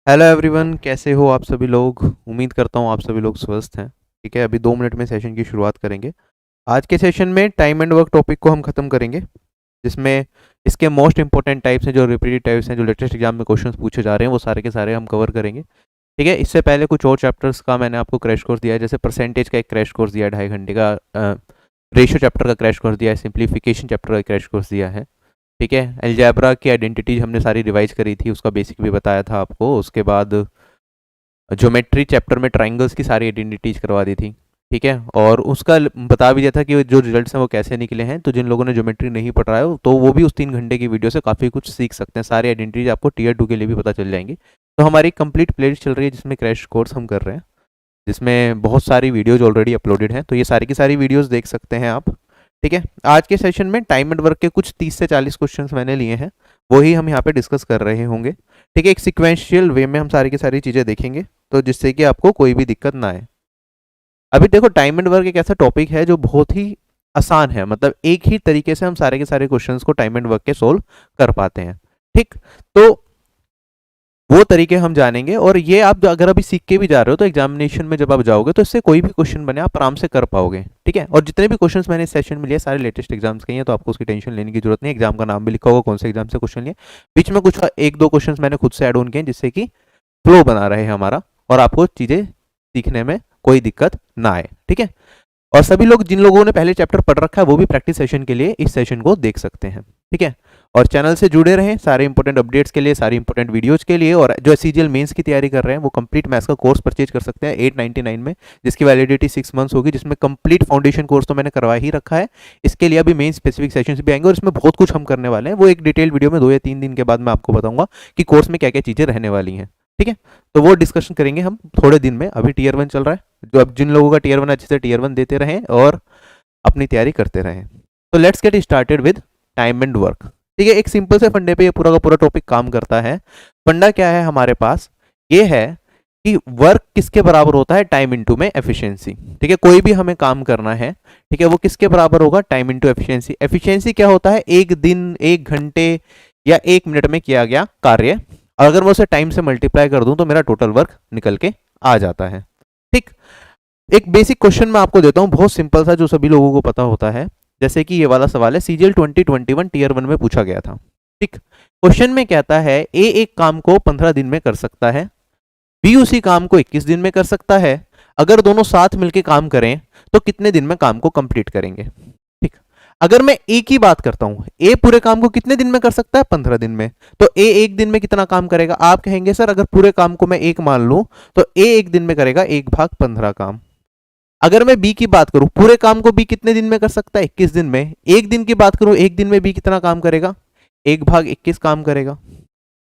Hello everyone, कैसे हो आप सभी लोग। उम्मीद करता हूँ आप सभी लोग स्वस्थ हैं। ठीक है, अभी 2 मिनट में सेशन की शुरुआत करेंगे। आज के सेशन में टाइम एंड वर्क टॉपिक को हम खत्म करेंगे, जिसमें इसके मोस्ट इंपॉर्टेंट टाइप्स हैं, जो रिपीटेड टाइप्स हैं, जो लेटेस्ट एग्जाम में क्वेश्चंस पूछे जा रहे हैं, वो सारे के सारे हम कवर करेंगे। ठीक है, इससे पहले कुछ और चैप्टर्स का मैंने आपको क्रैश कोर्स दिया है, जैसे परसेंटेज का एक क्रैश कोर्स दिया है 2.5 घंटे का, रेशियो चैप्टर का क्रैश कोर्स दिया है, सिंप्लीफिकेशन चैप्टर का क्रैश कोर्स दिया है। ठीक है, अलजेब्रा की आइडेंटिटीज हमने सारी रिवाइज करी थी, उसका बेसिक भी बताया था आपको। उसके बाद ज्योमेट्री चैप्टर में ट्राइंगल्स की सारी आइडेंटिटीज करवा दी थी। ठीक है, और उसका बता भी दिया था कि जो रिजल्ट्स हैं वो कैसे निकले हैं। तो जिन लोगों ने ज्योमेट्री नहीं पढ़ा है तो वो भी उस 3 घंटे की वीडियो से काफ़ी कुछ सीख सकते हैं। सारी आइडेंटिटीज आपको टीयर 2 के लिए भी पता चल जाएंगी। तो हमारी कंप्लीट प्लेलिस्ट चल रही है, जिसमें क्रैश कोर्स हम कर रहे हैं, जिसमें बहुत सारी वीडियोज ऑलरेडी अपलोडेड हैं। तो ये सारी की सारी वीडियोज़ देख सकते हैं आप। ठीक है, आज के सेशन में टाइम एंड वर्क के कुछ 30 से 40 क्वेश्चंस मैंने लिए हैं, वही हम यहाँ पे डिस्कस कर रहे होंगे। ठीक है, एक सिक्वेंशियल वे में हम सारी की सारी चीज़ें देखेंगे, तो जिससे कि आपको कोई भी दिक्कत ना आए। अभी देखो, टाइम एंड वर्क एक ऐसा टॉपिक है जो बहुत ही आसान है, मतलब एक ही तरीके से हम सारे के सारे क्वेश्चंस को टाइम एंड वर्क के सोल्व कर पाते हैं। ठीक, तो वो तरीके हम जानेंगे, और ये आप अगर अभी सीख के भी जा रहे हो तो एग्जामिनेशन में जब आप जाओगे तो इससे कोई भी क्वेश्चन बने आप आराम से कर पाओगे। ठीक है, और जितने भी क्वेश्चंस मैंने इस सेशन में लिए सारे लेटेस्ट एग्जाम्स के हैं, तो आपको उसकी टेंशन लेने की जरूरत नहीं। एग्जाम का नाम भी लिखा होगा, कौन से एग्जाम से क्वेश्चन लिए। बीच में कुछ एक दो क्वेश्चन मैंने खुद से ऐड ऑन किए, जिससे कि फ्लो बना रहे हमारा, और आपको चीज़ें सीखने में कोई दिक्कत ना आए। ठीक है, और सभी लोग जिन लोगों ने पहले चैप्टर पढ़ रखा है वो भी प्रैक्टिस सेशन के लिए इस सेशन को देख सकते हैं। ठीक है, और चैनल से जुड़े रहें सारे इंपॉर्टेंट अपडेट्स के लिए, सारी इंपॉर्टेंट वीडियोज के लिए। और जो सीजीएल मेंस की तैयारी कर रहे हैं वो कंप्लीट मैथ्स का कोर्स परचेज कर सकते हैं 899 में, जिसकी वैलिडिटी 6 मंथ्स होगी, जिसमें कंप्लीट फाउंडेशन कोर्स तो मैंने करवा ही रखा है। इसके लिए अभी मेन स्पेसिफिक सेशंस भी आएंगे, और इसमें बहुत कुछ हम करने वाले हैं। वो एक डिटेल वीडियो में 2 या 3 दिन के बाद मैं आपको बताऊंगा कि कोर्स में क्या क्या चीज़ें रहने वाली हैं। ठीक है, तो वो डिस्कशन करेंगे हम थोड़े दिन में। अभी टीयर 1 चल रहा है, जो अब जिन लोगों का टीयर 1 अच्छे से टीयर 1 देते रहें और अपनी तैयारी करते रहें। तो let's get started with time and work. ठीक है, एक सिंपल से फंडे पे ये पूरा का पूरा टॉपिक काम करता है। फंडा क्या है हमारे पास, ये है कि वर्क किसके बराबर होता है, टाइम इनटू में एफिशिएंसी। ठीक है, कोई भी हमें काम करना है, ठीक है, वो किसके बराबर होगा, टाइम इनटू एफिशिएंसी। एफिशिएंसी क्या होता है, एक दिन, एक घंटे या एक मिनट में किया गया कार्य, और अगर मैं उसे टाइम से मल्टीप्लाई कर दूं तो मेरा टोटल वर्क निकल के आ जाता है। ठीक, एक बेसिक क्वेश्चन मैं आपको देता हूं, बहुत सिंपल सा, जो सभी लोगों को पता होता है। जैसे कि ये वाला सवाल है, सीजीएल 2021 टीयर 1 में पूछा गया था। ठीक, क्वेश्चन में कहता है ए एक काम को 15 दिन में कर सकता है, बी उसी काम को 21 दिन में कर सकता है। अगर दोनों साथ मिलकर काम करें तो कितने दिन में काम को कंप्लीट करेंगे। ठीक, अगर मैं ए की बात करता हूं, ए पूरे काम को कितने दिन में कर सकता है, 15 दिन में। तो ए एक दिन में कितना काम करेगा, आप कहेंगे सर अगर पूरे काम को मैं एक मान लूं तो ए एक दिन में करेगा 1/15 काम। अगर मैं बी की बात करूं, पूरे काम को बी कितने दिन में कर सकता है, 21 दिन में। एक दिन की बात करूं, एक दिन में बी कितना काम करेगा, 1/21 काम करेगा।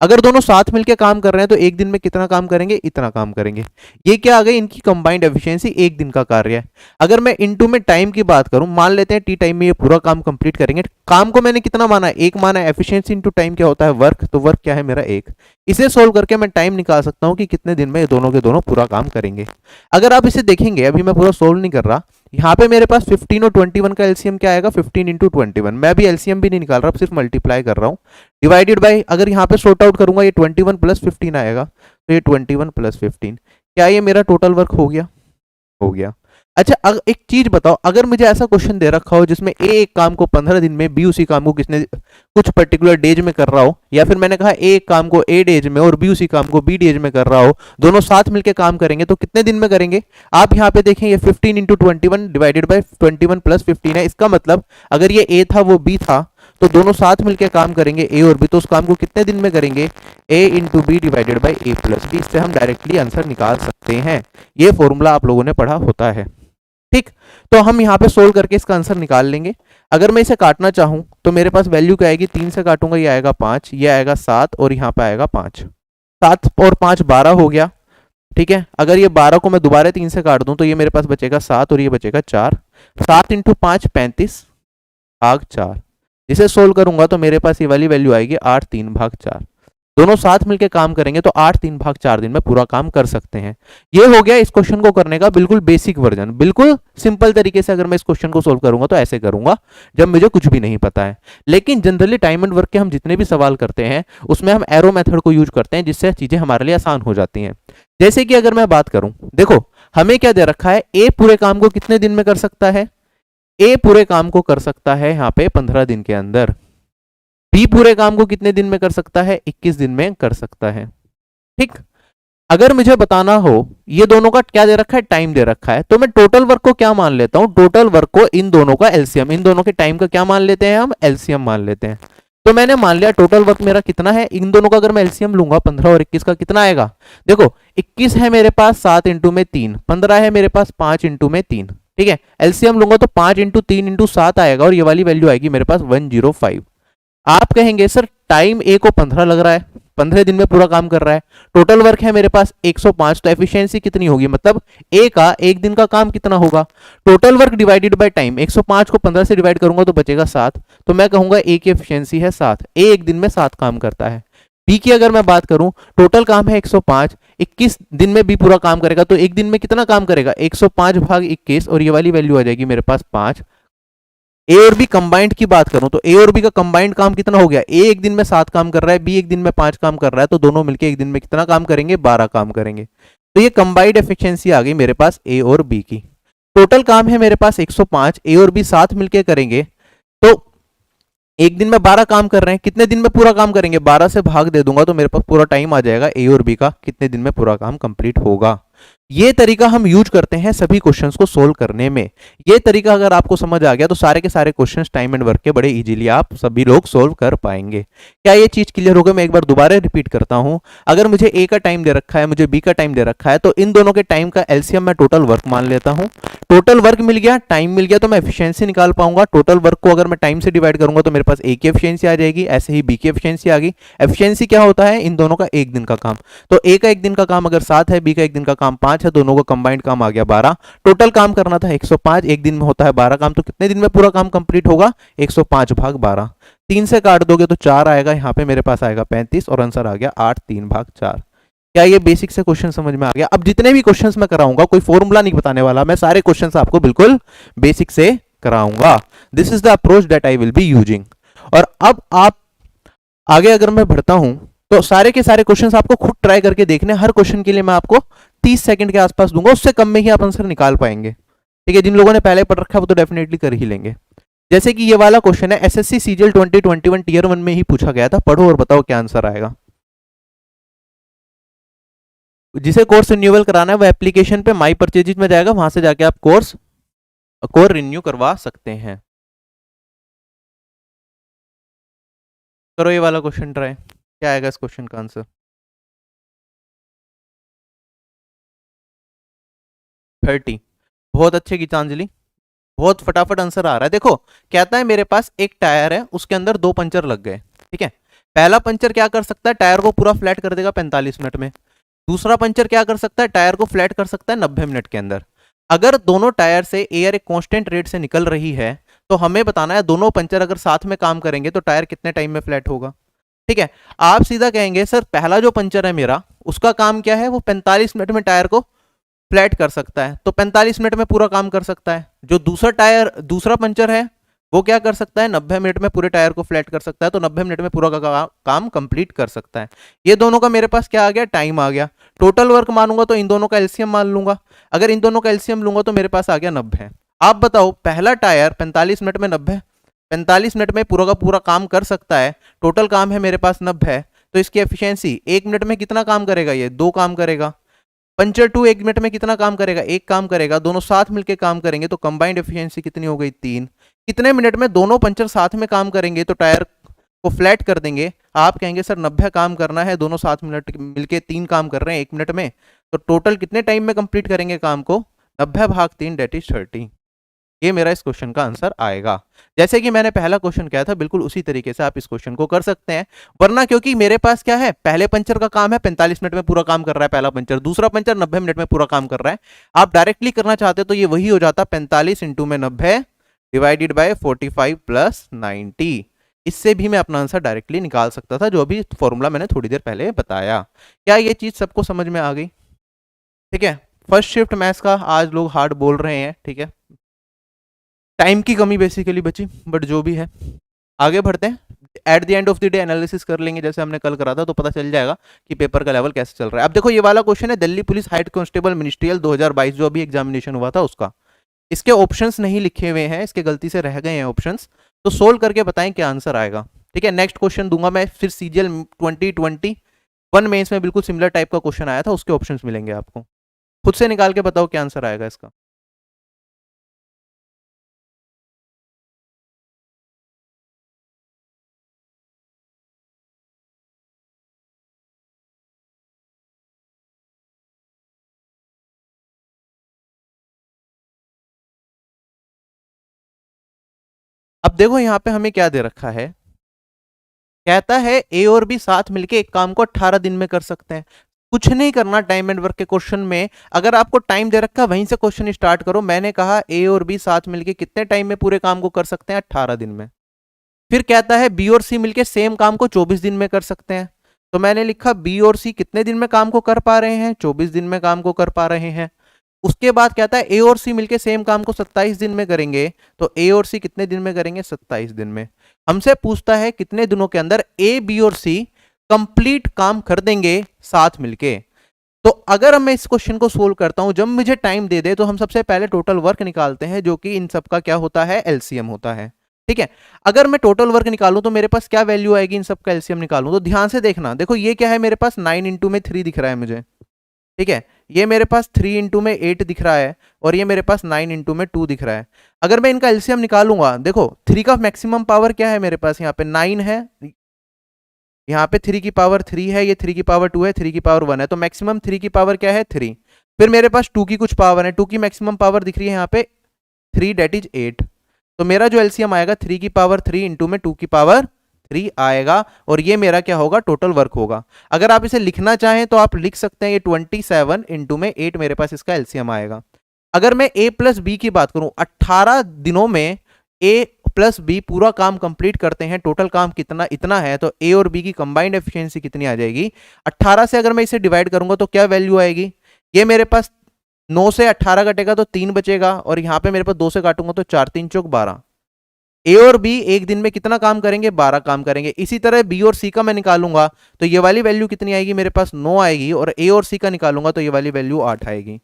अगर दोनों साथ मिलकर काम कर रहे हैं तो एक दिन में कितना काम करेंगे, इतना काम करेंगे। ये क्या आ गई, इनकी कंबाइंड एफिशिएंसी एक दिन का कार्य है। अगर मैं इनटू में टाइम की बात करूं, मान लेते हैं टी टाइम में ये पूरा काम कंप्लीट करेंगे। काम को मैंने कितना माना, एक माना। एफिशिएंसी इनटू टाइम क्या होता है, वर्क। तो वर्क क्या है मेरा, एक। इसे सोल्व करके मैं टाइम निकाल सकता हूं कि कितने दिन में ये दोनों के दोनों पूरा काम करेंगे। अगर आप इसे देखेंगे, अभी मैं पूरा सोल्व नहीं कर रहा, यहाँ पे मेरे पास 15 और 21 का एलसीएम क्या आएगा, 15 इंटू 21। मैं अभी एलसीएम भी नहीं निकाल रहा, सिर्फ मल्टीप्लाई कर रहा हूँ, डिवाइडेड बाई, अगर यहाँ पे सॉर्ट आउट करूंगा ये 21 प्लस 15 आएगा, तो ये 21 प्लस 15, क्या ये मेरा टोटल वर्क हो गया, हो गया। अच्छा, एक चीज बताओ, अगर मुझे ऐसा क्वेश्चन दे रखा हो जिसमें ए एक काम को 15 दिन में, बी उसी काम को किसने कुछ पर्टिकुलर डेज में कर रहा हो, या फिर मैंने कहा ए एक काम को ए डेज में और बी उसी काम को बी डेज में कर रहा हो, दोनों साथ मिलकर काम करेंगे तो कितने दिन में करेंगे। आप यहाँ पे देखें, ये 15 इंटू 21 डिवाइडेड बाई 21 प्लस 15 है। इसका मतलब अगर ये ए था वो बी था, तो दोनों साथ मिलकर काम करेंगे ए और बी, तो उस काम को कितने दिन में करेंगे, A into B divided by A plus B. इससे हम डायरेक्टली आंसर निकाल सकते हैं। ये फॉर्मूला आप लोगों ने पढ़ा होता है। ठीक, तो हम यहाँ पे सोल्व करके इसका आंसर निकाल लेंगे। अगर मैं इसे काटना चाहूं तो मेरे पास वैल्यू क्या आएगी, 3 से काटूंगा ये आएगा 5, ये आएगा 7, और यहाँ पे आएगा 5। 7 और 5 12 हो गया। ठीक है, अगर ये 12 को मैं दोबारा 3 से काट दूं तो ये मेरे पास बचेगा 7 और ये बचेगा 4। 7 इंटू 5 35/4। जिसे सोल्व करूंगा तो मेरे पास ये वाली वैल्यू आएगी 8/3/4। दोनों साथ मिलकर काम करेंगे तो 8 3 भाग 4 दिन में पूरा काम कर सकते हैं। ये हो गया इस क्वेश्चन को करने का बिल्कुल बेसिक वर्जन। बिल्कुल सिंपल तरीके से अगर मैं इस क्वेश्चन को सोल्व करूंगा तो ऐसे करूंगा जब मुझे कुछ भी नहीं पता है। लेकिन जनरली टाइम एंड वर्क के हम जितने भी सवाल करते हैं उसमें हम एरो मेथड को यूज करते हैं, जिससे चीजें हमारे लिए आसान हो जाती हैं। जैसे कि अगर मैं बात करूं, देखो हमें क्या दे रखा है, ए पूरे काम को कितने दिन में कर सकता है, ए पूरे काम को कर सकता है यहाँ पे 15 दिन के अंदर। बी पूरे काम को कितने दिन में कर सकता है, 21 दिन में कर सकता है। ठीक, अगर मुझे बताना हो ये दोनों का क्या दे रखा है, टाइम दे रखा है, तो मैं टोटल वर्क को क्या मान लेता हूं, टोटल वर्क को इन दोनों का एलसीएम, इन दोनों के टाइम का क्या मान लेते हैं हम, एलसीएम मान लेते हैं। तो मैंने मान लिया टोटल वर्क मेरा कितना है, इन दोनों का अगर मैं एलसीएम लूंगा 15 और 21 का कितना आएगा, देखो 21 है मेरे पास 7 इंटू में 3, 15 है मेरे पास 5 इंटू में 3। ठीक है, एलसीएम लूंगा तो 5 इंटू 3 इंटू 7 आएगा और ये वाली वैल्यू आएगी मेरे पास 105। आप कहेंगे सर टाइम ए को 15 लग रहा है, 15 दिन में पूरा काम कर रहा है, टोटल वर्क है मेरे पास 105, तो एफिशिएंसी कितनी होगी, मतलब ए का एक दिन का काम कितना होगा, total work divided by time, 105 को 15 से डिवाइड करूंगा तो बचेगा 7, तो मैं कहूंगा ए की एफिशिएंसी है 7, ए एक दिन में 7 काम करता है। बी की अगर मैं बात करूं, टोटल काम है 105, 21 दिन में बी पूरा काम करेगा, तो एक दिन में कितना काम करेगा, 105 भाग 21 और ये वाली वैल्यू आ जाएगी मेरे पास 5। ए और बी कंबाइंड की बात करूं तो ए और बी का कंबाइंड काम कितना हो गया, ए एक दिन में 7 काम कर रहा है, बी एक दिन में 5 काम कर रहा है, तो दोनों मिलकर एक दिन में कितना काम करेंगे, 12 काम करेंगे। तो ये कंबाइंड एफिशिएंसी आ गई मेरे पास ए और बी की। टोटल काम है मेरे पास 105, ए और बी साथ मिलकर करेंगे तो एक दिन में 12 काम कर रहे हैं, कितने दिन में पूरा काम करेंगे, 12 से भाग दे दूंगा तो मेरे पास पूरा टाइम आ जाएगा ए और बी का, कितने दिन में पूरा काम कंप्लीट होगा। ये तरीका हम यूज करते हैं सभी क्वेश्चंस को सोल्व करने में। ये तरीका अगर आपको समझ आ गया तो सारे के सारे क्वेश्चंस टाइम एंड वर्क के बड़े इजीली आप सभी लोग सोल्व कर पाएंगे। क्या ये चीज क्लियर हो गई? मैं एक बार दोबारा रिपीट करता हूं, अगर मुझे ए का टाइम दे रखा है, मुझे बी का टाइम दे रखा है, तो इन दोनों के टाइम का एलसीएम मैं टोटल वर्क मान लेता हूं। टोटल वर्क मिल गया, टाइम मिल गया, तो मैं एफिशिएंसी निकाल पाऊंगा। टोटल वर्क को अगर मैं टाइम से डिवाइड करूंगा तो मेरे पास ए की एफिशिएंसी आ जाएगी, ऐसे ही बी की एफिशिएंसी आ गई। एफिशिएंसी क्या होता है, इन दोनों का एक दिन का काम, तो ए का एक दिन का काम अगर 7 है, बी का एक दिन का काम 5 है, दोनों का कंबाइंड काम आ गया 12। टोटल काम करना था 105, एक दिन में होता है 12 काम, तो कितने दिन में पूरा काम कंप्लीट होगा, 105 भाग 12, 3 से काट दोगे तो 4 आएगा, यहाँ पे मेरे पास आएगा 35 और आंसर आ गया 8 3 भाग 4। क्या ये बेसिक से क्वेश्चन समझ में आ गया? अब जितने भी क्वेश्चंस मैं कराऊंगा कोई फॉर्मूला नहीं बताने वाला, मैं सारे क्वेश्चंस आपको बिल्कुल बेसिक से कराऊंगा। This is the approach that I will be using. और अब आप आगे अगर मैं बढ़ता हूं तो सारे के सारे क्वेश्चंस आपको खुद ट्राई करके देखने, हर क्वेश्चन के लिए मैं आपको 30 सेकंड के आसपास दूंगा, उससे कम में ही आप आंसर निकाल पाएंगे। ठीक है, जिन लोगों ने पहले पढ़ रखा है वो तो डेफिनेटली कर ही लेंगे। जैसे कि ये वाला क्वेश्चन है, एसएससी सीजीएल 2021 टीयर 1 में ही पूछा गया था, पढ़ो और बताओ क्या आंसर आएगा। जिसे कोर्स रिन्यूअल कराना है वो एप्लीकेशन पे माई परचेजेज में जाएगा, वहां से जाके आप कोर्स रिन्यू करवा सकते हैं। करो ये वाला क्वेश्चन ट्राई, क्या आएगा इस क्वेश्चन का आंसर। 30। बहुत अच्छे गीतांजलि, बहुत फटाफट आंसर आ रहा है। देखो कहता है मेरे पास एक टायर है, उसके अंदर 2 पंचर लग गए। ठीक है, पहला पंचर क्या कर सकता है, टायर को पूरा फ्लैट कर देगा 45 मिनट में। दूसरा पंचर क्या कर सकता है, टायर को फ्लैट कर सकता है 90 मिनट के अंदर। अगर दोनों टायर से एयर एक कांस्टेंट रेट से निकल रही है तो हमें बताना है दोनों पंचर अगर साथ में काम करेंगे तो टायर कितने टाइम में फ्लैट होगा। ठीक है, आप सीधा कहेंगे सर पहला जो पंचर है मेरा उसका काम क्या है, वो 45 मिनट में टायर को फ्लैट कर सकता है, तो 45 मिनट में पूरा काम कर सकता है। जो दूसरा पंचर है वो क्या कर सकता है, 90 मिनट में पूरे टायर को फ्लैट कर सकता है, तो 90 मिनट में पूरा का काम कंप्लीट कर सकता है। ये दोनों का मेरे पास क्या आ गया, टाइम आ गया। टोटल वर्क मानूंगा तो इन दोनों का एलसीएम मान लूंगा, अगर इन दोनों का एलसीएम लूंगा तो मेरे पास आ गया 90। आप बताओ पहला टायर 45 मिनट में 90, 45 मिनट में पूरा का पूरा काम कर सकता है, टोटल काम है मेरे पास 90 है, तो इसकी एफिशिएंसी 1 मिनट में कितना काम करेगा, ये 2 काम करेगा। पंचर 2 1 मिनट में कितना काम करेगा, 1 काम करेगा। दोनों साथ मिलकर काम करेंगे तो कंबाइंड एफिशिएंसी कितनी हो गई, 3। कितने मिनट में दोनों पंचर साथ में काम करेंगे तो टायर को फ्लैट कर देंगे। आप कहेंगे सर 90 काम करना है, दोनों साथ मिलके 3 काम कर रहे हैं 1 मिनट में, तो टोटल कितने टाइम में कंप्लीट करेंगे काम को, 90 भाग 3 दैट इज 30। ये मेरा इस क्वेश्चन का आंसर आएगा। जैसे कि मैंने पहला क्वेश्चन किया था बिल्कुल उसी तरीके से आप इस क्वेश्चन को कर सकते हैं। वरना क्योंकि मेरे पास क्या है, पहले पंचर का काम है 45 मिनट में पूरा काम कर रहा है पहला पंचर, दूसरा पंचर 90 मिनट में पूरा काम कर रहा है। आप डायरेक्टली करना चाहते तो ये वही हो जाता 45 इंटू में 90 डिवाइडेड बाय 45 प्लस 90। इससे भी मैं अपना आंसर डायरेक्टली निकाल सकता था, जो अभी फॉर्मूला मैंने थोड़ी देर पहले बताया। क्या ये चीज सबको समझ में आ गई? ठीक है, फर्स्ट शिफ्ट मैथ्स का आज लोग हार्ड बोल रहे हैं, ठीक है, टाइम की कमी बेसिकली बची, बट जो भी है आगे बढ़ते हैं। At the end of the day analysis कर लेंगे जैसे हमने कल करा था, तो पता चल जाएगा कि पेपर का लेवल कैसे चल रहा है। अब देखो ये वाला क्वेश्चन है Delhi police head constable ministerial 2022 जो अभी एग्जामिनेशन हुआ था उसका। इसके ऑप्शंस नहीं लिखे हुए हैं, इसके गलती से रह गए हैं ऑप्शंस, तो सोल्व करके बताएं क्या आंसर आएगा। ठीक है, नेक्स्ट क्वेश्चन दूंगा मैं, फिर सीजीएल 2021 में इसमें बिल्कुल सिमिलर टाइप का क्वेश्चन आया था, उसके ऑप्शंस मिलेंगे आपको, खुद से निकाल के बताओ क्या आंसर आएगा इसका। अब देखो यहाँ पे हमें क्या दे रखा है, कहता है ए और बी साथ मिलके एक काम को 18 दिन में कर सकते हैं। कुछ नहीं करना टाइम एंड वर्क के क्वेश्चन में, अगर आपको टाइम दे रखा है वहीं से क्वेश्चन स्टार्ट करो। मैंने कहा ए और बी साथ मिलके कितने टाइम में पूरे काम को कर सकते हैं, 18 दिन में। फिर कहता है बी और सी मिलके सेम काम को 24 दिन में कर सकते हैं, तो मैंने लिखा बी और सी कितने दिन में काम को कर पा रहे हैं, 24 दिन में काम को कर पा रहे हैं। उसके बाद कहता है ए और सी मिलके सेम काम को 27 दिन में करेंगे, तो ए और सी कितने दिन में करेंगे, 27 दिन में। हमसे पूछता है कितने दिनों के अंदर ए बी और सी कंप्लीट काम कर देंगे साथ मिलके। तो अगर मैं इस क्वेश्चन को सोल्व करता हूं, जब मुझे टाइम दे दे तो हम सबसे पहले टोटल वर्क निकालते हैं, जो कि इन सब का क्या होता है, एलसीएम होता है। ठीक है, अगर मैं टोटल वर्क निकालूं तो मेरे पास क्या वैल्यू आएगी, इन सब का एलसीएम निकालूं तो ध्यान से देखना। देखो ये क्या है, मेरे पास 9 इंटू में 3 दिख रहा है मुझे। ठीक है, ये मेरे पास 3 इंटू में 8 दिख रहा है, और ये मेरे पास 9 इंटू में 2 दिख रहा है। अगर मैं इनका एलसीएम निकालूंगा, देखो 3 का मैक्सिमम पावर क्या है मेरे पास, यहाँ पे 9 है, यहाँ पे 3 की पावर 3 है, ये 3 की पावर 2 है, 3 की पावर 1 है, तो मैक्सिमम 3 की पावर क्या है, 3। फिर मेरे पास 2 की कुछ पावर है, 2 की मैक्सिमम पावर दिख रही है यहाँ पे 3, डेट इज 8। तो मेरा जो एलसीएम आएगा 3 की पावर 3 इंटू में 2 की पावर 3 आएगा, और ये मेरा क्या होगा, टोटल वर्क होगा। अगर आप इसे लिखना चाहें तो आप लिख सकते हैं, ये 27 इंटू में 8 मेरे पास इसका एलसीएम आएगा। अगर मैं ए प्लस बी की बात करूं, 18 दिनों में ए प्लस बी पूरा काम कंप्लीट करते हैं, टोटल काम कितना इतना है, तो ए और बी की कंबाइंड एफिशिएंसी कितनी आ जाएगी, 18 से अगर मैं इसे डिवाइड करूंगा तो क्या वैल्यू आएगी, ये मेरे पास 9 से 18 कटेगा तो 3 बचेगा, और यहां पे मेरे पास 2 से काटूंगा तो 4 3 चौक 12। ए और बी एक दिन में कितना काम करेंगे, 12 काम करेंगे। इसी तरह बी और सी का मैं निकालूंगा तो ये वाली वैल्यू कितनी आएगी, मेरे पास 9 आएगी, और ए और सी का निकालूंगा तो ये वाली वैल्यू 8 आएगी।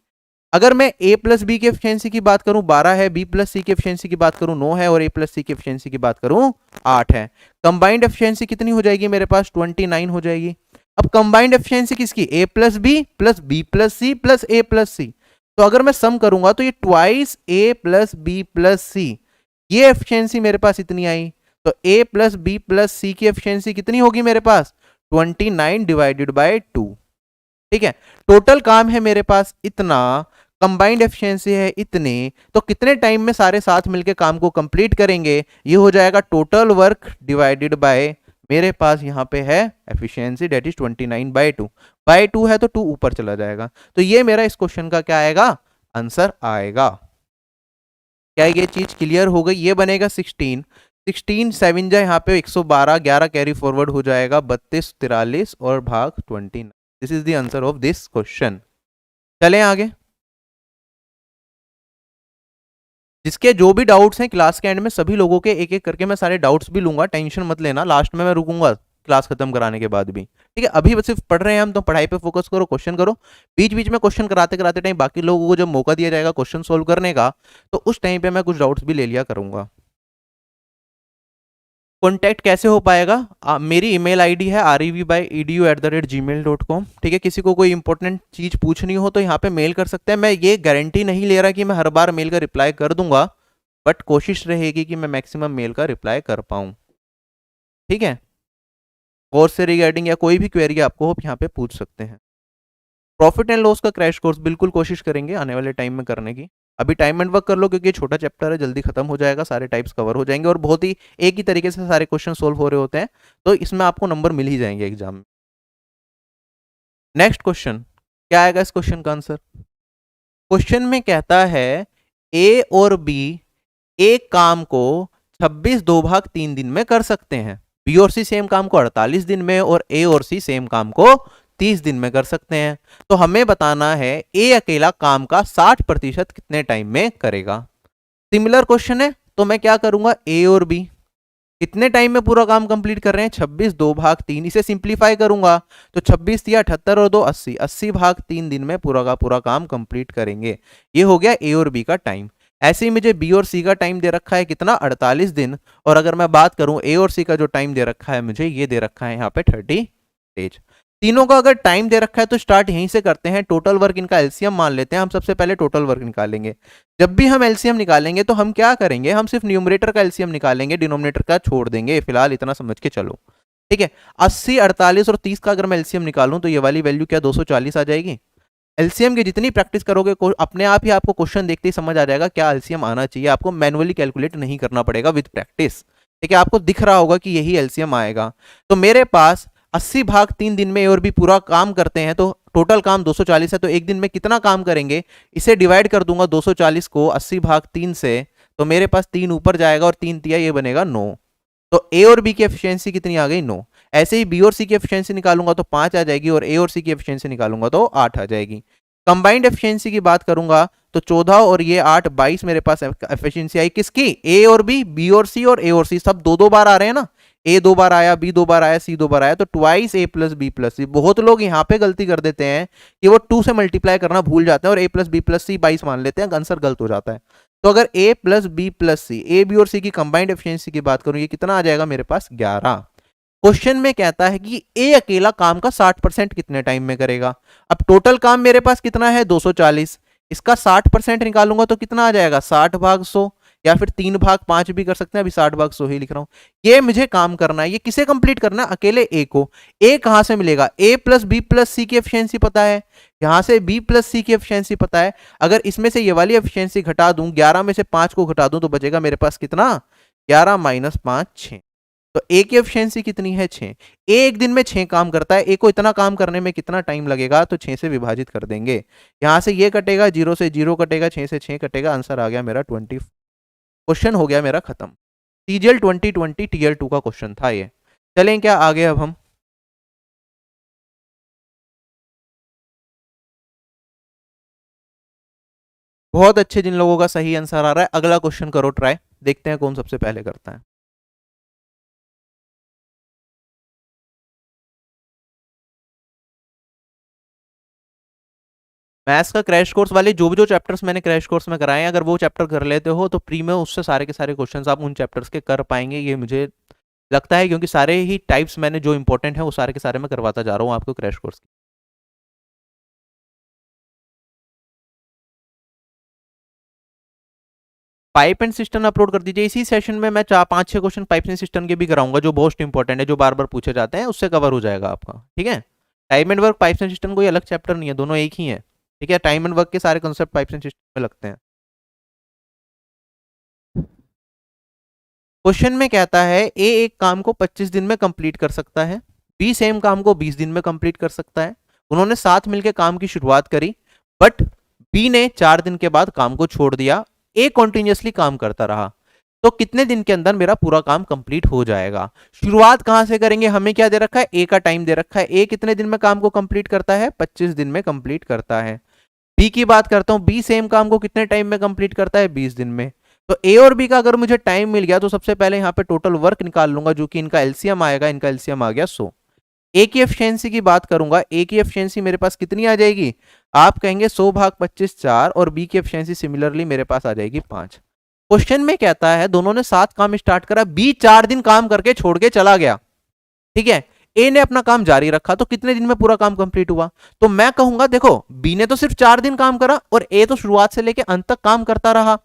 अगर मैं ए प्लस बी की एफिशिएंसी की बात करूं 12 है, बी प्लस सी की एफिशिएंसी की बात करूं 9 है, और ए प्लस सी की एफिशिएंसी की बात करूं 8 है। कंबाइंड एफिशिएंसी कितनी हो जाएगी मेरे पास, 29 हो जाएगी। अब कंबाइंड एफिशिएंसी किसकी, A plus B plus C plus A plus C. तो अगर मैं सम करूंगा तो ये twice A plus B plus C, ये एफिशिएंसी मेरे पास इतनी आई। तो A plus B plus C की एफिशिएंसी कितनी होगी मेरे पास, 29 डिवाइडेड बाय 2। ठीक है, टोटल काम है मेरे पास इतना, कंबाइंड एफिशिएंसी है इतने, तो कितने टाइम में सारे साथ मिलके काम को कंप्लीट करेंगे, ये हो जाएगा टोटल वर्क डिवाइडेड बाय, मेरे पास यहाँ पे है एफिशिएंसी डेट इज 29/2, बाय 2 है तो 2 ऊपर चला जाएगा। तो ये मेरा इस क्वेश्चन का क्या आएगा, आंसर आएगा। क्या ये चीज क्लियर हो गई, ये बनेगा 16, 16 7 जा यहाँ पे 112, 11 कैरी फॉरवर्ड हो जाएगा 32, 43 और भाग 29। This is the answer of this question. चलें आगे। जिसके जो भी डाउट्स हैं क्लास के एंड में सभी लोगों के एक एक करके मैं सारे डाउट्स भी लूंगा, टेंशन मत लेना, लास्ट में मैं रुकूंगा क्लास खत्म कराने के बाद भी। ठीक है, अभी बस सिर्फ पढ़ रहे हैं हम, तो पढ़ाई पे फोकस करो, क्वेश्चन करो। बीच बीच में क्वेश्चन कराते कराते टाइम बाकी लोगों को जब मौका दिया जाएगा क्वेश्चन सोल्व करने का, तो उस टाइम पे मैं कुछ डाउट्स भी ले लिया करूंगा। कॉन्टैक्ट कैसे हो पाएगा, मेरी ईमेल आईडी है rev@edu@gmail.com। ठीक है, किसी को कोई इंपॉर्टेंट चीज पूछनी हो तो यहाँ पे मेल कर सकते हैं। मैं ये गारंटी नहीं ले रहा कि मैं हर बार मेल का रिप्लाई कर दूंगा, बट कोशिश रहेगी कि मैं मैक्सिमम मेल का रिप्लाई कर पाऊँ। ठीक है, कोर्स से रिगार्डिंग या कोई भी क्वेरी आपको आप यहाँ पे पूछ सकते हैं। प्रॉफिट एंड लॉस का क्रैश कोर्स बिल्कुल कोशिश करेंगे आने वाले टाइम में करने की। अभी टाइम एंड वर्क कर लो क्योंकि ये छोटा चैप्टर है, जल्दी खत्म हो जाएगा, सारे टाइप्स कवर हो जाएंगे और बहुत ही एक ही तरीके से सारे क्वेश्चन सोल्व हो रहे होते हैं, तो इसमें आपको नंबर मिल ही जाएंगे एग्जाम में। नेक्स्ट क्वेश्चन क्या आएगा, इस क्वेश्चन का आंसर। क्वेश्चन में कहता है ए और बी एक काम को 26 2 भाग 3 दिन में कर सकते हैं। बी और सी सेम काम को 48 दिन में और ए और सी सेम काम को 30 दिन में कर सकते हैं। तो हमें बताना है ए अकेला काम का 60% कितने टाइम में करेगा। सिमिलर क्वेश्चन है, तो मैं क्या करूंगा, ए और बी कितने टाइम में पूरा काम कंप्लीट कर रहे हैं, 26 2 भाग 3, इसे सिंप्लीफाई करूंगा तो 26 या 78 और 2 80, 80 भाग 3 दिन में पूरा का पूरा काम कंप्लीट करेंगे। ये हो गया ए और बी का टाइम। ऐसे ही मुझे बी और सी का टाइम दे रखा है कितना, 48 दिन। और अगर मैं बात करूं ए और सी का जो टाइम दे रखा है मुझे, ये दे रखा है यहाँ पे 30 डेज। तीनों का अगर टाइम दे रखा है तो स्टार्ट यहीं से करते हैं। टोटल वर्क इनका एलसीएम मान लेते हैं। हम सबसे पहले टोटल वर्क निकालेंगे। जब भी हम एलसीएम निकालेंगे तो हम क्या करेंगे, हम सिर्फ न्यूमरेटर का एलसीएम निकालेंगे, डिनोमिनेटर का छोड़ देंगे। फिलहाल इतना समझ के चलो, ठीक है। 80 48 और 30 का अगर मैं एलसीएम निकालूं तो ये वाली वैल्यू क्या 240 आ जाएगी। एलसीएम की जितनी प्रैक्टिस करोगे अपने आप ही आपको क्वेश्चन देखते ही समझ आ जाएगा क्या एलसीएम आना चाहिए। आपको मैनुअली कैलकुलेट नहीं करना पड़ेगा विद प्रैक्टिस, ठीक है। आपको दिख रहा होगा कि यही एलसीएम आएगा। तो मेरे पास 80 भाग 3 दिन में और भी पूरा काम करते हैं तो टोटल काम 240 है। तो एक दिन में कितना काम करेंगे, इसे डिवाइड कर दूंगा 240 को 80 भाग 3 से, तो मेरे पास 3 ऊपर जाएगा और 3 तिया ये बनेगा 9। तो ए और बी की एफिशिएंसी कितनी आ गई, 9। ऐसे ही बी और सी की एफिशिएंसी निकालूंगा तो 5 आ जाएगी और ए और सी की एफिशिएंसी निकालूंगा तो 8 आ जाएगी। कंबाइंड एफिशिएंसी की बात करूंगा तो 14 और ये 8 22 मेरे पास एफिशिएंसी आई किसकी, ए और बी और सी, और ए और सी सब दो बार आ रहे हैं ना। ए 2 बार आया, बी 2 बार आया, सी 2 बार आया, तो twice A plus B plus सी। बहुत लोग यहाँ पे गलती कर देते हैं कि वो 2 से मल्टीप्लाई करना भूल जाते हैं और ए प्लस बी प्लस सी 22 मान लेते हैं, आंसर गलत हो जाता है। तो अगर A plus B plus C, A B और सी की कंबाइंड एफिशिएंसी की बात करूं, ये कितना आ जाएगा मेरे पास 11। क्वेश्चन में कहता है कि ए अकेला काम का 60% कितने टाइम में करेगा। अब टोटल काम मेरे पास कितना है 240, इसका 60% निकालूंगा तो कितना आ जाएगा 60 भाग 100, या फिर 3 भाग 5 भी कर सकते हैं। अभी 60 भाग 100 ही लिख रहा हूं। ये मुझे काम करना है। ये किसे कंप्लीट करना है, अकेले ए को। ए कहां से मिलेगा, ए प्लस बी प्लस सी की एफिशिएंसी पता है, यहां से बी प्लस सी की एफिशिएंसी पता है। अगर इसमें से ये वाली एफिशिएंसी घटा दूं, 11 में से 5 को घटा दूं तो बचेगा मेरे पास कितना, 11 माइनस 5 6। तो ए की एफिशिएंसी कितनी है 6। ए एक दिन में 6 काम करता है। ए को इतना काम करने में कितना टाइम लगेगा, तो 6 से विभाजित कर देंगे। यहां से ये कटेगा, 0 से 0 कटेगा, 6 से 6 कटेगा, आंसर आ गया मेरा 20। क्वेश्चन हो गया मेरा खत्म। टीजीएल 2020 टीएल 2 का क्वेश्चन था ये। चलें क्या आगे अब हम। बहुत अच्छे, जिन लोगों का सही आंसर आ रहा है अगला क्वेश्चन करो ट्राई, देखते हैं कौन सबसे पहले करता है। मैथ्स का क्रैश कोर्स वाले जो चैप्टर्स मैंने क्रैश कोर्स में कराए हैं, अगर वो चैप्टर कर लेते हो तो प्री में उससे सारे के सारे क्वेश्चंस आप उन चैप्टर्स के कर पाएंगे, ये मुझे लगता है, क्योंकि सारे ही टाइप्स मैंने जो इंपॉर्टेंट है वो सारे के सारे मैं करवाता जा रहा हूँ आपको crash course. Pipe and system upload कर दीजिए। इसी सेशन में मैं 4 5 6 क्वेश्चन पाइप एंड सिस्टम के भी कराऊंगा जो मोस्ट इंपॉर्टेंट है, जो बार बार पूछे जाते हैं, उससे कवर हो जाएगा आपका, ठीक है। Time and work pipe and system कोई अलग चैप्टर नहीं है, दोनों एक ही है, ठीक है। टाइम एंड वर्क के सारे कॉन्सेप्ट पाइप एंड सिस्टम में लगते हैं। क्वेश्चन में कहता है ए एक काम को 25 दिन में कंप्लीट कर सकता है, बी सेम काम को 20 दिन में कंप्लीट कर सकता है। उन्होंने साथ मिलकर काम की शुरुआत करी, बट बी ने 4 दिन के बाद काम को छोड़ दिया। ए कॉन्टिन्यूसली काम करता रहा, तो कितने दिन के अंदर मेरा पूरा काम कंप्लीट हो जाएगा। शुरुआत कहां से करेंगे, हमें क्या दे रखा है, ए का टाइम दे रखा है। ए कितने दिन में काम को कंप्लीट करता है, 25 दिन में कंप्लीट करता है। बी की बात करता हूं, बी सेम काम को कितने टाइम में कंप्लीट करता है, 20 दिन में। तो ए और बी का अगर मुझे टाइम मिल गया तो सबसे पहले यहां पे टोटल वर्क निकाल लूंगा, जो कि इनका एलसीएम आएगा। इनका एलसीएम आ गया 100। ए की एफिशिएंसी की बात करूंगा, ए की एफिशिएंसी मेरे पास कितनी आ जाएगी, आप कहेंगे 100 भाग 25 4, और बी की एफिशिएंसी सिमिलरली मेरे पास आ जाएगी 5। क्वेश्चन में कहता है दोनों ने साथ काम स्टार्ट करा, बी 4 दिन काम करके छोड़ के चला गया, ठीक है। ए ने अपना काम जारी रखा, तो कितने दिन में पूरा काम कंप्लीट हुआ। तो मैं कहूंगा देखो, बी ने तो सिर्फ 4 दिन काम करा और ए तो शुरुआत से लेकर अंत तक काम करता रहा।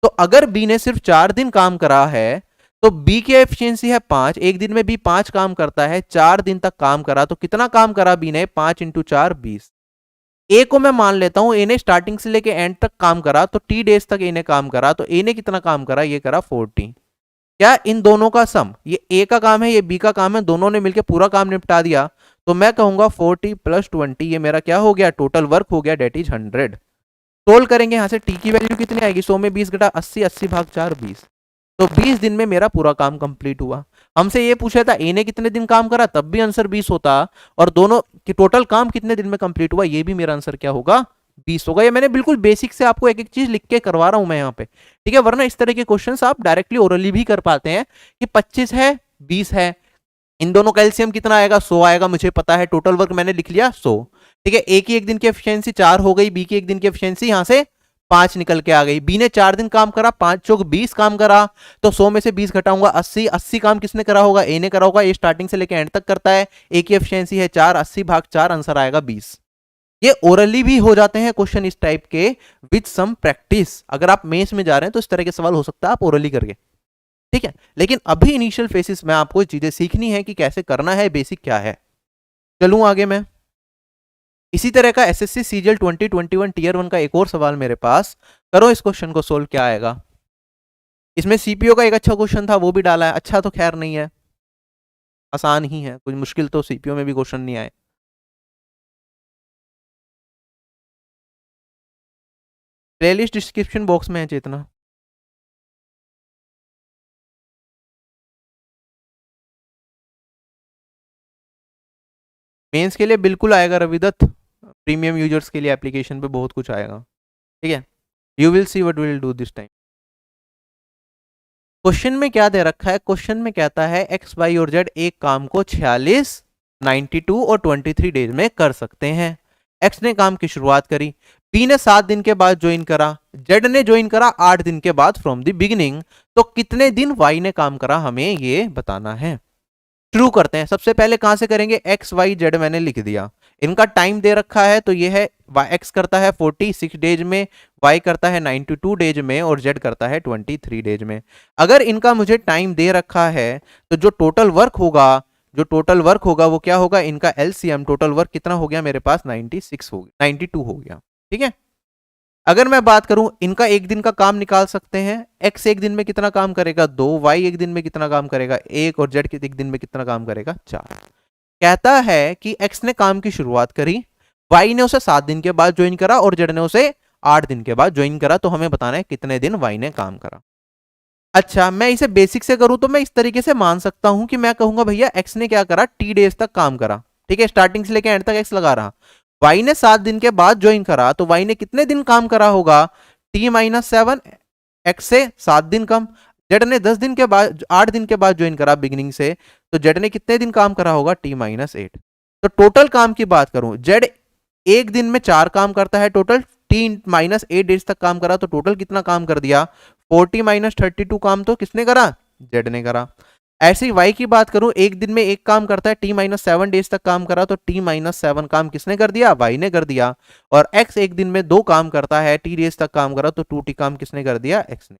तो अगर बी ने सिर्फ 4 दिन काम करा है तो बी की एफिशिएंसी है 5। एक दिन में बी 5 काम करता है, 4 दिन तक काम करा, तो कितना काम करा बी ने, 5 × 4 20। ए को मैं मान लेता हूं ए ने स्टार्टिंग से लेके एंड तक काम करा, तो टी डेज तक ए ने काम करा, तो ए ने कितना काम करा, ये करा 40। क्या इन दोनों का सम, ये ए का काम है ये बी का काम है, दोनों ने मिलकर पूरा काम निपटा दिया, तो मैं कहूंगा 40 + 20 ये मेरा क्या हो गया, टोटल वर्क हो गया, डेट इज 100। सोल्व करेंगे, यहां से टी की वैल्यू कितनी आएगी, 100 में 20 घटा 80, 80 भाग 4 20। तो 20 दिन में मेरा पूरा काम कंप्लीट हुआ। हमसे ये पूछा था ए ने कितने दिन काम करा, तब भी आंसर 20 होता, और दोनों की टोटल काम कितने दिन में कंप्लीट हुआ, ये भी मेरा आंसर क्या होगा, 20 होगा। ये मैंने बिल्कुल बेसिक से आपको एक एक चीज लिख के करवा रहा हूं मैं यहाँ पे, ठीक है। वरना इस तरह के क्वेश्चंस आप डायरेक्टली ओरली भी कर पाते हैं कि 25 है 20 है, इन दोनों का एलसीएम कितना आएगा, 100 आएगा, मुझे पता है, टोटल वर्क मैंने लिख लिया 100, ठीक है। ए की एक दिन की एफिशिएंसी 4 हो गई, बी की एक दिन की एफिशिएंसी यहां से 5 निकल के आ गई। बी ने 4 दिन काम करा, 5 चौक 20 काम करा, तो 100 में से 20 घटाऊंगा 80, 80 काम किसने करा होगा, ए ने करा होगा। ये स्टार्टिंग से लेकर एंड तक करता है, ए की एफिशिएंसी है 4, 80 भाग 4, आंसर आएगा 20। ये ओरली भी हो जाते हैं क्वेश्चन इस टाइप के विद सम प्रैक्टिस। अगर आप मेंस में जा रहे हैं तो इस तरह के सवाल हो सकता है आप ओरली करके, ठीक है। लेकिन अभी इनिशियल फेसिस में आपको चीजें सीखनी है कि कैसे करना है, बेसिक क्या है। चलूं आगे मैं। इसी तरह का एसएससी सीजीएल 2021 टीयर 1 का एक और सवाल मेरे पास, करो इस क्वेश्चन को सोल्व, क्या आएगा। इसमें सीपीओ का एक अच्छा क्वेश्चन था, वो भी डाला है। अच्छा तो खैर नहीं है, आसान ही है, कुछ मुश्किल तो सीपीओ में भी क्वेश्चन नहीं आए। प्लेलिस्ट डिस्क्रिप्शन बॉक्स में है चेतना। मेंस के लिए बिल्कुल आएगा रविदत्त, प्रीमियम यूजर्स के लिए एप्लीकेशन पे बहुत कुछ आएगा, ठीक है। You will see what will do this time. Question में क्या दे रखा है, क्वेश्चन में कहता है एक्स वाई और जेड एक काम को 46, 92 और 23 डेज में कर सकते हैं। एक्स ने काम की शुरुआत करी, बी ने 7 दिन के बाद ज्वाइन करा, जेड ने ज्वाइन करा 8 दिन के बाद फ्रॉम द बिगिनिंग। तो कितने दिन वाई ने काम करा, हमें ये बताना है। शुरू करते हैं, सबसे पहले कहां से करेंगे, एक्स वाई जेड मैंने लिख दिया। इनका टाइम दे रखा है तो ये है, एक्स करता है 46 डेज में, वाई करता है 92 डेज में, और जेड करता है 23 डेज में। अगर इनका मुझे टाइम दे रखा है तो जो टोटल वर्क होगा, जो टोटल वर्क होगा वो क्या होगा, इनका एलसीएम टोटल वर्क कितना हो गया मेरे पास, 96 हो गया, 92 हो गया, ठीक है। अगर मैं बात करूं, इनका एक दिन का काम निकाल सकते हैं। एक्स एक दिन में कितना काम करेगा, 2, वाई एक दिन में कितना काम करेगा, 1, और जेड एक दिन में कितना काम करेगा, 4। कहता है कि एक्स ने काम की शुरुआत करी, वाई ने उसे 7 दिन के बाद ज्वाइन करा, और जेड ने उसे 8 दिन के बाद ज्वाइन करा। तो हमें बताना है कितने दिन वाई ने काम करा। अच्छा, मैं इसे बेसिक से करूं तो मैं इस तरीके से मान सकता हूं कि मैं कहूंगा भैया एक्स ने क्या करा, टी डेज तक काम करा, ठीक है, स्टार्टिंग से लेकर एंड तक एक्स लगा रहा। वाई ने 7 दिन के बाद ज्वाइन करा, तो वाई ने कितने दिन काम करा होगा, T-7, एक्स से 7 दिन कम। जेड ने 10 दिन के बाद 8 दिन के बाद ज्वाइन करा बिगिनिंग से, तो जेड ने कितने दिन काम करा होगा, T-8। तो टोटल काम की बात करूं, जेड एक दिन में 4 काम करता है टोटल, T-8 डेज तक काम करा, तो टोटल कितना काम कर दिया, 40-32 काम तो किसने करा, जेड ने करा। ऐसे ही वाई की बात करूं, एक दिन में एक काम करता है, T-7 डेज तक काम करा, तो T-7 काम किसने कर दिया, वाई ने कर दिया। और एक्स एक दिन में 2 काम करता है, टी डेज तक काम करा, तो 2T काम किसने कर दिया, एक्स ने।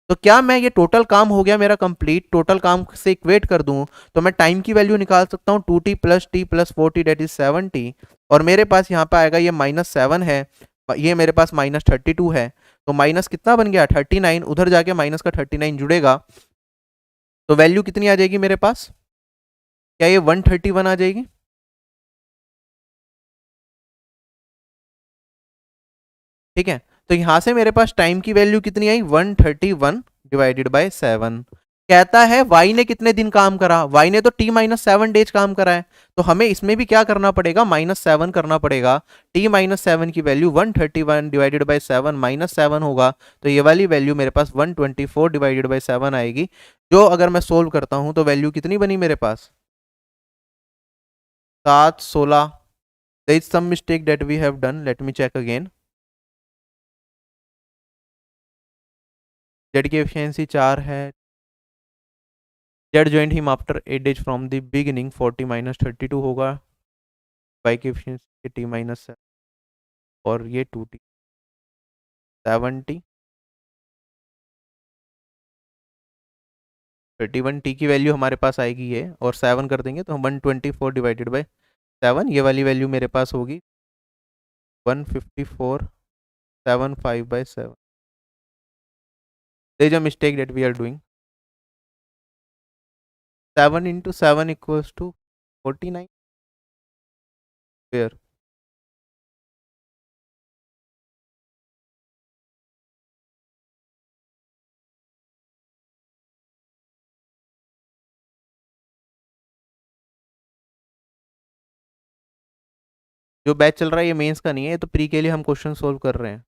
तो क्या मैं ये टोटल काम हो गया मेरा कंप्लीट, टोटल काम से इक्वेट कर दूं तो मैं टाइम की वैल्यू निकाल सकता हूं, 2T प्लस टी प्लस 40 डेट इज 70, और मेरे पास यहाँ पे आएगा ये -7 है, ये मेरे पास -32 है। तो माइनस कितना बन गया, 39, उधर जाके माइनस का 39 जुड़ेगा, तो वैल्यू कितनी आ जाएगी मेरे पास, क्या ये 131 आ जाएगी। ठीक है, तो यहां से मेरे पास टाइम की वैल्यू कितनी आई, 131 डिवाइडेड बाय 7। कहता है वाई ने कितने दिन काम करा, वाई ने तो T-7 डेज काम करा है, तो हमें इसमें भी क्या करना पड़ेगा, -7 करना पड़ेगा। T-7 की वैल्यू 131 डिवाइडेड बाय 7 -7 होगा, तो ये वाली वैल्यू मेरे पास 124 डिवाइडेड बाय 7 आएगी, जो अगर मैं सोल्व करता हूं तो वैल्यू कितनी बनी मेरे पास, 7, 16। there is some mistake that we have done, let me check again। Z की एफिशिएंसी 4 है, Z joint him after 8 days from the beginning, 40-32 होगा। वाई की एफिशिएंसी T-7, और ये 2T 70, 31T की वैल्यू हमारे पास आएगी ये, और 7 कर देंगे तो 124 डिवाइडेड बाय 7, ये वाली वैल्यू मेरे पास होगी 154.75/7। there is a mistake that we are doing, 7 into 7 equals to 49, where जो बैच चल रहा है ये मेंस का नहीं है, ये तो प्री के लिए हम क्वेश्चन सोल्व कर रहे हैं।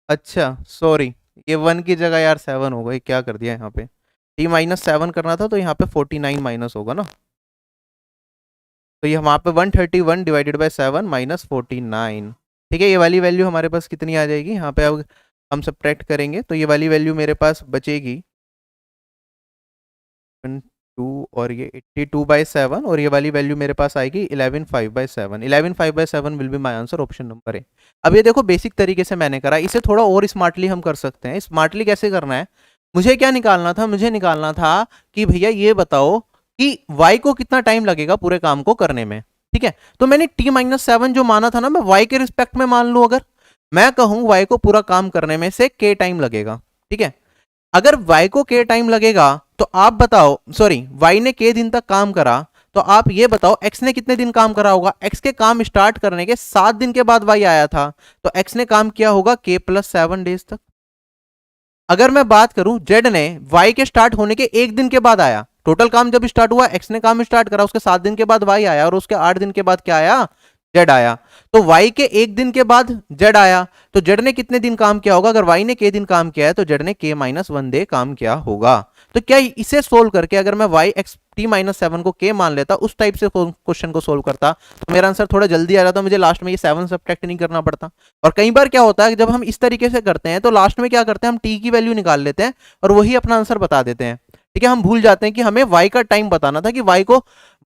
अच्छा सॉरी, ये 1 की जगह यार 7 होगा, ये क्या कर दिया यहाँ पे, t-7 करना था तो यहाँ पे 49 माइनस होगा ना, तो ये वहाँ पे 131 डिवाइडेड बाय 7 माइनस 49। ठीक है, ये वाली वैल्यू हमारे पास कितनी आ जाएगी यहाँ पे, अब हम सब्ट्रैक्ट करेंगे तो ये वाली वैल्यू मेरे पास बचेगी 2 और ये 82/7, और ये वाली वैल्यू मेरे पास आएगी 11/5/7। 11/5/7 will be my answer, option number A. अब ये देखो बेसिक तरीके से मैंने करा, इसे थोड़ा और स्मार्टली हम कर सकते हैं। स्मार्टली कैसे करना है, मुझे क्या निकालना था, मुझे निकालना था कि भैया ये बताओ कि y को कितना टाइम लगेगा पूरे काम को करने में। ठीक है, तो मैंने t-7 जो माना था ना, मैं y के रिस्पेक्ट में मान लूं, अगर मैं कहूं y को पूरा काम करने में से k टाइम लगेगा। ठीक है, अगर y को k टाइम लगेगा तो आप बताओ, सॉरी y ने k दिन तक काम करा, तो आप ये बताओ x ने कितने दिन काम करा होगा। x के काम स्टार्ट करने के 7 दिन के बाद y आया था, तो x ने काम किया होगा k+7 डेज तक। अगर मैं बात करूं z ने y के स्टार्ट होने के 1 दिन के बाद आया, टोटल काम जब स्टार्ट हुआ x ने काम स्टार्ट करा, उसके 7 दिन के बाद y आया, और उसके 8 दिन के बाद क्या आया, z आया। तो y के 1 दिन के बाद z आया, तो z ने कितने दिन काम किया होगा, अगर y ने k दिन काम किया है तो z ने k-1 डे काम किया होगा। तो क्या इसे सोल्व करके अगर मैं y x t-7 को k मान लेता, उस टाइप से क्वेश्चन को सोल्व करता, तो मेरा आंसर थोड़ा जल्दी आ जाता, मुझे लास्ट में ये 7 सब्ट्रैक्ट नहीं करना पड़ता। और कई बार क्या होता है जब हम इस तरीके से करते हैं तो लास्ट में क्या करते हैं, हम t की वैल्यू निकाल लेते हैं और वही अपना आंसर बता देते हैं। ठीक है, हम भूल जाते हैं कि हमें y का टाइम बताना था कि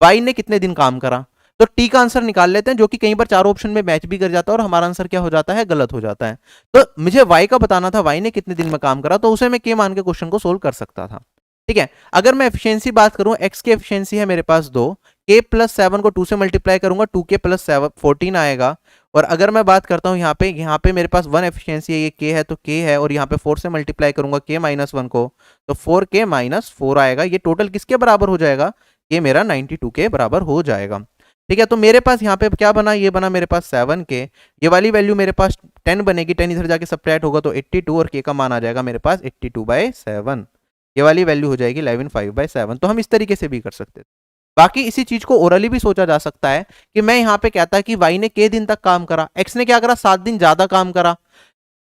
y ने कितने दिन काम करा, तो टी का आंसर निकाल लेते हैं, जो कि कई बार चारों ऑप्शन में मैच भी कर जाता है और हमारा आंसर क्या हो जाता है, गलत हो जाता है। तो मुझे वाई का बताना था, वाई ने कितने दिन में काम करा, तो उसे मैं के मान के क्वेश्चन को सोल्व कर सकता था। ठीक है, अगर मैं एफिशिएंसी बात करूं, एक्स की एफिशिएंसी है मेरे पास 2, k+7 को 2 से मल्टीप्लाई करूंगा, 2k+7 14 आएगा। और अगर मैं बात करता हूं यहाँ पे मेरे पास 1 एफिशिएंसी है, ये k है तो k है, और यहाँ पे 4 से मल्टीप्लाई करूंगा k-1 को, तो 4k-4 आएगा। ये टोटल किसके बराबर हो जाएगा, ये मेरा 92 के बराबर हो जाएगा। ठीक है, तो मेरे पास यहाँ पे क्या बना, ये बना मेरे पास 7 के, ये वाली वैल्यू मेरे पास 10 बनेगी, 10 इधर जाके सब्ट्रैक्ट होगा तो 82, और के का मान आ जाएगा मेरे पास 82/7। ये वाली वैल्यू हो जाएगी 11/5/7। तो हम इस तरीके से भी कर सकते हैं। बाकी इसी चीज को ओरली भी सोचा जा सकता है कि मैं यहाँ पे कहता कि वाई ने के दिन तक काम करा, एक्स ने क्या करा, 7 दिन ज्यादा काम करा,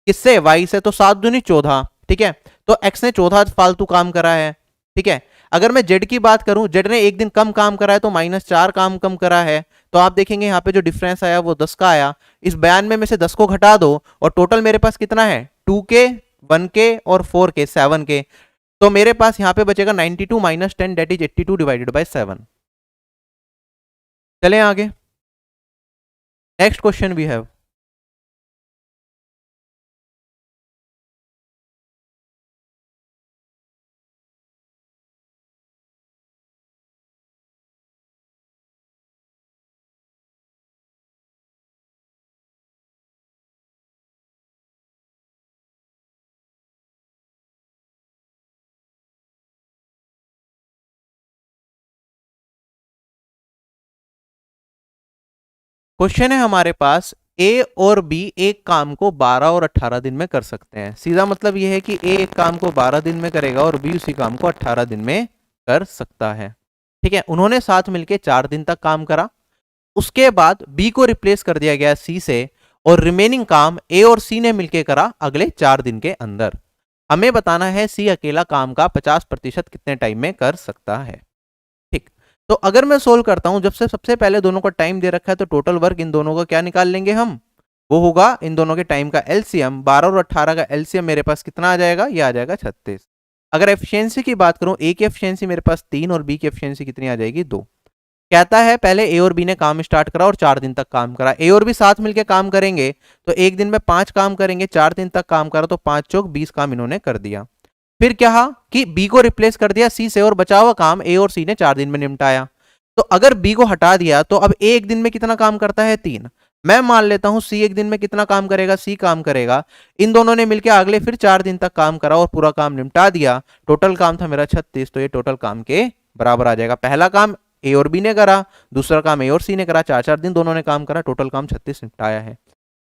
किससे, वाई से, तो 7 दूनी 14। ठीक है, तो एक्स ने 14 फालतू काम करा है। ठीक है, अगर मैं जेड की बात करूं, जेड ने 1 दिन कम काम करा है तो -4 काम कम करा है, तो आप देखेंगे यहाँ पे जो डिफरेंस आया वो 10 का आया। इस 92 में से 10 को घटा दो और टोटल मेरे पास कितना है, 2k 1k और 4k 7k, तो मेरे पास यहाँ पे बचेगा 92 - 10 दैट इज 82 डिवाइडेड बाय 7। चलें आगे, next question we have. Question है हमारे पास, ए और बी एक काम को 12 और 18 दिन में कर सकते हैं। सीधा मतलब यह है कि ए एक काम को 12 दिन में करेगा और बी उसी काम को 18 दिन में कर सकता है। ठीक है, उन्होंने साथ मिलके 4 दिन तक काम करा, उसके बाद बी को रिप्लेस कर दिया गया सी से, और रिमेनिंग काम ए और सी ने मिलकर करा अगले 4 दिन के अंदर। हमें बताना है सी अकेला काम का 50% कितने टाइम में कर सकता है। ठीक, तो अगर मैं सोल्व करता हूं, जब से सबसे पहले दोनों का टाइम दे रखा है तो टोटल वर्क इन दोनों का क्या निकाल लेंगे हम, वो होगा इन दोनों के टाइम का एलसीएम। 12 और 18 का एलसीएम मेरे पास कितना आ जाएगा, ये आ जाएगा 36। अगर एफिशिएंसी की बात करूं, ए की एफिशिएंसी मेरे पास 3 और बी की एफिशिएंसी कितनी आ जाएगी 2। कहता है पहले ए और बी ने काम स्टार्ट करा और 4 दिन तक काम करा। ए और बी साथ मिलकर काम करेंगे तो एक दिन में 5 काम करेंगे, 4 दिन तक काम करा तो 5 चौक 20 काम इन्होंने कर दिया। फिर क्या कि बी को रिप्लेस कर दिया सी से और बचा हुआ काम ए और सी ने 4 दिन में निपटाया। तो अगर बी को हटा दिया तो अब ए एक दिन में कितना काम करता है 3। मैं मान लेता हूं सी एक दिन में कितना काम करेगा, सी काम करेगा। इन दोनों ने मिलकर अगले फिर 4 दिन तक काम करा और पूरा काम निपटा दिया। टोटल काम था मेरा 36, तो ये टोटल काम के बराबर आ जाएगा। पहला काम ए और बी ने करा, दूसरा काम ए और सी ने करा, 4-4 दिन दोनों ने काम करा, टोटल काम 36 निपटाया है।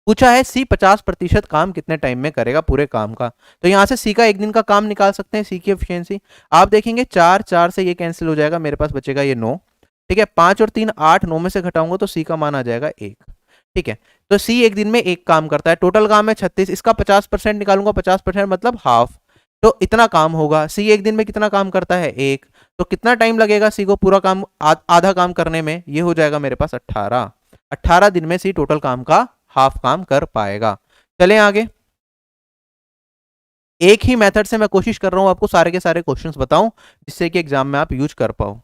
पूछा है सी 50% काम कितने टाइम में करेगा पूरे काम का। तो यहां से सी का एक दिन का काम निकाल सकते हैं, सी की एफिशिएंसी। आप देखेंगे 4 से ये कैंसिल हो जाएगा, मेरे पास बचेगा ये 9। ठीक है, 5 और 3 8, 9 में से घटाऊंगा तो सी का मान आ जाएगा 1। ठीक है, तो सी एक दिन में एक काम करता है, टोटल काम है 36, इसका 50% निकालूंगा, 50% मतलब हाफ, तो इतना काम होगा। सी एक दिन में कितना काम करता है 1, तो कितना टाइम लगेगा सी को पूरा काम आधा काम करने में, ये हो जाएगा मेरे पास 18 दिन में सी टोटल काम का हाफ काम कर पाएगा। चलें आगे। एक ही मेथड से मैं कोशिश कर रहा हूं आपको सारे के सारे क्वेश्चंस बताऊं जिससे कि एग्जाम में आप यूज कर पाओ।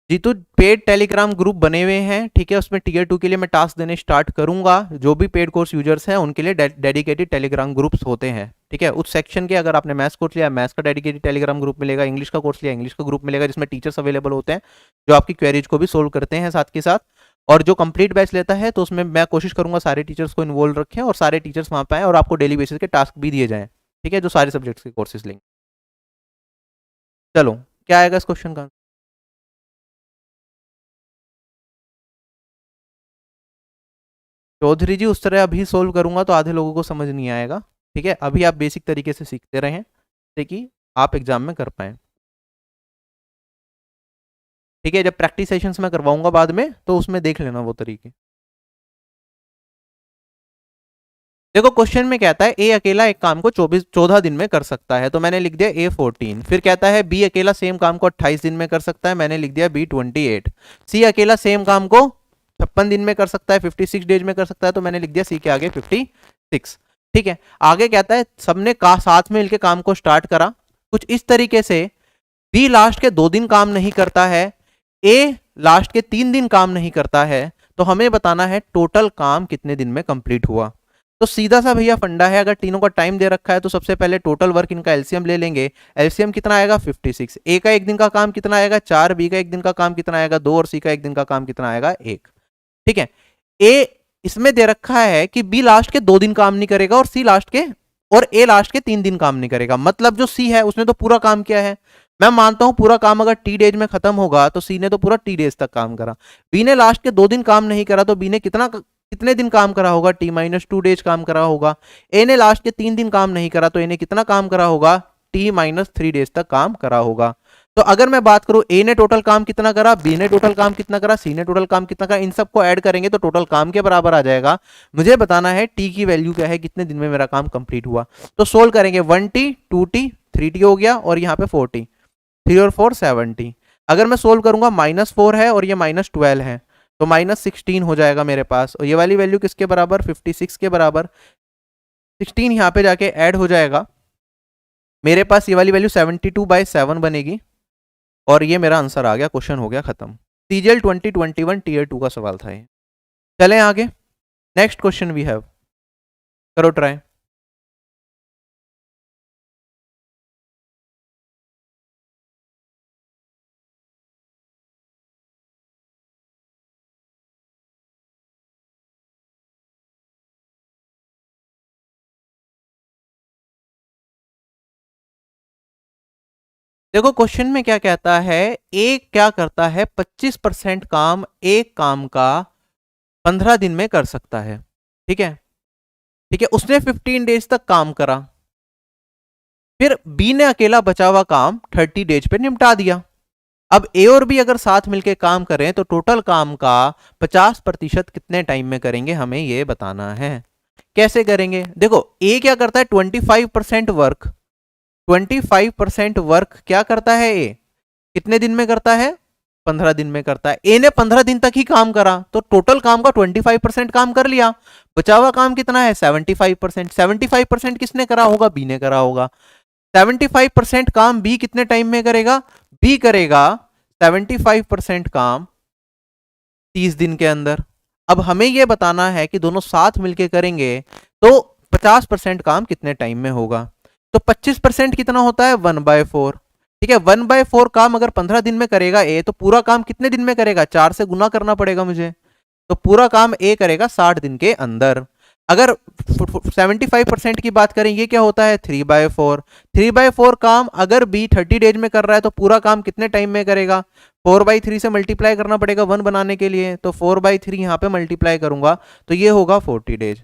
जी, तो पेड टेलीग्राम ग्रुप बने हुए हैं, ठीक है, उसमें टीयर 2 के लिए मैं टास्क देने स्टार्ट करूंगा। जो भी पेड कोर्स यूजर्स हैं उनके लिए डेडिकेटेड टेलीग्राम ग्रुप्स होते हैं। ठीक है, उस सेक्शन के अगर आपने मैथ्स कोर्स लिया, मैथ्स का डेडिकेटेड टेलीग्राम ग्रुप मिलेगा, इंग्लिश का कोर्स लिया, इंग्लिश का ग्रुप मिलेगा जिसमें टीचर्स अवेलेबल होते हैं जो आपकी क्वेरीज को भी सोल्व करते हैं साथ के साथ। और जो कंप्लीट बैच लेता है तो उसमें मैं कोशिश करूंगा सारे टीचर्स को इन्वॉल्व रखें और सारे टीचर्स वहां पे आए और आपको डेली बेसिस के टास्क भी दिए जाएं। ठीक है, जो सारे सब्जेक्ट्स के कोर्सेज लेंगे। चलो, क्या आएगा इस क्वेश्चन का? चौधरी जी, उस तरह अभी सोल्व करूंगा तो आधे लोगों को समझ नहीं आएगा। ठीक है, अभी आप बेसिक तरीके से सीखते रहें ताकि आप एग्जाम में कर पाए। ठीक है, जब प्रैक्टिस सेशंस में करवाऊंगा बाद में तो उसमें देख लेना वो तरीके। देखो क्वेश्चन में कहता है ए अकेला एक काम को 14 दिन में कर सकता है, तो मैंने लिख दिया ए 14। फिर कहता है बी अकेला सेम काम को 28 दिन में कर सकता है, मैंने लिख दिया बी 28। सी अकेला सेम काम को 56 दिन में कर सकता है, 56 डेज में कर सकता है, तो मैंने लिख दिया सी के आगे 56। ठीक है, आगे कहता है सबने का साथ में मिलकर काम को स्टार्ट करा कुछ इस तरीके से। बी लास्ट के 2 दिन काम नहीं करता है, ए लास्ट के 3 दिन काम नहीं करता है, तो हमें बताना है टोटल काम कितने दिन में कंप्लीट हुआ। तो सीधा सा भैया फंडा है, अगर तीनों का टाइम दे रखा है तो सबसे पहले टोटल वर्क इनका एलसीएम ले लेंगे। एलसीएम कितना आएगा 56। ए का एक दिन का काम कितना आएगा 4, बी का एक दिन का काम कितना आएगा 2 और सी का एक दिन का काम कितना आएगा 1। ठीक है, ए इसमें दे रखा है कि बी लास्ट के 2 दिन काम नहीं करेगा और सी लास्ट के और ए लास्ट के 3 दिन काम नहीं करेगा, मतलब जो सी है उसने तो पूरा काम किया है। मैं मानता हूं पूरा काम अगर टी डेज में खत्म होगा तो सी ने तो पूरा टी डेज तक काम करा। बी ने लास्ट के 2 दिन काम नहीं करा तो बी ने कितने दिन काम करा होगा, T-2 डेज काम करा होगा। ए ने लास्ट के 3 दिन काम नहीं करा तो ए ने कितना काम करा होगा, T-3 डेज तक काम करा होगा। तो अगर मैं बात करूं ए ने टोटल काम कितना करा, बी ने टोटल काम कितना करा, सी ने टोटल काम कितना करा, इन सबको ऐड करेंगे तो टोटल काम के बराबर आ जाएगा। मुझे बताना है टी की वैल्यू क्या है, कितने दिन में मेरा काम कंप्लीट हुआ। तो सोल्व करेंगे 1T 2T 3T हो गया और यहाँ पे 4T, 3 और 4 7T। अगर मैं सोल्व करूंगा -4 है और ये -12 है तो -16 हो जाएगा मेरे पास, और ये वाली वैल्यू किसके बराबर 56 के बराबर। 16 यहाँ पे जाके ऐड हो जाएगा, मेरे पास ये वाली वैल्यू 72/7 बनेगी और ये मेरा आंसर आ गया, क्वेश्चन हो गया खत्म। सीजीएल 2021 टीयर 2 का सवाल था ये। चलें आगे, नेक्स्ट क्वेश्चन वी हैव, करो ट्राई। देखो क्वेश्चन में क्या कहता है, एक क्या करता है 25% काम एक काम का 15 दिन में कर सकता है। ठीक है, ठीक है, उसने 15 डेज तक काम करा, फिर बी ने अकेला बचा हुआ काम 30 डेज पे निपटा दिया। अब ए और बी अगर साथ मिलकर काम करें तो टोटल काम का 50% कितने टाइम में करेंगे, हमें यह बताना है। कैसे करेंगे, देखो ए क्या करता है 25% वर्क, 25% वर्क क्या करता है ए, कितने दिन में करता है 15 दिन में करता है। ए ने 15 दिन तक ही काम करा तो टोटल काम का 25% काम कर लिया, बचा हुआ काम कितना है 75%। 75% किसने करा होगा, बी ने करा होगा। 75% काम बी कितने टाइम में करेगा, बी करेगा 75% काम 30 दिन के अंदर। अब हमें यह बताना है कि दोनों साथ मिलके करेंगे तो 50% काम कितने टाइम में होगा। तो 25% कितना होता है 1/4। ठीक है, 1/4 काम अगर 15 दिन में करेगा ए, तो पूरा काम कितने दिन में करेगा, 4 से गुना करना पड़ेगा मुझे। तो पूरा काम ए करेगा 60 दिन के अंदर। अगर 75% की बात करें, ये क्या होता है 3/4। 3/4 काम अगर बी 30 डेज में कर रहा है तो पूरा काम कितने टाइम में करेगा, 4/3 से मल्टीप्लाई करना पड़ेगा 1 बनाने के लिए, तो 4/3 यहां पे मल्टीप्लाई करूंगा तो ये होगा 40 डेज।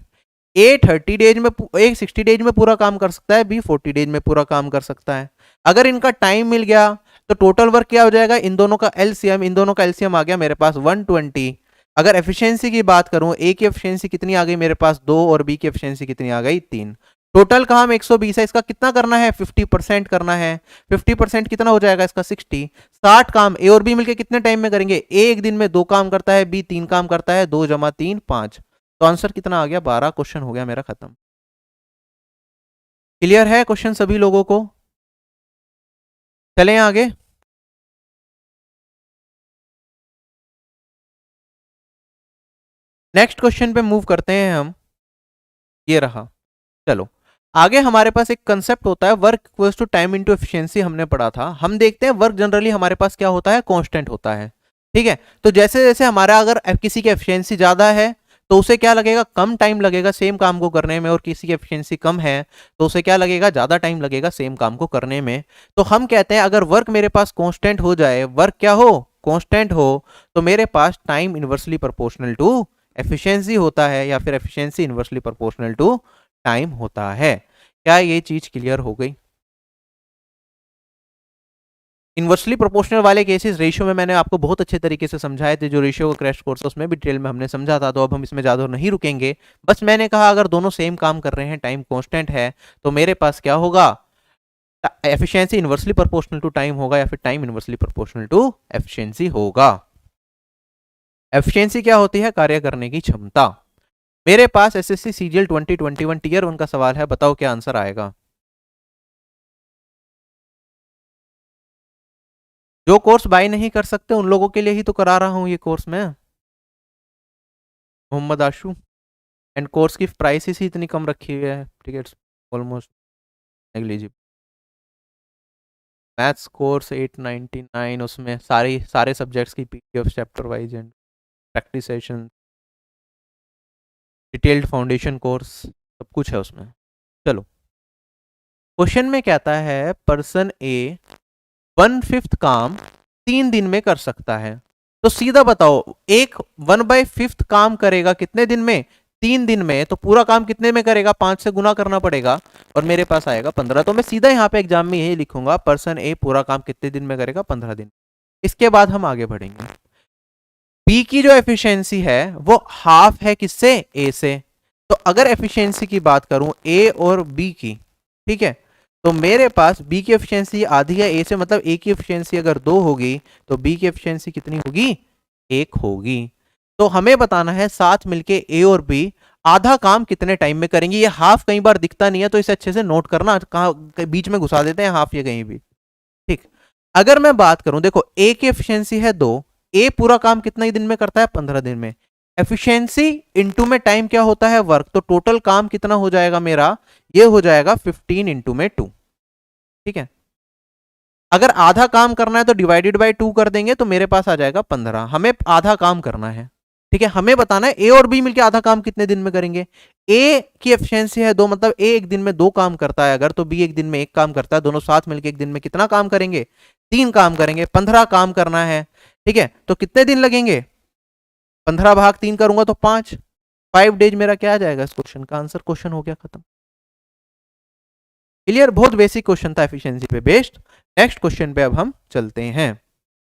ए 30 डेज में, ए 60 डेज में पूरा काम कर सकता है, बी 40 डेज में पूरा काम कर सकता है। अगर इनका टाइम मिल गया तो टोटल वर्क क्या हो जाएगा, इन दोनों का एलसीएम, इन दोनों का एलसीएम आ गया मेरे पास 120। अगर एफिशिएंसी की बात करूं, ए की एफिशिएंसी कितनी आ गई मेरे पास 2 और बी की एफिशिएंसी कितनी आ गई 3। टोटल काम 120 है, इसका कितना करना है 50% करना है। 50% कितना हो जाएगा इसका 60। 60 काम ए और बी मिलके कितने टाइम में करेंगे, ए एक दिन में 2 काम करता है, बी 3 काम करता है, 2 + 3 5। तो आंसर कितना आ गया 12। क्वेश्चन हो गया मेरा खत्म। क्लियर है क्वेश्चन सभी लोगों को, चलें आगे। नेक्स्ट क्वेश्चन पे मूव करते हैं हम, ये रहा। चलो आगे हमारे पास एक कंसेप्ट होता है work equals to time into efficiency, हमने पढ़ा था। हम देखते हैं वर्क जनरली हमारे पास क्या होता है, कांस्टेंट होता है। ठीक है, तो जैसे जैसे हमारा अगर किसी की एफिशिएंसी ज्यादा है तो उसे क्या लगेगा, कम टाइम लगेगा सेम काम को करने में, और किसी की एफिशिएंसी कम है तो उसे क्या लगेगा, ज्यादा टाइम लगेगा सेम काम को करने में। तो हम कहते हैं अगर वर्क मेरे पास कांस्टेंट हो जाए, वर्क क्या हो, कांस्टेंट हो, तो मेरे पास time inversely proportional to efficiency होता है, या फिर efficiency inversely proportional to time होता है। क्या ये चीज क्लियर हो गई। इनवर्सली प्रोपोर्शनल वाले केसेस रेशियो में मैंने आपको बहुत अच्छे तरीके से समझाए थे, जो रेशियो का क्रैश कोर्स उसमें भी डिटेल में हमने समझा था, तो अब हम इसमें ज़्यादा नहीं रुकेंगे। बस मैंने कहा अगर दोनों सेम काम कर रहे हैं, टाइम कांस्टेंट है, तो मेरे पास क्या होगा, efficiency inversely proportional to time होगा, या फिर time inversely proportional to efficiency होगा। एफिशिएंसी क्या होती है, कार्य करने की क्षमता। मेरे पास एसएससी सीजीएल 2021 टीयर 1 का सवाल है, बताओ क्या आंसर आएगा। जो कोर्स बाय नहीं कर सकते उन लोगों के लिए ही तो करा रहा हूं ये कोर्स मैं, मोहम्मद आशू। एंड कोर्स की प्राइसेस ही इतनी कम रखी हुई है, tickets almost negligible. Maths course 899, उसमें सारे सब्जेक्ट्स की PDF chapter wise and practice session, detailed foundation course, सब कुछ है उसमें। चलो क्वेश्चन में कहता है पर्सन ए 1/5 काम 3 दिन में कर सकता है। तो सीधा बताओ, एक 1/5 काम करेगा कितने दिन में, 3 दिन में, तो पूरा काम कितने में करेगा, 5 से गुना करना पड़ेगा और मेरे पास आएगा 15। तो मैं सीधा यहाँ पे एग्जाम में यही लिखूंगा, पर्सन ए पूरा काम कितने दिन में करेगा, 15 दिन। इसके बाद हम आगे बढ़ेंगे। बी की जो एफिशिएंसी है वो हाफ है किससे, ए से। तो अगर एफिशिएंसी की बात करूं ए और बी की, ठीक है, तो मेरे पास बी की एफिशिएंसी आधी है ए से, मतलब ए की एफिशिएंसी अगर 2 होगी तो बी की एफिशिएंसी कितनी होगी, 1 होगी। तो हमें बताना है साथ मिलके ए और बी आधा काम कितने टाइम में करेंगे। ये हाफ कई बार दिखता नहीं है तो इसे अच्छे से नोट करना, कहाँ बीच में घुसा देते हैं हाफ, ये कहीं भी। ठीक, अगर मैं बात करूं, देखो ए की एफिशिएंसी है 2, ए पूरा काम कितने दिन में करता है, 15 दिन में। एफिशिएंसी इंटू में टाइम क्या होता है, वर्क, तो टोटल काम कितना हो जाएगा मेरा, ये हो जाएगा 15 इंटू में 2। ठीक है, अगर आधा काम करना है तो डिवाइडेड बाय 2 कर देंगे तो मेरे पास आ जाएगा 15। हमें आधा काम करना है, ठीक है, हमें बताना है ए और बी मिलकर आधा काम कितने दिन में करेंगे। ए की एफिशिएंसी है 2, मतलब ए एक दिन में 2 काम करता है अगर, तो बी एक दिन में 1 काम करता है, दोनों साथ मिलकर एक दिन में कितना काम करेंगे, 3 काम करेंगे। 15 काम करना है, ठीक है, तो कितने दिन लगेंगे, 15/3 करूंगा तो 5 डेज मेरा क्या आ जाएगा इस क्वेश्चन का आंसर। क्वेश्चन हो गया खत्म। क्लियर, बहुत बेसिक क्वेश्चन था एफिशिएंसी पे बेस्ड। नेक्स्ट क्वेश्चन पे अब हम चलते हैं।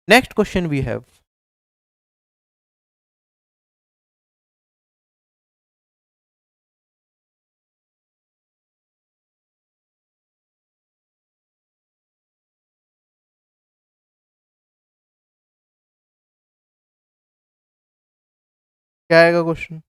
नेक्स्ट क्वेश्चन वी हैव, क्या आएगा क्वेश्चन?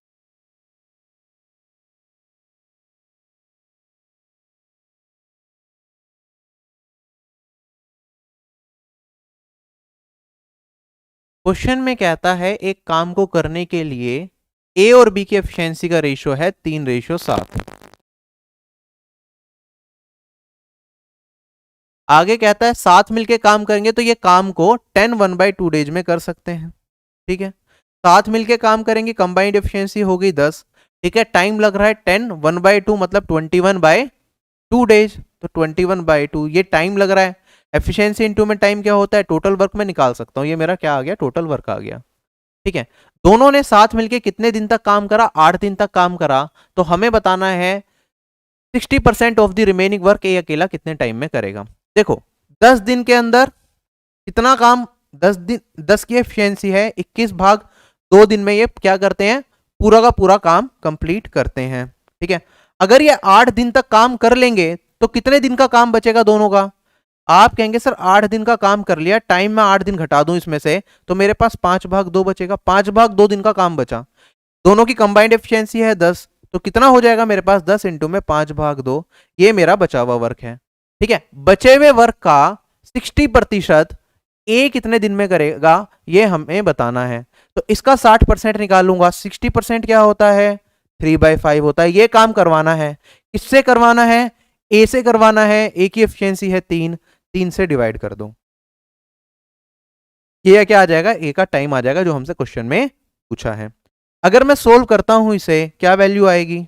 क्वेश्चन में कहता है एक काम को करने के लिए ए और बी की एफिशिएंसी का रेशियो है 3:7। आगे कहता है साथ मिलके काम करेंगे तो ये काम को 10 1/2 डेज में कर सकते हैं। ठीक है, साथ मिलके काम करेंगे, कंबाइंड एफिशिएंसी हो गई 10। ठीक है, टाइम लग रहा है 10 1/2 मतलब 21/2 डेज, तो 21/2 ये टाइम लग रहा है। एफिशिएंसी इनटू में टाइम क्या होता है, टोटल वर्क में निकाल सकता हूं, ये मेरा क्या आ गया, टोटल वर्क आ गया। ठीक है, दोनों ने साथ मिलके कितने दिन तक काम करा, 8 दिन तक काम करा। तो हमें बताना है 60% ऑफ द रिमेनिंग वर्क ये अकेला कितने टाइम में करेगा। देखो 10 दिन के अंदर कितना काम, 10 दिन, 10 की एफिशिएंसी है, 21 भाग 2 दिन में ये क्या करते हैं, पूरा का पूरा काम कंप्लीट करते हैं। ठीक है, अगर ये 8 दिन तक काम कर लेंगे तो कितने दिन का काम बचेगा दोनों का। आप कहेंगे सर 8 दिन का काम कर लिया, टाइम में 8 दिन घटा दूं इसमें से तो मेरे पास 5 भाग 2 बचेगा, 5 भाग 2 दिन का काम बचा। दोनों की कंबाइंड एफिशिएंसी है 10, तो कितना हो जाएगा मेरे पास, 10 इंटू में 5 भाग 2, ये मेरा बचा हुआ वर्क है। ठीक है, बचे हुए वर्क का 60% ए कितने दिन में करेगा ये हमें बताना है। तो इसका 60% निकालूंगा, 60% क्या होता है, 3/5 होता है। ये काम करवाना है, किससे करवाना है, ए से करवाना है। ए की एफिशिएंसी है 3, 3 से डिवाइड कर दो, ये क्या आ जाएगा, ए का टाइम आ जाएगा जो हमसे क्वेश्चन में पूछा है। अगर मैं सोल्व करता हूं इसे, क्या वैल्यू आएगी,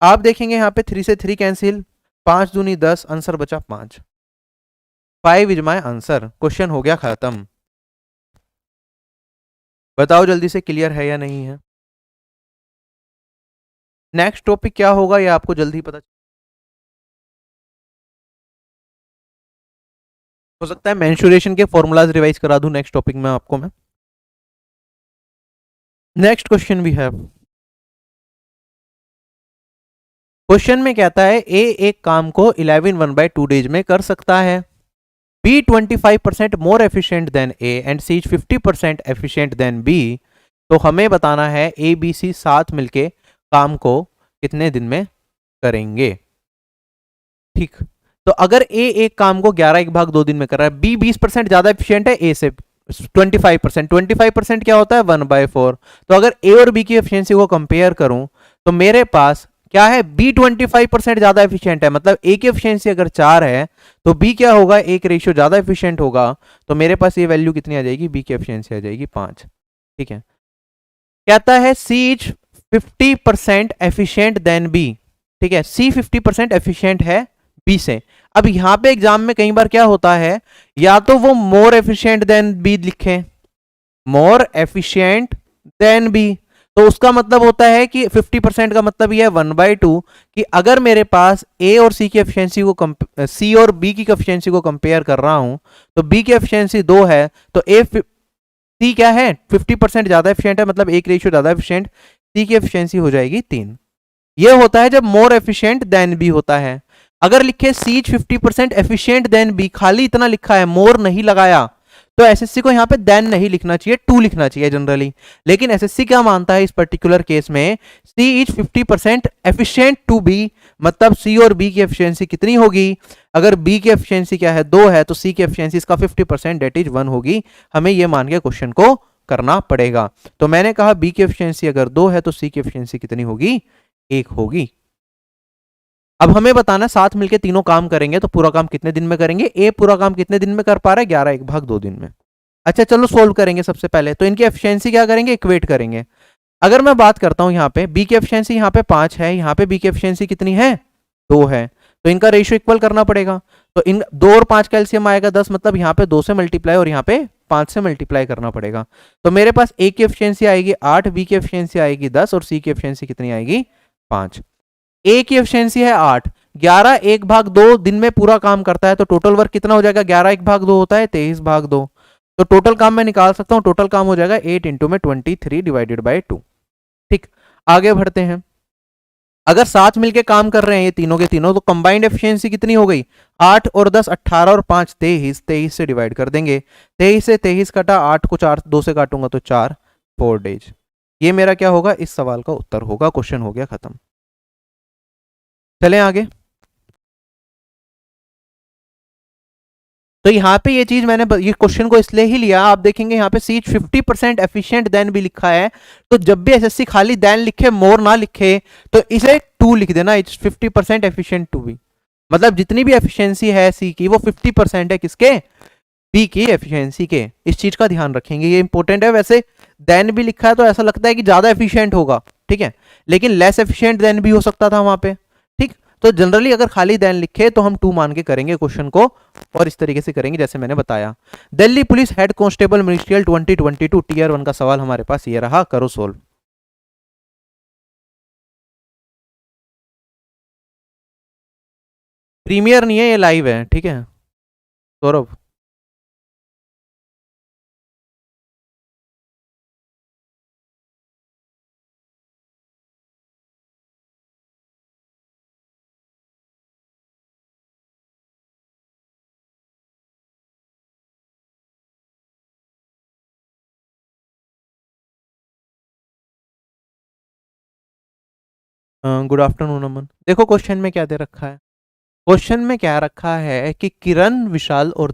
आप देखेंगे यहां पे 3 से 3 कैंसिल, 5 दूनी 10, आंसर बचा 5। 5 इज माई आंसर। क्वेश्चन हो गया खत्म। बताओ जल्दी से क्लियर है या नहीं है। नेक्स्ट टॉपिक क्या होगा ये आपको जल्दी पता हो सकता है, मेंसुरेशन के फॉर्मूलाज रिवाइज करा दूं नेक्स्ट टॉपिक में आपको मैं। Next question we have, question में कहता है ए एक काम को 11 1/2 डेज में कर सकता है, B 25% more efficient than A and C 50% efficient than B. तो हमें बताना है ए बी सी साथ मिलके काम को कितने दिन में करेंगे। ठीक, तो अगर ए एक काम को 11 1 भाग 2 दिन में कर रहा है, बी 20% ज्यादा एफिशिएंट है ए से 25%, 25% क्या होता है 1/4। तो अगर ए और बी की एफिशिएंसी को कंपेयर करूं तो मेरे पास क्या है, बी 25% ज्यादा एफिशिएंट है, मतलब ए की एफिशिएंसी अगर 4 है तो बी क्या होगा, एक रेशियो ज्यादा एफिशिएंट होगा। तो मेरे पास ये वैल्यू कितनी आ जाएगी, बी की एफिशिएंसी आ जाएगी 5। ठीक है, कहता है सी इज 50% एफिशिएंट देन बी। ठीक है, सी 50% एफिशिएंट है बी से। अब यहां पे एग्जाम में कई बार क्या होता है, या तो वो मोर एफिशिएंट देन बी लिखे, मोर एफिशिएंट देन बी, तो उसका मतलब होता है कि 50% का मतलब ये है 1/2 कि अगर मेरे पास ए और सी की एफिशिएंसी को सी और बी की एफिशिएंसी को कंपेयर कर रहा हूं तो बी की एफिशिएंसी 2 है तो सी क्या है 50% ज्यादा एफिशिएंट है, मतलब एक रेशियो ज्यादा एफिशिएंट, सी की एफिशिएंसी हो जाएगी 3। ये होता है जब मोर एफिशिएंट देन बी होता है। अगर लिखे सी 50% एफिशिएंट देन बी, खाली इतना लिखा है, मोर नहीं लगाया, तो एसएससी को यहां पे देन नहीं लिखना चाहिए, 2 लिखना चाहिए जनरली। लेकिन एसएससी क्या मानता है इस पर्टिकुलर केस में, सी इज 50% एफिशिएंट टू बी, मतलब सी और बी की एफिशिएंसी कितनी होगी, अगर बी की एफिशिएंसी क्या है 2 है तो सी की एफिशिएंसी इसका 50% डेट इज 1 होगी। हमें यह मान के क्वेश्चन को करना पड़ेगा। तो मैंने कहा बी की एफिशिएंसी अगर 2 है तो सी की एफिशिएंसी कितनी होगी, 1 होगी। अब हमें बताना साथ मिलके तीनों काम करेंगे तो पूरा काम कितने दिन में करेंगे। ए पूरा काम कितने दिन में कर पा रहा है, 11 1 भाग 2 दिन में। अच्छा चलो सोल्व करेंगे। सबसे पहले तो इनकी एफिशिएंसी क्या करेंगे, इक्वेट करेंगे। अगर मैं बात करता हूं यहाँ पे बी की एफिशिएंसी यहाँ पे 5 है, यहाँ पे बी की एफिशिएंसी कितनी है 2 है, तो इनका रेशियो इक्वल करना पड़ेगा। तो इन 2 और 5 का एलसीएम आएगा 10, मतलब यहाँ पे 2 से मल्टीप्लाई और यहाँ पे 5 से मल्टीप्लाई करना पड़ेगा। तो मेरे पास ए की एफिशिएंसी आएगी 8, बी की एफिशिएंसी आएगी 10 और सी की एफिशिएंसी कितनी आएगी 5। ए की एफिशिएंसी है 8, 11 1 भाग 2 दिन में पूरा काम करता है तो टोटल वर्क कितना हो जाएगा, 11 1 भाग 2 होता है 23 भाग 2, तो टोटल काम मैं निकाल सकता हूं, टोटल काम हो जाएगा 8 इंटू में 23 डिवाइडेड बाय 2। ठीक, आगे बढ़ते हैं। अगर साथ मिलके काम कर रहे हैं ये तीनों के तीनों तो कंबाइंड एफिशिएंसी कितनी हो गई, 8 और 10 18 और 5 23, 23 से डिवाइड कर देंगे, 23 से 23 कटा, 8 को 4 2 से काटूंगा तो 4 4 डेज। ये मेरा क्या होगा, इस सवाल का उत्तर होगा। क्वेश्चन हो गया खत्म। चलें आगे। तो यहाँ पे ये चीज मैंने ये क्वेश्चन को इसलिए ही लिया, आप देखेंगे यहाँ पे सीट 50% एफिशिएंट देन भी लिखा है, तो जब भी एसएससी खाली देन लिखे, मोर ना लिखे, तो इसे 2 लिख देना, इट्स 50% एफिशिएंट टू बी। मतलब जितनी भी एफिशिएंसी है सी की वो 50% है किसके, बी की एफिशिएंसी के। इस चीज का ध्यान रखेंगे, ये इंपॉर्टेंट है। वैसे देन भी लिखा है तो ऐसा लगता है कि ज्यादा एफिशिएंट होगा, ठीक है, लेकिन लेस एफिशिएंट देन भी हो सकता था वहां पे, ठीक। तो जनरली अगर खाली देन लिखे तो हम 2 मान के करेंगे क्वेश्चन को, और इस तरीके से करेंगे जैसे मैंने बताया। Delhi police head constable ministerial 2022 tier 1 का सवाल हमारे पास ये रहा, करो सोल्व। प्रीमियर नहीं है, ये लाइव है, ठीक है सौरभ। गुड आफ्टरनून अमन। देखो क्वेश्चन में क्या दे रखा है, क्वेश्चन में क्या रखा है कि किरण, विशाल और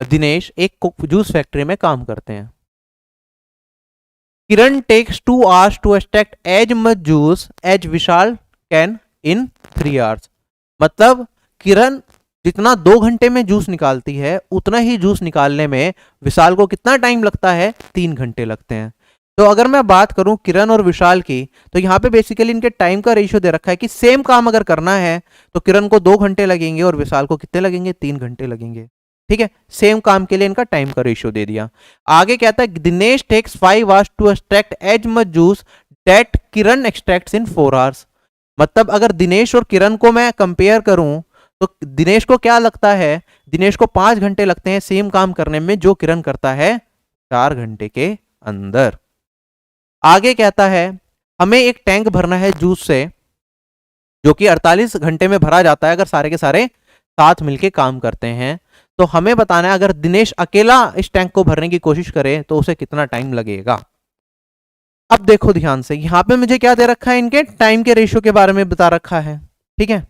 दिनेश एक जूस फैक्ट्री में काम करते हैं। Kiran takes 2 hours to extract as much juice as Vishal can in 3 hours। मतलब किरण जितना 2 घंटे में जूस निकालती है, उतना ही जूस निकालने में विशाल को कितना टाइम लगता है, 3 घंटे लगते हैं। तो अगर मैं बात करूं किरण और विशाल की, तो यहाँ पे बेसिकली इनके टाइम का रेशियो दे रखा है कि सेम काम अगर करना है तो किरण को 2 घंटे लगेंगे और विशाल को कितने लगेंगे, 3 घंटे लगेंगे, ठीक है। सेम काम के लिए इनका टाइम का रेशियो दे दिया। आगे कहता है Dinesh takes 5 hours to extract as much juice that Kiran extracts in 4 hours। मतलब अगर दिनेश और किरण को मैं कंपेयर करूं तो दिनेश को क्या लगता है, दिनेश को 5 घंटे लगते हैं सेम काम करने में, जो किरण करता है 4 घंटे के अंदर। आगे कहता है हमें एक टैंक भरना है जूस से, जो कि 48 घंटे में भरा जाता है अगर सारे के सारे साथ मिलके काम करते हैं। तो हमें बताना है अगर दिनेश अकेला इस टैंक को भरने की कोशिश करे तो उसे कितना टाइम लगेगा। अब देखो ध्यान से, यहां पे मुझे क्या दे रखा है, इनके टाइम के रेशियो के बारे में बता रखा है, ठीक है।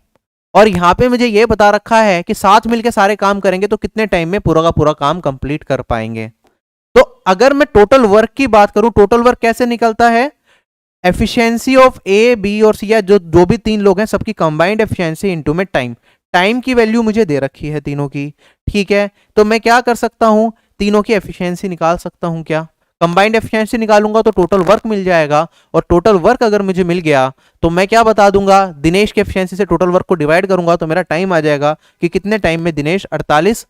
और यहां पे मुझे ये बता रखा है कि साथ मिलके सारे काम करेंगे तो कितने टाइम में पूरा का पूरा काम कंप्लीट कर पाएंगे। तो अगर मैं टोटल वर्क की बात करूं, टोटल वर्क कैसे निकलता है, एफिशिएंसी ऑफ ए, बी और सी, या जो भी 3 लोग हैं सबकी कंबाइंड एफिशिएंसी इनटू में टाइम। टाइम की वैल्यू मुझे दे रखी है तीनों की, ठीक है। तो मैं क्या कर सकता हूं, तीनों की एफिशिएंसी निकाल सकता हूं। क्या कंबाइंड एफिशिएंसी निकालूंगा तो टोटल वर्क मिल जाएगा, और टोटल वर्क अगर मुझे मिल गया तो मैं क्या बता दूंगा, दिनेश की एफिशिएंसी से टोटल वर्क को डिवाइड करूंगा तो मेरा टाइम आ जाएगा कि कितने टाइम में दिनेश 48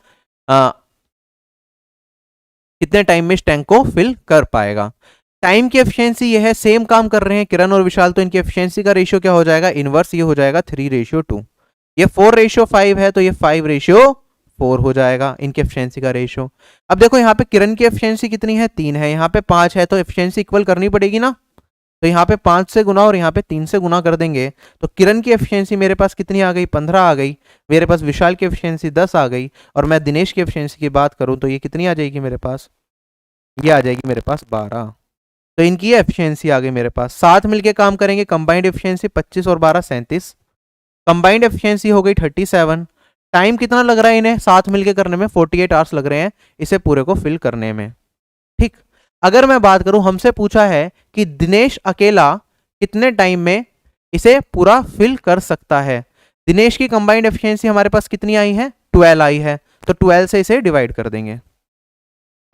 कितने टाइम में इस टैंक को फिल कर पाएगा। टाइम की एफिशिएंसी ये है, सेम काम कर रहे हैं किरण और विशाल, तो इनकी एफिशिएंसी का रेशियो क्या हो जाएगा, इनवर्स, ये हो जाएगा 3:2। ये 4:5 है तो ये 5:4 हो जाएगा इनकी एफिशिएंसी का रेशियो। अब देखो यहाँ पे किरण की एफिशिएंसी कितनी है, 3 है, यहाँ पे 5 है, तो एफिशिएंसी इक्वल करनी पड़ेगी ना। तो यहाँ पे 5 से गुना और यहाँ पे 3 से गुना कर देंगे तो किरण की एफिशिएंसी मेरे पास कितनी आ गई, 15 आ गई। मेरे पास विशाल की एफिशिएंसी 10 आ गई, और मैं दिनेश की एफिशिएंसी की बात करूँ तो ये कितनी आ जाएगी मेरे पास, ये आ जाएगी मेरे पास 12। तो इनकी एफिशिएंसी आ गई मेरे पास। साथ मिलके काम करेंगे, कंबाइंड एफिशिएंसी 25 और 12 37, कंबाइंड एफिशिएंसी हो गई 37। टाइम कितना लग रहा है इन्हें साथ मिलके करने में, 48 आवर्स लग रहे हैं इसे पूरे को फिल करने में, ठीक। अगर मैं बात करूं, हमसे पूछा है कि दिनेश अकेला कितने टाइम में इसे पूरा फिल कर सकता है। दिनेश की कंबाइंड एफिशिएंसी हमारे पास कितनी आई है, 12 आई है, तो 12 से इसे डिवाइड कर देंगे।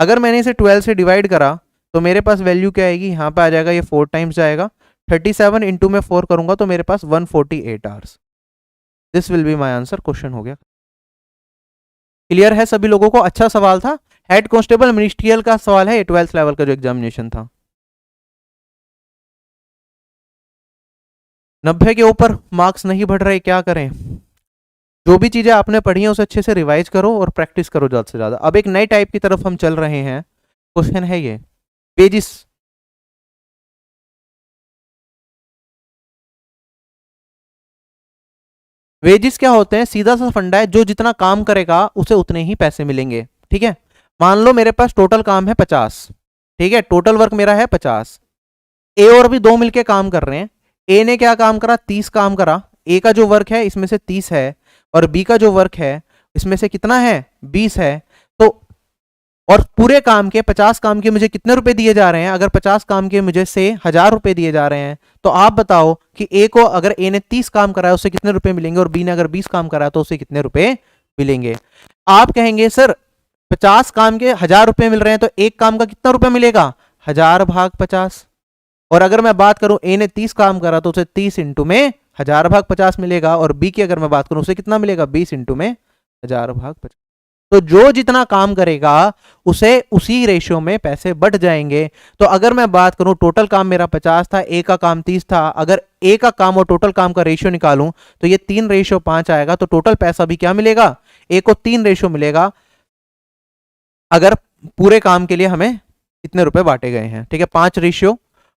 अगर मैंने इसे 12 से डिवाइड करा तो मेरे पास वैल्यू क्या आएगी, यहाँ पे आ जाएगा, ये 4 टाइम्स जाएगा, 37 इंटू में 4 करूंगा तो मेरे पास 148 hours. This will be my answer. Question हो गया। क्लियर है सभी लोगों को? अच्छा सवाल था, हेड कांस्टेबल मिनिस्ट्रियल का सवाल है, 12th लेवल का जो एग्जामिनेशन था। 90 के ऊपर मार्क्स नहीं बढ़ रहे, क्या करें। जो भी चीजें आपने पढ़ी हैं उसे अच्छे से रिवाइज करो और प्रैक्टिस करो ज्यादा से ज्यादा। अब एक नई टाइप की तरफ हम चल रहे हैं। क्वेश्चन है ये, पेजिस, वेजिस क्या होते हैं, सीधा सा फंडा है, जो जितना काम करेगा उसे उतने ही पैसे मिलेंगे, ठीक है। मान लो मेरे पास टोटल काम है 50, ठीक है, टोटल वर्क मेरा है 50, ए और बी दो मिलके काम कर रहे हैं। ए ने क्या काम करा, 30 काम करा। ए का जो वर्क है इसमें से 30 है और बी का जो वर्क है इसमें से कितना है, 20 है। तो और पूरे काम के 50 काम के मुझे कितने रुपए दिए जा रहे हैं, अगर 50 काम के मुझे से 1000 रुपए दिए जा रहे हैं, तो आप बताओ कि ए को अगर ए ने 30 काम करा है उससे कितने रुपए मिलेंगे और बी ने अगर 20 काम करा है तो उससे कितने रुपए मिलेंगे। आप कहेंगे सर 50 काम के 1000 रुपए मिल रहे हैं तो एक काम का कितना रुपए मिलेगा, 1000 भाग 50। और अगर मैं बात करूं ए ने 30 काम करा तो उसे 30 इंटू में 1000 भाग 50 मिलेगा, और बी की अगर मैं बात करूं उसे कितना मिलेगा, 20 इंटू में 1000 भाग 50। तो जो जितना काम करेगा उसे उसी रेशियो में पैसे बढ़ जाएंगे। तो अगर मैं बात करूं टोटल काम मेरा 50 था, ए का काम 30 था, अगर ए का काम और टोटल काम का रेशियो निकालूं तो ये 3:5 आएगा। तो टोटल पैसा भी क्या मिलेगा, ए को 3 रेशियो मिलेगा अगर पूरे काम के लिए हमें कितने रुपए बांटे गए हैं। ठीक है, 5 रेशियो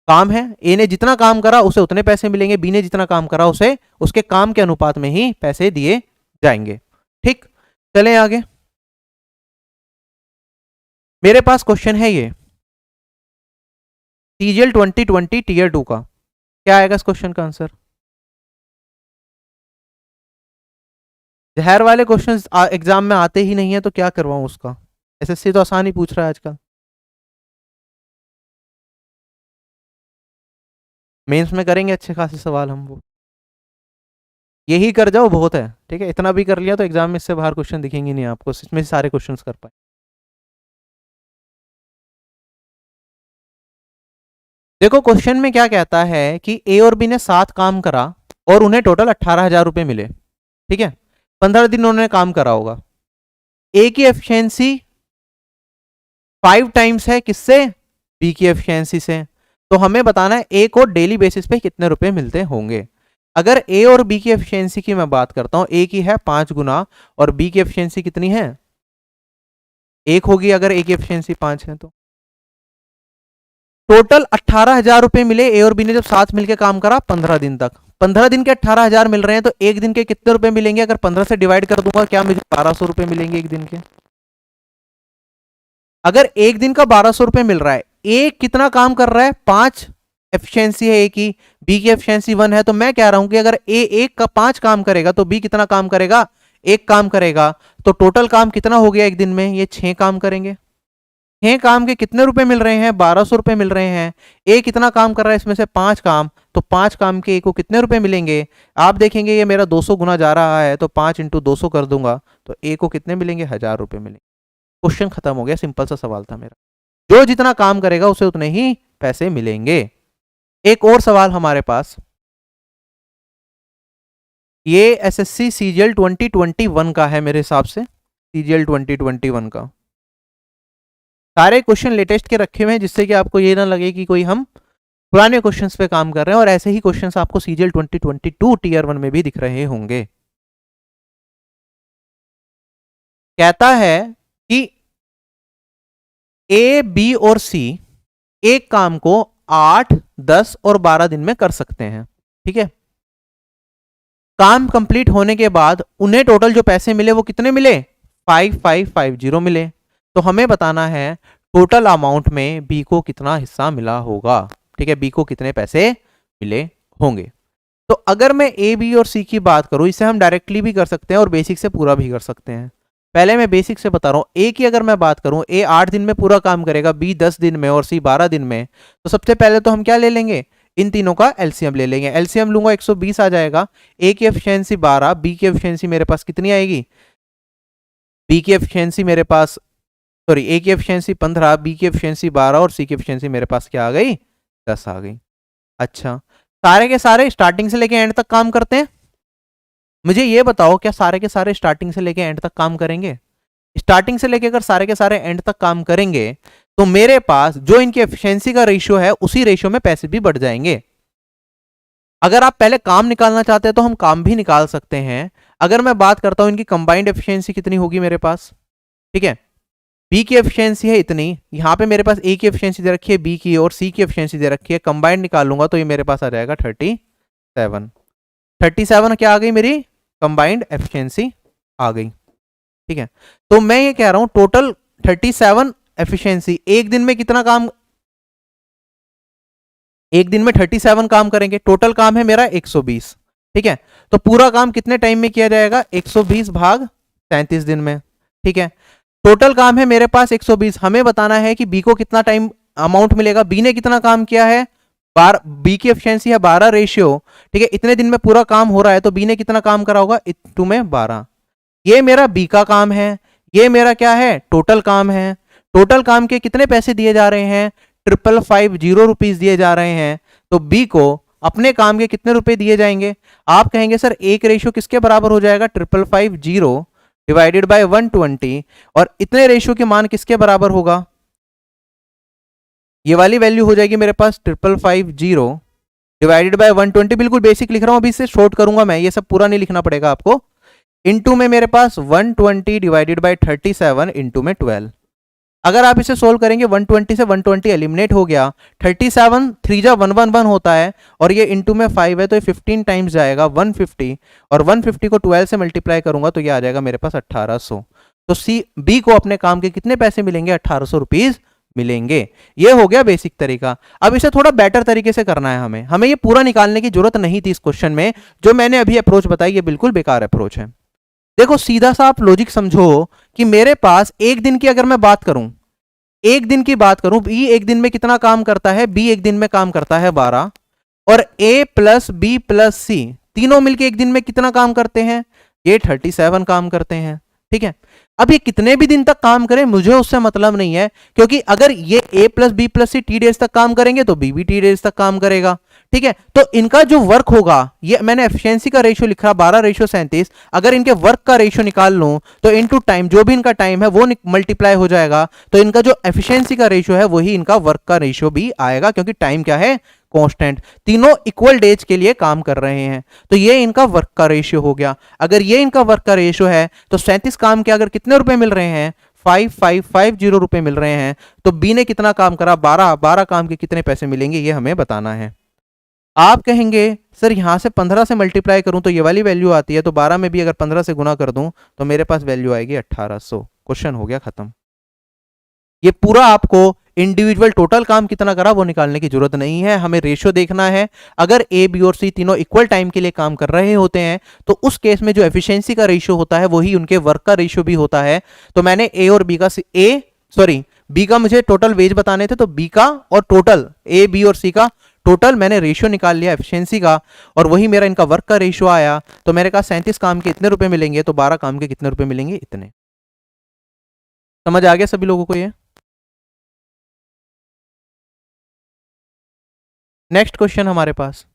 काम है, ए ने जितना काम करा उसे उतने पैसे मिलेंगे, बी ने जितना काम करा उसे उसके काम के अनुपात में ही पैसे दिए जाएंगे। ठीक, चलें आगे। मेरे पास क्वेश्चन है ये सीजीएल 2020 टीयर 2 का, क्या आएगा इस क्वेश्चन का आंसर। जहर वाले क्वेश्चंस एग्जाम में आते ही नहीं है तो क्या करवाऊं उसका, एसएससी तो आसान ही पूछ रहा है आजकल। मेंस में करेंगे अच्छे खासे सवाल हम, वो यही कर जाओ बहुत है। ठीक है, इतना भी कर लिया तो एग्जाम में इससे बाहर क्वेश्चन दिखेंगे नहीं आपको, इसमें सारे क्वेश्चन कर पाए। देखो क्वेश्चन में क्या कहता है कि ए और बी ने 7 काम करा और उन्हें टोटल 18,000 रुपए मिले। ठीक है, 15 दिन उन्होंने काम करा होगा। ए की एफिशिएंसी 5 टाइम्स है किससे, बी की एफिशिएंसी से। तो हमें बताना है ए को डेली बेसिस पे कितने रुपए मिलते होंगे। अगर ए और बी की एफिशिएंसी की मैं बात करता हूं, ए की है 5 गुना और बी की एफिशिएंसी कितनी है, 1 होगी। अगर ए की एफिशिएंसी 5 है तो टोटल 18,000 रुपए मिले ए और बी ने जब साथ मिलकर काम करा 15 दिन तक। 15 दिन के 18,000 मिल रहे हैं तो एक दिन के कितने रुपए मिलेंगे, अगर 15 से डिवाइड कर दूंगा क्या मुझे 1200 रुपए मिलेंगे एक दिन के। अगर एक दिन का 1200 रुपए मिल रहा है, ए कितना काम कर रहा है, 5 एफिशिएंसी है ए की, बी की एफिशिएंसी 1 है, तो मैं कह रहा हूं कि अगर ए एक का 5 काम करेगा तो बी कितना काम करेगा, 1 काम करेगा। तो टोटल काम कितना हो गया एक दिन में, ये 6 काम करेंगे। 6 काम के कितने रुपए मिल रहे हैं, 1200 रुपए मिल रहे हैं। ए कितना काम कर रहा है इसमें से 5 काम, तो 5 काम के ए को कितने रुपए मिलेंगे। आप देखेंगे ये मेरा 200 गुना जा रहा है तो 5 इंटू 200 कर दूंगा तो ए को कितने मिलेंगे, 1000 रुपए मिलेंगे। क्वेश्चन खत्म हो गया, सिंपल सा सवाल था मेरा। जो जितना काम करेगा उसे उतने ही पैसे मिलेंगे। एक और सवाल हमारे पास, ये एसएससी सीजीएल 2021 का है मेरे हिसाब से, सीजीएल 2021 का। सारे क्वेश्चन लेटेस्ट के रखे हुए हैं जिससे कि आपको ये ना लगे कि कोई हम पुराने क्वेश्चंस पे काम कर रहे हैं, और ऐसे ही क्वेश्चंस आपको सीजीएल 2022 टीयर 1 में भी दिख रहे होंगे। कहता है कि ए, बी और सी एक काम को 8, 10 और 12 दिन में कर सकते हैं। ठीक है, काम कंप्लीट होने के बाद उन्हें टोटल जो पैसे मिले वो कितने मिले, 5550 मिले। तो हमें बताना है टोटल अमाउंट में बी को कितना हिस्सा मिला होगा। ठीक है, बी को कितने पैसे मिले होंगे। तो अगर मैं ए, बी और सी की बात करूं, इसे हम डायरेक्टली भी कर सकते हैं और बेसिक से पूरा भी कर सकते हैं। पहले मैं बेसिक से बता रहा हूं। ए की अगर मैं बात करूं, ए 8 दिन में पूरा काम करेगा, बी 10 दिन में और सी 12 दिन में। तो सबसे पहले तो हम क्या ले लेंगे, इन तीनों का एलसीएम ले लेंगे। एलसीएम लूंगा 120 आ जाएगा। ए की एफिशिएंसी 12, बी की एफिशिएंसी मेरे पास कितनी आएगी, बी की एफिशिएंसी मेरे पास, सॉरी ए की एफिशिएंसी 15, बी की एफिशिएंसी 12 और सी की एफिशिएंसी मेरे पास क्या आ गई, 10 आ गई। अच्छा, सारे के सारे स्टार्टिंग से लेके एंड तक काम करते हैं। मुझे ये बताओ क्या सारे के सारे स्टार्टिंग से लेके एंड तक काम करेंगे। स्टार्टिंग से लेके अगर सारे के सारे एंड तक काम करेंगे तो मेरे पास जो इनकी एफिशिएंसी का रेशियो है उसी रेशियो में पैसे भी बढ़ जाएंगे। अगर आप पहले काम निकालना चाहते हैं तो हम काम भी निकाल सकते हैं। अगर मैं बात करता हूं इनकी कंबाइंड एफिशिएंसी कितनी होगी मेरे पास, ठीक है, बी की एफिशिएंसी है इतनी, यहां पे मेरे पास ए की एफिशिएंसी दे रखी है, बी की और सी की एफिशिएंसी दे रखी है, कंबाइंड निकाल लूंगा तो ये मेरे पास आ जाएगा 37। 37 क्या आ गई मेरी, कंबाइंड एफिशिएंसी आ गई। ठीक है, तो मैं ये कह रहा हूं टोटल 37 एफिशिएंसी एक दिन में कितना काम, एक दिन में 37 काम करेंगे, टोटल काम है मेरा 120, ठीक है। तो पूरा काम कितने टाइम में किया जाएगा, 120 भाग 37 दिन में, ठीक है। टोटल काम है मेरे पास 120, हमें बताना है कि बी को कितना टाइम अमाउंट मिलेगा। बी ने कितना काम किया है, बी की एफिशिएंसी है 12 रेशियो, ठीक है। इतने दिन में पूरा काम हो रहा है, तो बी ने कितना काम करा होगा, 2 में 12। ये मेरा बी का काम है, ये मेरा क्या है, टोटल काम है। टोटल काम के कितने पैसे दिए जा रहे हैं, 550 रुपीज दिए जा रहे हैं। तो बी को अपने काम के कितने रुपए दिए जाएंगे, आप कहेंगे सर एक रेशियो किसके बराबर हो जाएगा, 550 डिवाइडेड बाय 120, और इतने रेशियो के मान किसके बराबर होगा, ये वाली वैल्यू हो जाएगी मेरे पास 550 डिवाइडेड बाय 120। बिल्कुल बेसिक लिख रहा हूं, अभी से शॉर्ट करूंगा मैं, ये सब पूरा नहीं लिखना पड़ेगा आपको। इनटू में मेरे पास 120 डिवाइडेड बाय 37 इनटू में 12। अगर आप इसे सोल्व करेंगे 120 से 120 एलिमिनेट हो गया, 37 3 जा 111 होता है, और ये इनटू में 5 है तो ये 15 टाइम्स जाएगा 150, और 150 को 12 से मल्टीप्लाई करूंगा तो ये आ जाएगा मेरे पास 1800। तो सी बी को अपने काम के कितने पैसे मिलेंगे, 1800 रुपीज मिलेंगे। ये हो गया बेसिक तरीका। अब इसे थोड़ा बेटर तरीके से करना है, हमें ये पूरा निकालने की जरूरत नहीं थी इस क्वेश्चन में। जो मैंने अभी अप्रोच बताई ये बिल्कुल बेकार अप्रोच है। देखो सीधा सा आप लॉजिक समझो कि मेरे पास एक दिन की अगर मैं बात करूं, एक दिन की बात करूं, बी एक दिन में कितना काम करता है, बी एक दिन में काम करता है 12, और ए प्लस बी प्लस सी तीनों मिलके एक दिन में कितना काम करते हैं, ये 37 काम करते हैं, ठीक है। अब ये कितने भी दिन तक काम करें मुझे उससे मतलब नहीं है, क्योंकि अगर ये A plus B plus C T days तक काम करेंगे तो बी भी टी डेज तक काम करेगा, ठीक है। तो इनका जो वर्क होगा, ये मैंने एफिशिएंसी का रेशियो लिखा 12 रेशियो 37, अगर इनके वर्क का रेशियो निकाल लूं तो इनटू टाइम, जो भी इनका टाइम है वो मल्टीप्लाई हो जाएगा, तो इनका जो एफिशिएंसी का रेशियो है वही इनका वर्क का रेशियो भी आएगा, क्योंकि टाइम क्या है, कांस्टेंट। तीनों इक्वल डेज के लिए काम कर रहे हैं, तो ये इनका वर्क का रेशियो हो गया। अगर ये इनका वर्क का रेशियो है तो 37 काम के अगर कितने रुपए मिल रहे हैं, 5550 रुपए मिल रहे हैं, तो बी ने कितना काम करा, 12 काम के कितने पैसे मिलेंगे ये हमें बताना है। आप कहेंगे सर यहां से 15 से मल्टीप्लाई करूं तो ये वाली वैल्यू आती है, तो 12 में भी अगर 15 से गुना कर दूं तो मेरे पास वैल्यू आएगी 1800। क्वेश्चन हो गया खत्म। ये पूरा आपको इंडिविजुअल टोटल काम कितना करा वो निकालने की जरूरत नहीं है, हमें रेशियो देखना है। अगर ए बी और सी तीनों इक्वल टाइम के लिए काम कर रहे होते हैं तो उस केस में जो एफिशिएंसी का रेशियो होता है वही उनके वर्क का रेशियो भी होता है। तो मैंने ए और बी का बी का मुझे टोटल वेज बताने थे, तो बी का और टोटल ए बी और सी का टोटल मैंने रेशियो निकाल लिया एफिशिएंसी का, और वही मेरा इनका वर्क का रेशियो आया। तो मेरे पास 37 काम के इतने रुपए मिलेंगे, तो 12 काम के कितने रुपए मिलेंगे, इतने। समझ आ गया सभी लोगों को ये? नेक्स्ट क्वेश्चन हमारे पास,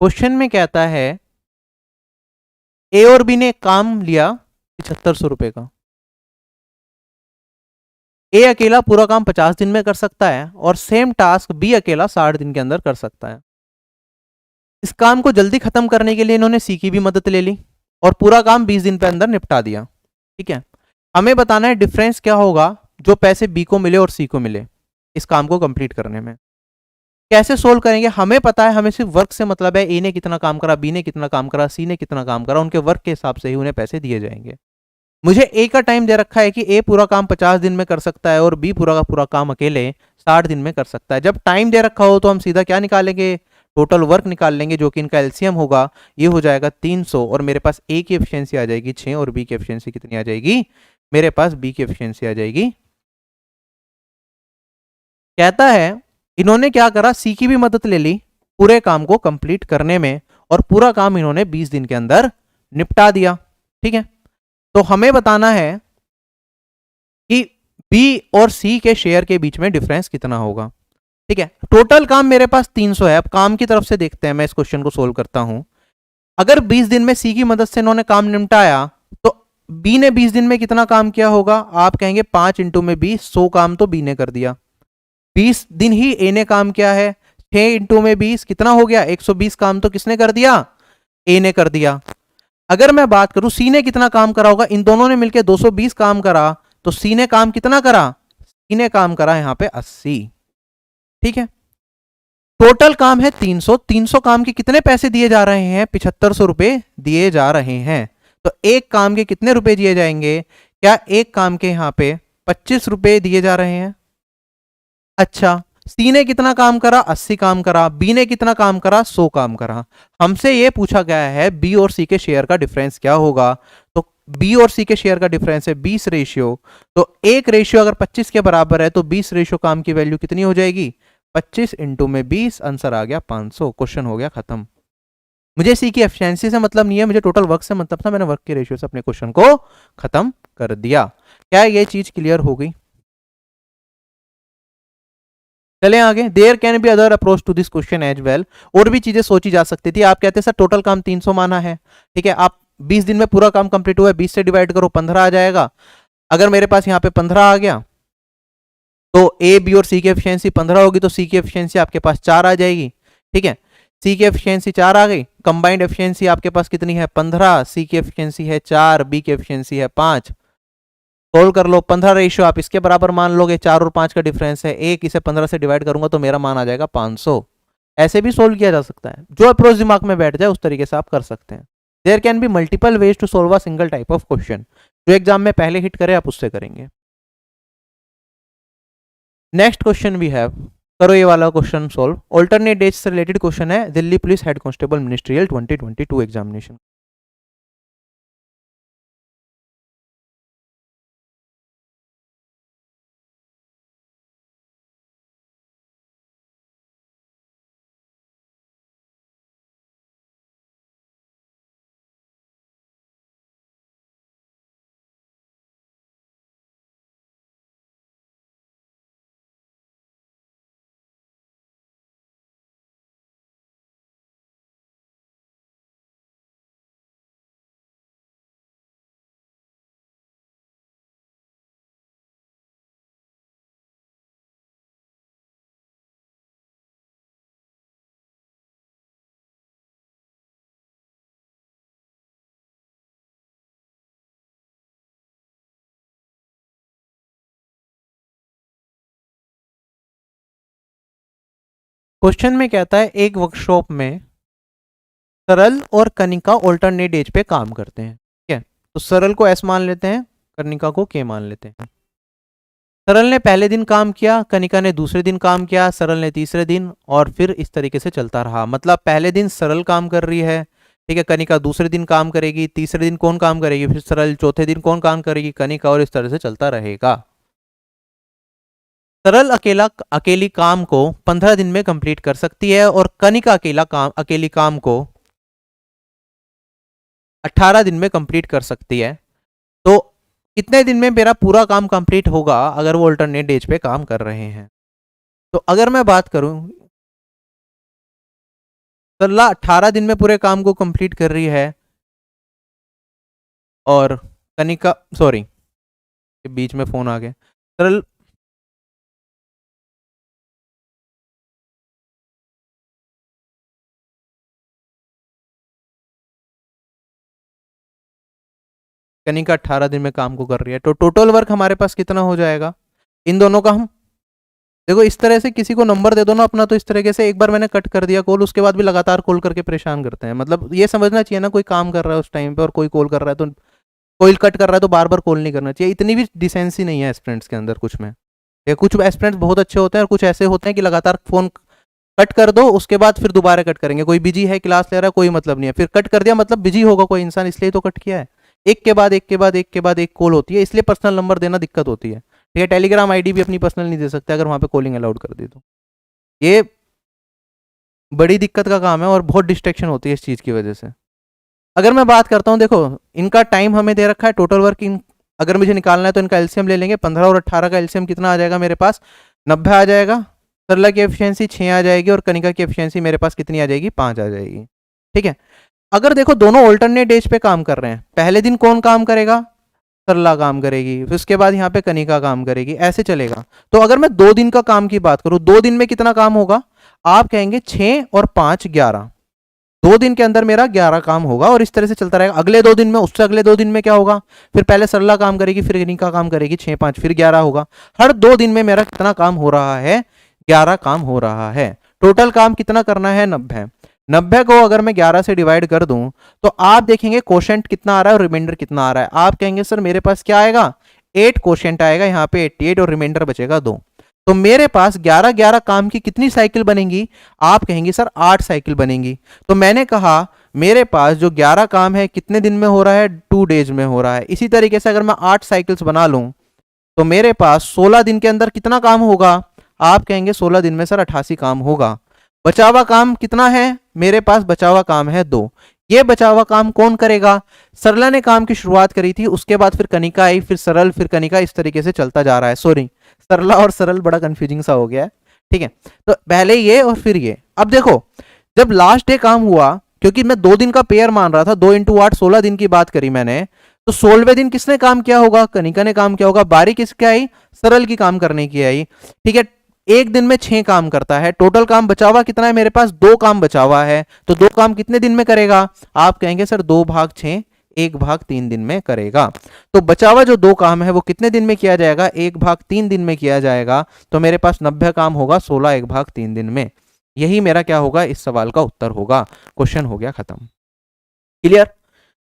क्वेश्चन में कहता है ए और बी ने काम लिया 7500 रुपए का। ए अकेला पूरा काम 50 दिन में कर सकता है, और सेम टास्क बी अकेला 60 दिन के अंदर कर सकता है। इस काम को जल्दी खत्म करने के लिए इन्होंने सी की भी मदद ले ली और पूरा काम 20 दिन के अंदर निपटा दिया, ठीक है। हमें बताना है डिफरेंस क्या होगा जो पैसे बी को मिले और सी को मिले इस काम को कंप्लीट करने में। कैसे सोल्व करेंगे, हमें पता है, हमें सिर्फ वर्क से मतलब है। ए ने कितना काम करा, बी ने कितना काम करा, सी ने कितना काम करा, उनके वर्क के हिसाब से ही उन्हें पैसे दिए जाएंगे। मुझे ए का टाइम दे रखा है कि ए पूरा काम 50 दिन में कर सकता है और बी पूरा का पूरा काम अकेले 60 दिन में कर सकता है। जब टाइम दे रखा हो तो हम सीधा क्या निकालेंगे, टोटल वर्क निकाल लेंगे, जो कि इनका एलसीएम होगा, ये हो जाएगा 300, और मेरे पास ए की एफिशिएंसी आ जाएगी 6 और बी की एफिशिएंसी कितनी आ जाएगी, मेरे पास बी की एफिशिएंसी आ जाएगी। कहता है इन्होंने क्या करा, सी की भी मदद ले ली पूरे काम को कंप्लीट करने में, और पूरा काम इन्होंने 20 दिन के अंदर निपटा दिया, ठीक है। तो हमें बताना है कि बी और सी के शेयर के बीच में डिफरेंस कितना होगा, ठीक है। टोटल काम मेरे पास 300 है। अब काम की तरफ से देखते हैं, मैं इस क्वेश्चन को सोल्व करता हूं। अगर 20 दिन में सी की मदद से इन्होंने काम निपटाया तो बी ने 20 दिन में कितना काम किया होगा? आप कहेंगे 5 इंटू में 20, 100 काम तो बी ने कर दिया। 20 दिन ही ए ने काम किया है, 6 इंटू में 20 कितना हो गया? 120 काम तो किसने कर दिया? ए ने कर दिया। अगर मैं बात करूं सी ने कितना काम करा होगा, इन दोनों ने मिलकर 220 काम करा, तो सी ने काम कितना करा? सी ने काम करा यहां पे 80। ठीक है, टोटल काम है 300। 300 काम के कितने पैसे दिए जा रहे हैं? 7500 रुपए दिए जा रहे हैं। तो एक काम के कितने रुपए दिए जाएंगे? क्या एक काम के यहां पे 25 रुपए दिए जा रहे हैं? अच्छा, सी ने कितना काम करा? 80 काम करा। बी ने कितना काम करा? 100 काम करा। हमसे यह पूछा गया है बी और सी के शेयर का डिफरेंस क्या होगा। तो बी और सी के शेयर का डिफरेंस है 20 रेशियो। तो एक रेशियो अगर 25 के बराबर है तो 20 रेशियो काम की वैल्यू कितनी हो जाएगी? 25 इंटू में 20, आंसर आ गया 500। क्वेश्चन हो गया खत्म। मुझे सी की एफिशिएंसी से मतलब नहीं है, मुझे टोटल वर्क से मतलब था। मैंने वर्क के रेशियो से अपने क्वेश्चन को खत्म कर दिया। क्या ये चीज क्लियर हो गई? चले आगे। There can be other approach to this question as well. और भी चीजें सोची जा सकती थी। आप कहते हैं सर टोटल काम 300 माना है, ठीक है, आप 20 दिन में पूरा काम कंप्लीट हुआ है, 20 से डिवाइड करो 15 आ जाएगा। अगर मेरे पास यहाँ पे 15 आ गया तो ए बी और सी की एफिशिएंसी 15 होगी, तो सी की एफिशिएंसी आपके पास 4 आ जाएगी। ठीक है, सी की एफिशिएंसी 4 आ गई। कंबाइंड एफिशिएंसी आपके पास कितनी है? 15। सी की एफिशिएंसी है 4, बी की एफिशिएंसी है 5। सोल्व कर लो। 15 रेशियो आप इसके बराबर मान लोगे, 4 और 5 का डिफरेंस है 1, इसे 15 से डिवाइड करूंगा तो मेरा मान आ जाएगा 500। ऐसे भी सोल्व किया जा सकता है, जो अप्रोच दिमाग में बैठ जाए उस तरीके से आप कर सकते हैं। There can be multiple ways to solve a single type of question. जो एग्जाम में पहले हिट करे आप उससे करेंगे। नेक्स्ट क्वेश्चन वी हैव, करो ये वाला क्वेश्चन सोल्व। ऑल्टरनेट डेज से रिलेटेड क्वेश्चन है, Delhi police head constable ministerial 2022 examination. Question में कहता है एक वर्कशॉप में सरल और कनिका ऑल्टरनेट एज पे काम करते हैं। ठीक है, तो सरल को एस मान लेते हैं, कनिका को के मान लेते हैं। सरल ने पहले दिन काम किया, कनिका ने दूसरे दिन काम किया, सरल ने तीसरे दिन, और फिर इस तरीके से चलता रहा। मतलब पहले दिन सरल काम कर रही है, ठीक है, कनिका दूसरे दिन काम करेगी, तीसरे दिन कौन काम करेगी? फिर सरल, चौथे दिन कौन काम करेगी? कनिका, और इस तरह से चलता रहेगा। सरल अकेली काम को 15 दिन में कंप्लीट कर सकती है और कनिका अकेली काम को 18 दिन में कंप्लीट कर सकती है। तो कितने दिन में मेरा पूरा काम कंप्लीट होगा अगर वो अल्टरनेट डेज पे काम कर रहे हैं? तो अगर मैं बात करूं, सरला 18 दिन में पूरे काम को कंप्लीट कर रही है और कनिका, सॉरी बीच में फोन आ गया। सरल कनिका 18 दिन में काम को कर रही है, तो टोटल वर्क हमारे पास कितना हो जाएगा इन दोनों का? हम देखो इस तरह से किसी को नंबर दे दो ना अपना, तो इस तरीके से एक बार मैंने कट कर दिया कॉल, उसके बाद भी लगातार कॉल करके परेशान करते हैं। मतलब ये समझना चाहिए ना, कोई काम कर रहा है उस टाइम पे और कोई कॉल कर रहा है, तो कोई कट कर रहा है तो बार बार कॉल नहीं करना चाहिए। इतनी भी डिसेंसी नहीं है एस्पिरेंट्स के अंदर कुछ में। कुछ एस्पिरेंट्स बहुत अच्छे होते हैं और कुछ ऐसे होते हैं कि लगातार फोन कट कर दो, उसके बाद फिर दोबारा कट करेंगे। कोई बिजी है, क्लास ले रहा है, कोई मतलब नहीं है, फिर कट कर दिया मतलब बिजी होगा कोई इंसान, इसलिए तो कट किया है। एक के बाद एक के बाद एक के बाद एक कॉल होती है, इसलिए पर्सनल नंबर देना दिक्कत होती है। ठीक है, टेलीग्राम आईडी भी अपनी पर्सनल नहीं दे सकते अगर वहां पे कॉलिंग अलाउड कर दी तो। ये बड़ी दिक्कत का काम है और बहुत डिस्ट्रैक्शन होती है इस चीज़ की वजह से। अगर मैं बात करता हूँ, देखो इनका टाइम हमें दे रखा है, टोटल वर्क इन अगर मुझे निकालना है तो इनका एलसीएम ले लेंगे। 15 और 18 का एलसीएम कितना आ जाएगा मेरे पास? 90 आ जाएगा। सरला की एफिशिएंसी 6 आ जाएगी और कनिका की एफिशिएंसी मेरे पास कितनी आ जाएगी? 5 आ जाएगी। ठीक है, अगर देखो दोनों ऑल्टरनेट डेज पे काम कर रहे हैं, पहले दिन कौन काम करेगा? सरला काम करेगी, फिर उसके बाद यहाँ पे कनिका काम करेगी, ऐसे चलेगा। तो अगर मैं 2 दिन का काम की बात करूं, 2 दिन में कितना काम होगा? आप कहेंगे 6 और 5 11, 2 दिन के अंदर मेरा 11 काम होगा, और इस तरह से चलता रहेगा। अगले 2 दिन में, उससे अगले 2 दिन में क्या होगा? फिर पहले सरला काम करेगी, फिर कनिका काम करेगी, 6 5 फिर 11 होगा। हर 2 दिन में मेरा कितना काम हो रहा है? 11 काम हो रहा है। टोटल काम कितना करना है? 90। 90 को अगर मैं 11 से डिवाइड कर दूं तो आप देखेंगे क्वोशंट कितना आ रहा है और रिमाइंडर कितना आ रहा है। आप कहेंगे सर मेरे पास क्या आएगा? 8 क्वोशंट आएगा यहाँ पे 88, और रिमाइंडर बचेगा 2। तो मेरे पास 11 काम की कितनी साइकिल बनेंगी? आप कहेंगे सर 8 साइकिल बनेंगी। तो मैंने कहा मेरे पास जो 11 काम है कितने दिन में हो रहा है? 2 डेज में हो रहा है। इसी तरीके से अगर मैं 8 साइकिल्स बना लूं तो मेरे पास 16 दिन के अंदर कितना काम होगा? आप कहेंगे 16 दिन में सर 88 काम होगा। बचा हुआ काम कितना है? मेरे पास बचा हुआ काम है 2। ये बचा हुआ काम कौन करेगा? सरला ने काम की शुरुआत करी थी, उसके बाद फिर कनिका आई, फिर सरल, फिर कनिका, इस तरीके से चलता जा रहा है। सॉरी, सरला और सरल बड़ा कंफ्यूजिंग सा हो गया है, ठीक है। तो पहले ये और फिर ये। अब देखो, जब लास्ट डे काम हुआ, क्योंकि मैं 2 दिन का पेयर मान रहा था, 2 × 8 16 दिन की बात करी मैंने, तो 16वें दिन किसने काम किया होगा? कनिका ने काम किया होगा। बारी किसकी आई? सरल की काम करने की आई, ठीक है। एक दिन में 6 काम करता है। टोटल काम बचा हुआ कितना है? मेरे पास 2 काम बचा हुआ है। तो 2 काम कितने दिन में करेगा? आप कहेंगे सर 2/6, 1/3 दिन में करेगा। तो बचा हुआ जो 2 काम है वो कितने दिन में किया जाएगा? 1/3 दिन में किया जाएगा। तो मेरे पास 90 काम होगा 16 1/3 दिन में। यही मेरा क्या होगा? इस सवाल का उत्तर होगा। क्वेश्चन हो गया खत्म। क्लियर?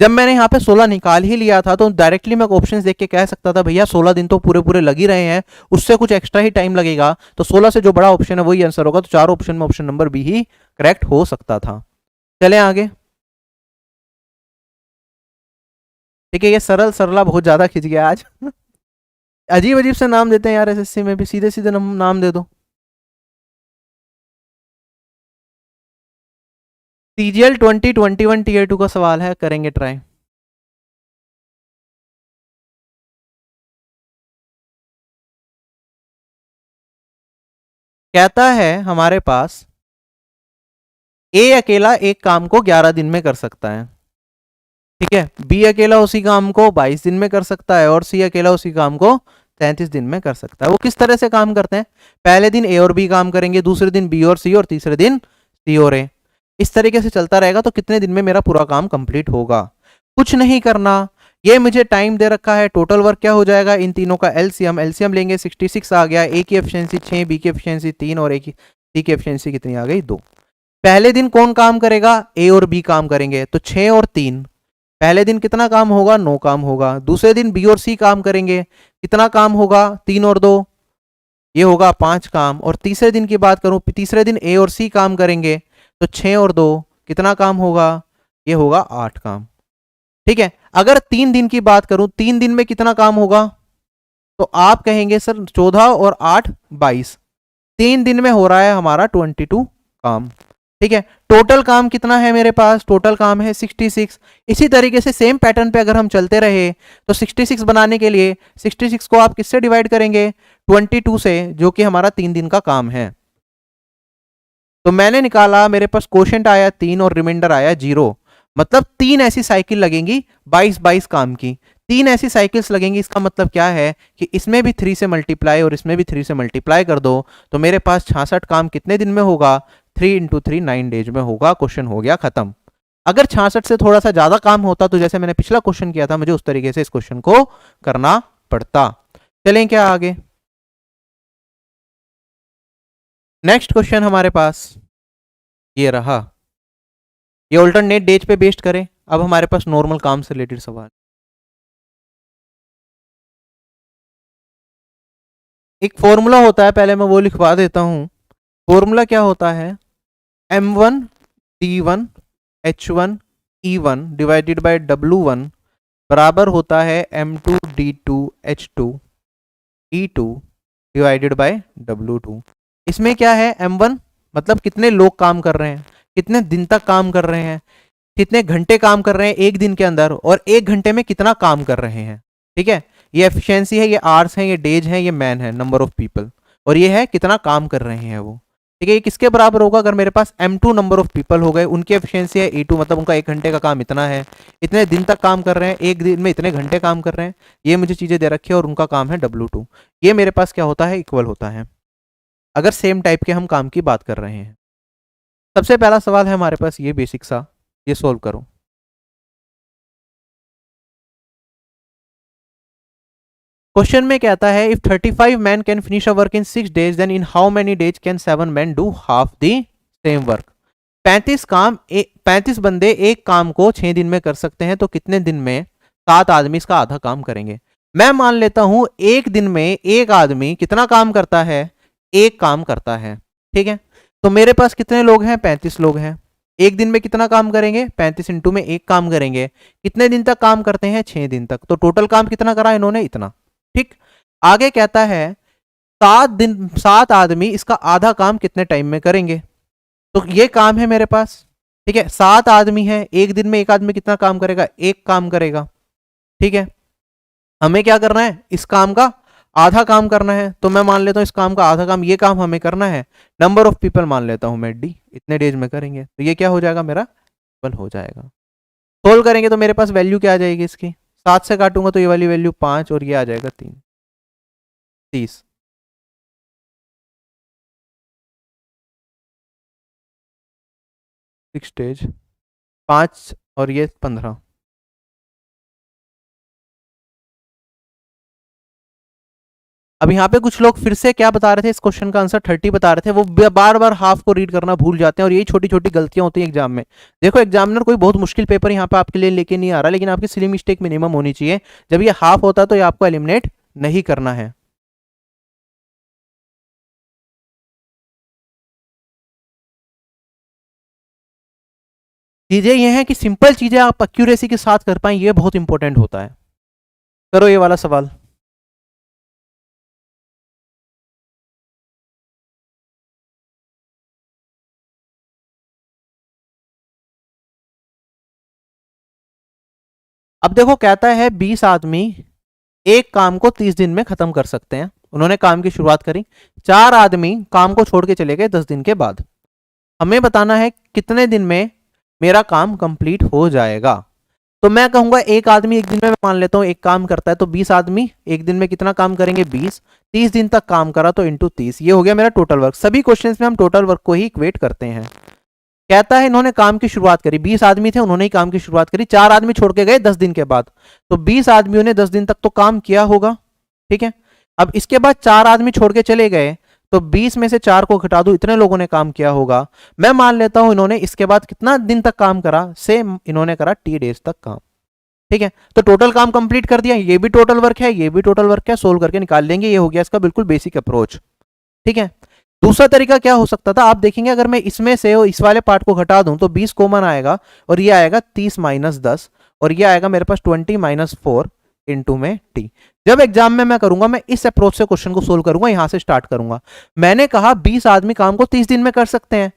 जब मैंने यहाँ पे 16 निकाल ही लिया था तो डायरेक्टली मैं ऑप्शंस देख के कह सकता था भैया 16 दिन तो पूरे पूरे लग ही रहे हैं, उससे कुछ एक्स्ट्रा ही टाइम लगेगा, तो 16 से जो बड़ा ऑप्शन है वही आंसर होगा। तो 4 ऑप्शन में ऑप्शन नंबर बी ही करेक्ट हो सकता था। चलें आगे। ठीक है, ये सरल सरला बहुत ज्यादा खिंच गया आज। अजीब अजीब से नाम देते हैं यार एसएससी में भी, सीधे सीधे नाम दे दो। सीजीएल 2021 टीयर 2 का सवाल है, करेंगे ट्राई। कहता है हमारे पास ए अकेला एक काम को 11 दिन में कर सकता है, ठीक है। बी अकेला उसी काम को 22 दिन में कर सकता है, और सी अकेला उसी काम को 33 दिन में कर सकता है। वो किस तरह से काम करते हैं? पहले दिन ए और बी काम करेंगे, दूसरे दिन बी और सी, और तीसरे दिन सी और ए। इस तरीके से चलता रहेगा। तो कितने दिन में मेरा पूरा काम कंप्लीट होगा? कुछ नहीं करना, ये मुझे टाइम दे रखा है। टोटल वर्क क्या हो जाएगा? इन तीनों का एलसीएम लेंगे, 66 आ गया। ए की एफिशिएंसी 6, बी की एफिशिएंसी 3, और सी की एफिशिएंसी कितनी आ गई? 2। पहले दिन कौन काम करेगा? ए और बी काम करेंगे, तो 6 और 3। पहले दिन कितना काम होगा? 9 काम होगा। दूसरे दिन बी और सी काम करेंगे, कितना काम होगा? 3 और 2, ये होगा 5 काम। और तीसरे दिन की बात करूं, तीसरे दिन ए और सी काम करेंगे, तो 6 और 2 कितना काम होगा? ये होगा 8 काम, ठीक है। अगर 3 दिन की बात करूं, 3 दिन में कितना काम होगा? तो आप कहेंगे सर 14 और 8 22, 3 दिन में हो रहा है हमारा 22 काम, ठीक है। टोटल काम कितना है मेरे पास? टोटल काम है 66। इसी तरीके से सेम पैटर्न पे अगर हम चलते रहे तो 66 बनाने के लिए 66 को आप किससे डिवाइड करेंगे? 22 से, जो कि हमारा 3 दिन का काम है। तो मैंने निकाला, मेरे पास क्वोशंट आया 3 और रिमाइंडर आया 0। मतलब 3 ऐसी साइकिल लगेंगी 22 काम की, 3 ऐसी साइकिल्स लगेंगी। इसका मतलब क्या है कि इसमें भी 3 से मल्टीप्लाई और इसमें भी 3 से मल्टीप्लाई कर दो, तो मेरे पास 66 काम कितने दिन में होगा? 3 × 3 9 डेज में होगा। क्वेश्चन हो गया खत्म। अगर 66 से थोड़ा सा ज्यादा काम होता तो जैसे मैंने पिछला क्वेश्चन किया था, मुझे उस तरीके से इस क्वेश्चन को करना पड़ता। चलें क्या आगे? नेक्स्ट क्वेश्चन हमारे पास ये रहा, ये ऑल्टरनेट डेज पे बेस्ड करें। अब हमारे पास नॉर्मल काम से रिलेटेड सवाल। एक फॉर्मूला होता है, पहले मैं वो लिखवा देता हूं। फॉर्मूला क्या होता है? m1 d1 h1 e1 divided by w1 बराबर होता है m2 d2 h2 e2 divided by w2। इसमें क्या है? m1 मतलब कितने लोग काम कर रहे हैं, कितने दिन तक काम कर रहे हैं, कितने घंटे काम कर रहे हैं एक दिन के अंदर, और 1 घंटे में कितना काम कर रहे हैं, ठीक है। ये एफिशिएंसी है, ये आवर्स है, ये डेज है, ये मैन है, नंबर ऑफ पीपल, और ये है कितना काम कर रहे हैं वो, ठीक है। ये किसके बराबर होगा? अगर मेरे पास m2 नंबर ऑफ पीपल हो गए, उनकी एफिशिएंसी है e2, मतलब उनका 1 घंटे का काम इतना है, इतने दिन तक काम कर रहे हैं, एक दिन में इतने घंटे काम कर रहे हैं, ये मुझे चीजें दे रखी है, और उनका काम है w2। ये मेरे पास क्या होता है? इक्वल होता है, अगर सेम टाइप के हम काम की बात कर रहे हैं। सबसे पहला सवाल है हमारे पास ये बेसिक सा, ये सोल्व करो। क्वेश्चन में कहता है if 35 man can finish a work in 6 days, then in how many days can 7 man do half the same work. 35 बंदे एक काम को 6 दिन में कर सकते हैं, तो कितने दिन में 7 आदमी इसका आधा काम करेंगे? मैं मान लेता हूं एक दिन में एक आदमी कितना काम करता है? एक काम करता है, ठीक है। तो मेरे पास कितने लोग हैं? 35 लोग हैं। एक दिन में कितना काम करेंगे? 35 इंटू में एक काम करेंगे। कितने दिन तक काम करते हैं? 6 दिन तक। तो टोटल काम कितना करा इन्होंने? इतना, ठीक। आगे कहता है 7 आदमी इसका आधा काम कितने टाइम में करेंगे? तो ये काम है मेरे पास, ठीक है। 7 आदमी है, एक दिन में एक आदमी कितना काम करेगा? एक काम करेगा, ठीक है। हमें क्या करना है? इस काम का आधा काम करना है, तो मैं मान लेता हूं इस काम का आधा काम, ये काम हमें करना है। नंबर ऑफ पीपल मान लेता हूं मैं डी, इतने डेज में करेंगे, तो ये क्या हो जाएगा? मेरा इक्वल हो जाएगा। सोल्व करेंगे तो मेरे पास वैल्यू क्या आ जाएगी इसकी? 7 से काटूंगा तो ये वाली वैल्यू 5, और ये आ जाएगा 3, 30। सिक्स डेज, 5 और ये 15। अब यहाँ पे कुछ लोग फिर से क्या बता रहे थे? इस क्वेश्चन का आंसर 30 बता रहे थे, वो बार बार हाफ को रीड करना भूल जाते हैं, और यही छोटी छोटी गलतियां होती हैं एग्जाम में। देखो एग्जामिनर कोई बहुत मुश्किल पेपर यहाँ पे आपके लिए लेके नहीं आ रहा, लेकिन आपकी सिली मिस्टेक मिनिमम होनी चाहिए। जब ये हाफ होता है तो ये आपको एलिमिनेट नहीं करना है। चीजें ये हैं कि सिंपल चीजें आप एक्यूरेसी के साथ कर पाए, ये बहुत इंपॉर्टेंट होता है। करो ये वाला सवाल। अब देखो कहता है 20 आदमी एक काम को 30 दिन में खत्म कर सकते हैं। उन्होंने काम की शुरुआत करी, 4 आदमी काम को छोड़ के चले गए 10 दिन के बाद। हमें बताना है कितने दिन में मेरा काम कंप्लीट हो जाएगा। तो मैं कहूंगा एक आदमी एक दिन में, मैं मान लेता हूं एक काम करता है, तो 20 आदमी एक दिन में कितना काम करेंगे? 20। 30 दिन तक काम करा तो इंटू 30, ये हो गया मेरा टोटल वर्क। सभी क्वेश्चंस में हम टोटल वर्क को ही इक्वेट करते हैं। कहता है इन्होंने काम की शुरुआत करी, 20 आदमी थे, उन्होंने ही काम की शुरुआत करी, 4 आदमी छोड़ के गए 10 दिन के बाद, तो 20 आदमियों ने 10 दिन तक तो काम किया होगा, ठीक है। अब इसके बाद 4 आदमी छोड़ के चले गए, तो 20 में से 4 को घटा दो, इतने लोगों ने काम किया होगा। मैं मान लेता हूं इन्होंने इसके बाद कितना दिन तक काम करा? सेम इन्होंने करा T डेज तक काम, ठीक है। तो टोटल काम कंप्लीट कर दिया, ये भी टोटल वर्क है, ये भी टोटल वर्क है, सोल्व करके निकाल लेंगे। ये हो गया इसका बिल्कुल बेसिक अप्रोच, ठीक है। दूसरा तरीका क्या हो सकता था? आप देखेंगे अगर मैं इसमें से इस वाले पार्ट को घटा दूं तो 20 कॉमन आएगा, और ये आएगा 30 माइनस 10, और ये आएगा मेरे पास 20 माइनस 4 इंटू में टी। जब एग्जाम में मैं करूंगा, मैं इस अप्रोच से क्वेश्चन को सोल्व करूंगा, यहां से स्टार्ट करूंगा। मैंने कहा 20 आदमी काम को 30 दिन में कर सकते हैं,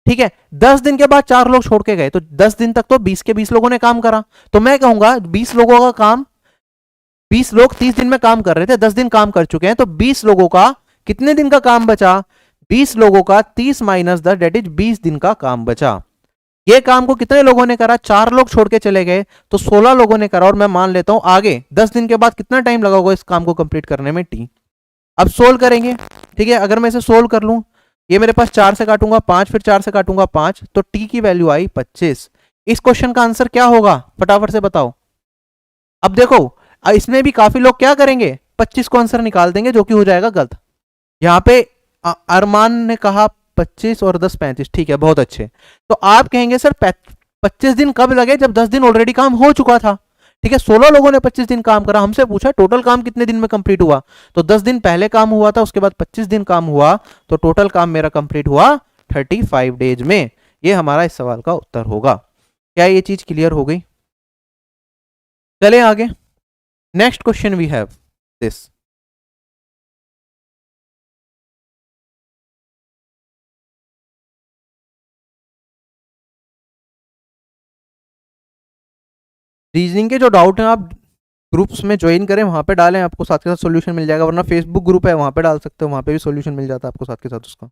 ठीक है। 10 दिन के बाद 4 लोग छोड़ के गए, तो 10 दिन तक तो 20 के 20 लोगों ने काम करा। तो मैं कहूंगा 20 लोगों का काम, 20 लोग 30 दिन में काम कर रहे थे, 10 दिन काम कर चुके हैं, तो 20 लोगों का कितने दिन का काम बचा? 20 लोगों का 30 माइनस 10, डेट इज 20 दिन का काम बचा। ये काम को कितने लोगों ने करा? 4 लोग छोड़ के चले गए, तो 16 लोगों ने करा। और मैं मान लेता हूं आगे 10 दिन के बाद कितना टाइम लगा होगा इस काम को कंप्लीट करने में? टी। अब सोल्व करेंगे, ठीक है। अगर मैं इसे सोल्व कर लूं, ये मेरे पास 4 से काटूंगा 5, फिर 4 से काटूंगा 5, तो टी की वैल्यू आई 25। इस क्वेश्चन का आंसर क्या होगा? फटाफट से बताओ। अब देखो इसमें भी काफी लोग क्या करेंगे? 25 को आंसर निकाल देंगे, जो कि हो जाएगा गलत। यहां पे अरमान ने कहा 25 और 10 35, ठीक है, बहुत अच्छे। तो आप कहेंगे सर 25 दिन कब लगे? जब 10 दिन ऑलरेडी काम हो चुका था, ठीक है। 16 लोगों ने 25 दिन काम करा, हमसे पूछा टोटल काम कितने दिन में कंप्लीट हुआ, तो 10 दिन पहले काम हुआ था, उसके बाद 25 दिन काम हुआ, तो टोटल काम मेरा कंप्लीट हुआ 35 डेज में। ये हमारा इस सवाल का उत्तर होगा। क्या ये चीज क्लियर हो गई? चलें आगे। Next question we have this. Reasoning के जो डाउट हैं आप ग्रुप्स में ज्वाइन करें, वहां पे डालें, आपको साथ के साथ सॉल्यूशन मिल जाएगा। वरना फेसबुक ग्रुप है, वहां पे डाल सकते हो, वहां पे भी सॉल्यूशन मिल जाता है आपको साथ के साथ उसका।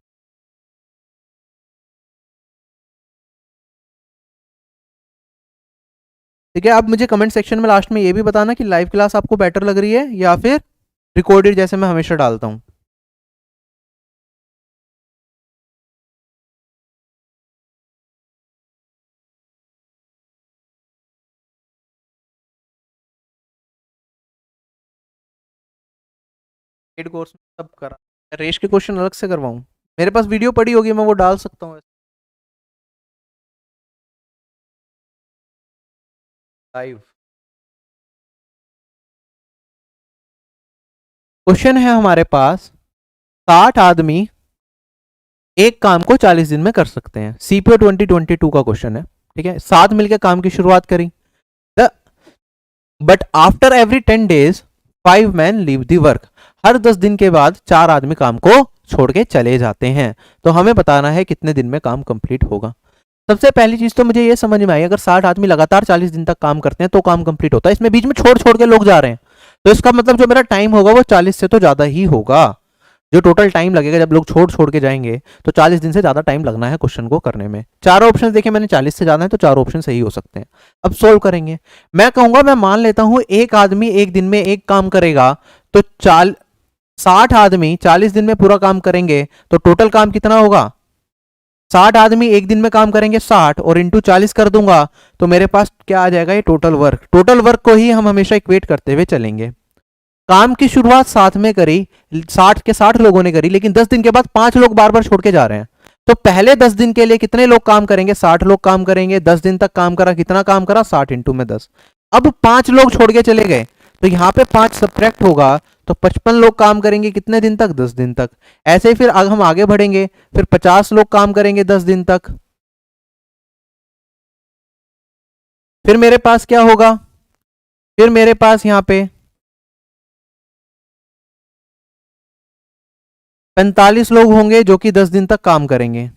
ठीक है, अब मुझे कमेंट सेक्शन में लास्ट में ये भी बताना कि लाइव क्लास आपको बेटर लग रही है या फिर रिकॉर्डेड जैसे मैं हमेशा डालता हूँ। पेड कोर्स में सब करा, रेश के क्वेश्चन अलग से करवाऊँ? मेरे पास वीडियो पड़ी होगी, मैं वो डाल सकता हूँ लाइव। क्वेश्चन है हमारे पास, 60 आदमी एक काम को 40 दिन में कर सकते हैं। सीपीओ 2022 का क्वेश्चन है, ठीक है। 7 मिलकर काम की शुरुआत करी, but after every 10 days 5 men leave the work. हर 10 दिन के बाद 4 आदमी काम को छोड़ के चले जाते हैं। तो हमें बताना है कितने दिन में काम कंप्लीट होगा। सबसे पहली चीज तो मुझे ये समझ में आई, अगर 60 आदमी लगातार 40 दिन तक काम करते हैं तो काम कंप्लीट होता है। इसमें बीच में छोड़ छोड़ के लोग जा रहे हैं, तो इसका मतलब जो मेरा टाइम होगा वो 40 से तो ज्यादा ही होगा। जो टोटल टाइम लगेगा जब लोग छोड़ छोड़ के जाएंगे तो 40 दिन से ज्यादा टाइम लगना है क्वेश्चन को करने में। चारों ऑप्शन देखे मैंने, 40 से ज्यादा है तो चारों ऑप्शन सही हो सकते हैं। अब सोल्व करेंगे। मैं कहूंगा, मैं मान लेता हूं एक आदमी एक दिन में एक काम करेगा, तो 60 आदमी 40 दिन में पूरा काम करेंगे तो टोटल काम कितना होगा? 60 आदमी एक दिन में काम करेंगे 60 और इंटू 40 कर दूंगा तो मेरे पास क्या आ जाएगा? ये टोटल वर्क। टोटल वर्क को ही हम हमेशा इक्वेट करते हुए चलेंगे। काम की शुरुआत 7 में करी, 60 के 60 लोगों ने करी, लेकिन 10 दिन के बाद 5 लोग बार बार छोड़ के जा रहे हैं। तो पहले 10 दिन के लिए कितने लोग काम करेंगे? 60 लोग काम करेंगे। 10 दिन तक काम करा, कितना काम करा? 60 इंटू में 10। अब 5 लोग छोड़ के चले गए तो यहां पे 5 सब्ट्रैक्ट होगा तो 55 लोग काम करेंगे कितने दिन तक? 10 दिन तक। ऐसे ही फिर हम आगे बढ़ेंगे, फिर 50 लोग काम करेंगे 10 दिन तक। फिर मेरे पास क्या होगा? फिर मेरे पास यहां पे 45 लोग होंगे जो कि 10 दिन तक काम करेंगे।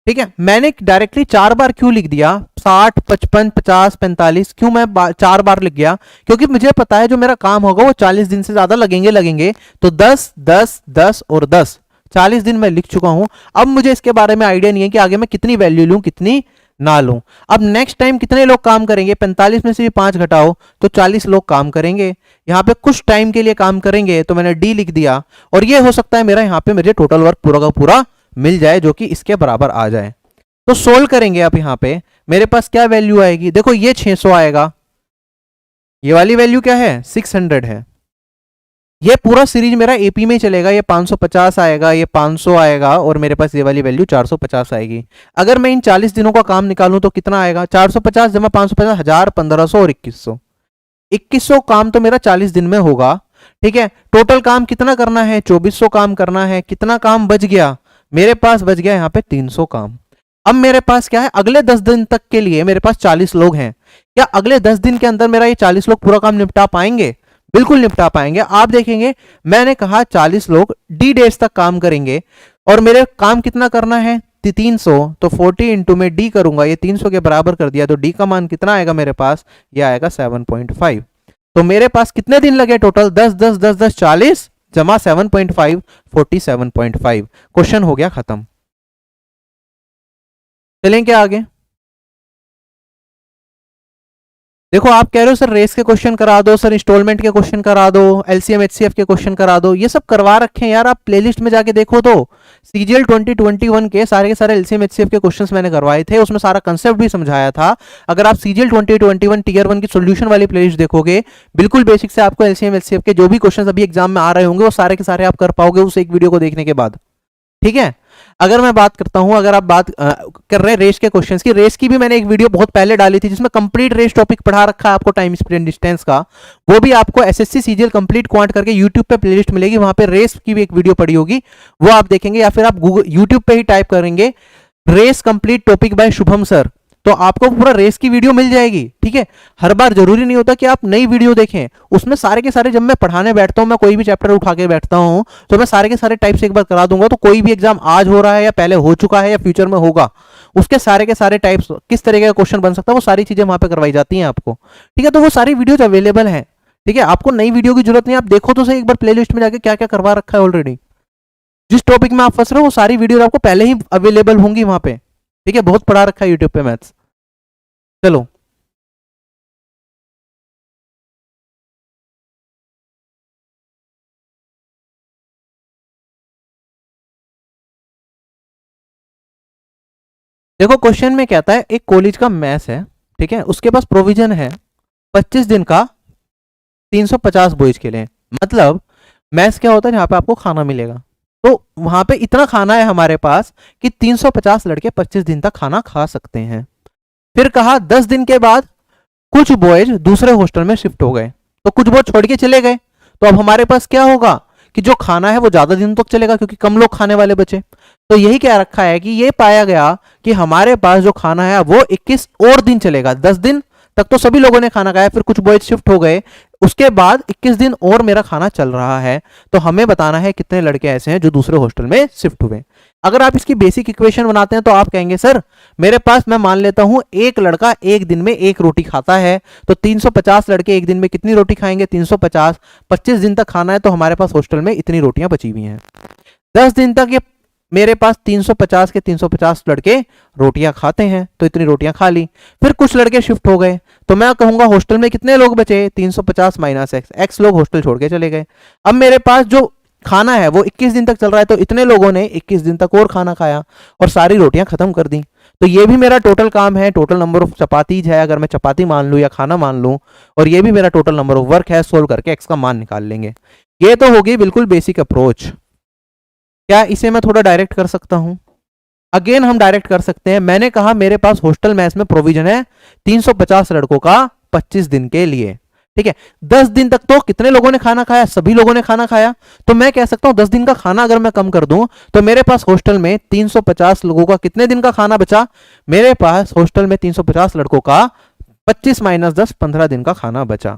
ठीक है, मैंने डायरेक्टली 4 बार क्यों लिख दिया? 60, 55, 50, 45 क्यों मैं 4 बार लिख गया? क्योंकि मुझे पता है जो मेरा काम होगा वो 40 दिन से ज्यादा लगेंगे। तो 10, 10, 10 और 10, 40 दिन मैं लिख चुका हूं। अब मुझे इसके बारे में आइडिया नहीं है कि आगे मैं कितनी वैल्यू लूं कितनी ना लूं। अब नेक्स्ट टाइम कितने लोग काम करेंगे? 45 में से भी 5 घटाओ तो 40 लोग काम करेंगे। यहां पे कुछ टाइम के लिए काम करेंगे तो मैंने डी लिख दिया, और ये हो सकता है मेरा यहां पे मुझे टोटल वर्क पूरा का पूरा मिल जाए जो कि इसके बराबर आ जाए। तो सोल्व करेंगे। अब यहां पे मेरे पास क्या वैल्यू आएगी? देखो ये 600 आएगा, ये वाली वैल्यू क्या है? 600 है। ये पूरा सीरीज मेरा एपी में चलेगा। ये 550 आएगा, ये 500 आएगा, और मेरे पास ये वाली वैल्यू 450 आएगी। अगर मैं इन 40 दिनों का काम निकालूं तो कितना आएगा? 450 जमा 550, 1000, 1500 और 2100। 2100 काम तो मेरा 40 दिन में होगा। ठीक है, टोटल काम कितना करना है? 2400 काम करना है। कितना काम बच गया? मेरे पास बच गया यहाँ पे 300 काम। अब मेरे पास क्या है? अगले 10 दिन तक के लिए मेरे पास 40 लोग हैं। क्या अगले 10 दिन के अंदर मेरा ये 40 लोग पूरा काम निपटा पाएंगे? बिल्कुल निपटा पाएंगे। आप देखेंगे, मैंने कहा 40 लोग डी डेज तक काम करेंगे, और मेरे काम कितना करना है? 300। तो 40 इंटू में डी करूंगा, ये 300 के बराबर कर दिया, तो डी का मान कितना आएगा मेरे पास? ये आएगा 7.5। तो मेरे पास कितने दिन लगे टोटल? 10, 10, 10, 10, 40 जमा 7.5, 47.5। क्वेश्चन हो गया खत्म। चलें क्या आगे? देखो, आप कह रहे हो सर रेस के क्वेश्चन करा दो, सर इंस्टॉलमेंट के क्वेश्चन करा दो, एलसीएम एचसीएफ के क्वेश्चन करा दो। ये सब करवा रखे हैं यार, आप प्लेलिस्ट में जाके देखो तो सीजीएल 2021 के सारे एलसीएम एचसीएफ के क्वेश्चंस मैंने करवाए थे, उसमें सारा कंसेप्ट भी समझाया था। अगर आप सीजीएल 2021 टीयर 1 की सोल्यूशन वाली प्लेलिस्ट देखोगे, बिल्कुल बेसिक से आपको एलसीएम एचसीएफ के जो भी क्वेश्चन अभी एग्जाम में आ रहे होंगे वो सारे के सारे आप कर पाओगे उस एक वीडियो को देखने के बाद। ठीक है, अगर मैं बात करता हूं, अगर आप बात कर रहे हैं रेस के क्वेश्चंस की, रेस की भी मैंने एक वीडियो बहुत पहले डाली थी जिसमें कंप्लीट रेस टॉपिक पढ़ा रखा है आपको, टाइम स्पीड एंड डिस्टेंस का। वो भी आपको एसएससी सीजीएल कंप्लीट क्वांट करके यूट्यूब पे प्लेलिस्ट मिलेगी, वहां पे रेस की भी एक वीडियो पड़ी होगी, वो आप देखेंगे। या फिर आप गूगल यूट्यूब पे ही टाइप करेंगे race complete topic by Shubham sir, तो आपको पूरा रेस की वीडियो मिल जाएगी। ठीक है, हर बार जरूरी नहीं होता कि आप नई वीडियो देखें, उसमें सारे के सारे, जब मैं पढ़ाने बैठता हूं, मैं कोई भी चैप्टर उठा के बैठता हूं तो मैं सारे के सारे टाइप्स एक बार करा दूंगा। तो कोई भी एग्जाम आज हो रहा है या पहले हो चुका है या फ्यूचर में होगा, उसके सारे के सारे टाइप्स, किस तरीके का क्वेश्चन बन सकता है, वो सारी चीजें वहां पर करवाई जाती हैं आपको। ठीक है, तो वो सारी वीडियोज अवेलेबल है। ठीक है, आपको नई वीडियो की जरूरत नहीं, आप देखो तो सही एक बार प्लेलिस्ट में जाके क्या क्या करवा रखा है ऑलरेडी। जिस टॉपिक में आप फंस रहे हो वो सारी वीडियो आपको पहले ही अवेलेबल होंगी वहां पे। ठीक है, बहुत पढ़ा रखा है यूट्यूब पे मैथ्स। चलो देखो क्वेश्चन में कहता है एक कॉलेज का मैस है, ठीक है, उसके पास प्रोविजन है 25 दिन का 350 बॉयज के लिए। मतलब मैस क्या होता है, जहां पे आपको खाना मिलेगा, तो वहां पे इतना खाना है हमारे पास कि 350 लड़के 25 दिन तक खाना खा सकते हैं। फिर कहा 10 दिन के बाद कुछ बॉयज दूसरे हॉस्टल में शिफ्ट हो गए, तो कुछ बॉयज छोड़ के चले गए, तो अब हमारे पास क्या होगा कि जो खाना है वो ज्यादा दिन तक चलेगा क्योंकि कम लोग खाने वाले बचे। तो यही क्या रखा है कि ये पाया गया कि हमारे पास जो खाना है वो 21 और दिन चलेगा। 10 दिन तक तो सभी लोगों ने खाना खाया, फिर कुछ बॉयज शिफ्ट हो गए, उसके बाद 21 दिन और मेरा खाना चल रहा है। तो हमें बताना है कितने लड़के ऐसे हैं जो दूसरे हॉस्टल में शिफ्ट हुए। अगर आप इसकी बेसिक इक्वेशन बनाते हैं तो आप कहेंगे सर मेरे पास, मैं मान लेता हूं एक लड़का एक दिन में एक रोटी खाता है, तो 350 लड़के एक दिन में कितनी रोटी खाएंगे, 350, 25 दिन तक खाना है, तो हमारे पास हॉस्टल में इतनी रोटियां बची हुई हैं। 10 दिन तक ये मेरे पास 350 के 350 लड़के रोटियां खाते हैं, तो इतनी रोटियां खा ली। फिर कुछ लड़के शिफ्ट हो गए, तो मैं कहूंगा हॉस्टल में कितने लोग बचे, 350 माइनस एक्स, एक्स लोग हॉस्टल छोड़ के चले गए। अब मेरे पास जो खाना है वो 21 दिन तक चल रहा है, तो इतने लोगों ने 21 दिन तक और खाना खाया और सारी रोटियां खत्म कर दी। तो ये भी मेरा टोटल काम है, टोटल नंबर ऑफ चपातीज है, अगर मैं चपाती मान लूं या खाना मान लूं, और ये भी मेरा टोटल नंबर ऑफ वर्क है, सोल्व करके एक्स का मान निकाल लेंगे। ये तो होगी बिल्कुल बेसिक अप्रोच। क्या इसे मैं थोड़ा डायरेक्ट कर सकता हूं? अगेन हम डायरेक्ट कर सकते हैं। मैंने कहा मेरे पास हॉस्टल मैस में प्रोविजन है 350 लड़कों का 25 दिन के लिए, ठीक है। 10 दिन तक तो कितने लोगों ने खाना खाया, सभी लोगों ने खाना खाया, तो मैं कह सकता हूं 10 दिन का खाना अगर मैं कम कर दूं तो मेरे पास हॉस्टल में 350 लोगों का कितने दिन का खाना बचा, मेरे पास हॉस्टल में 350 लड़कों का 25 माइनस 10 15 दिन का खाना बचा।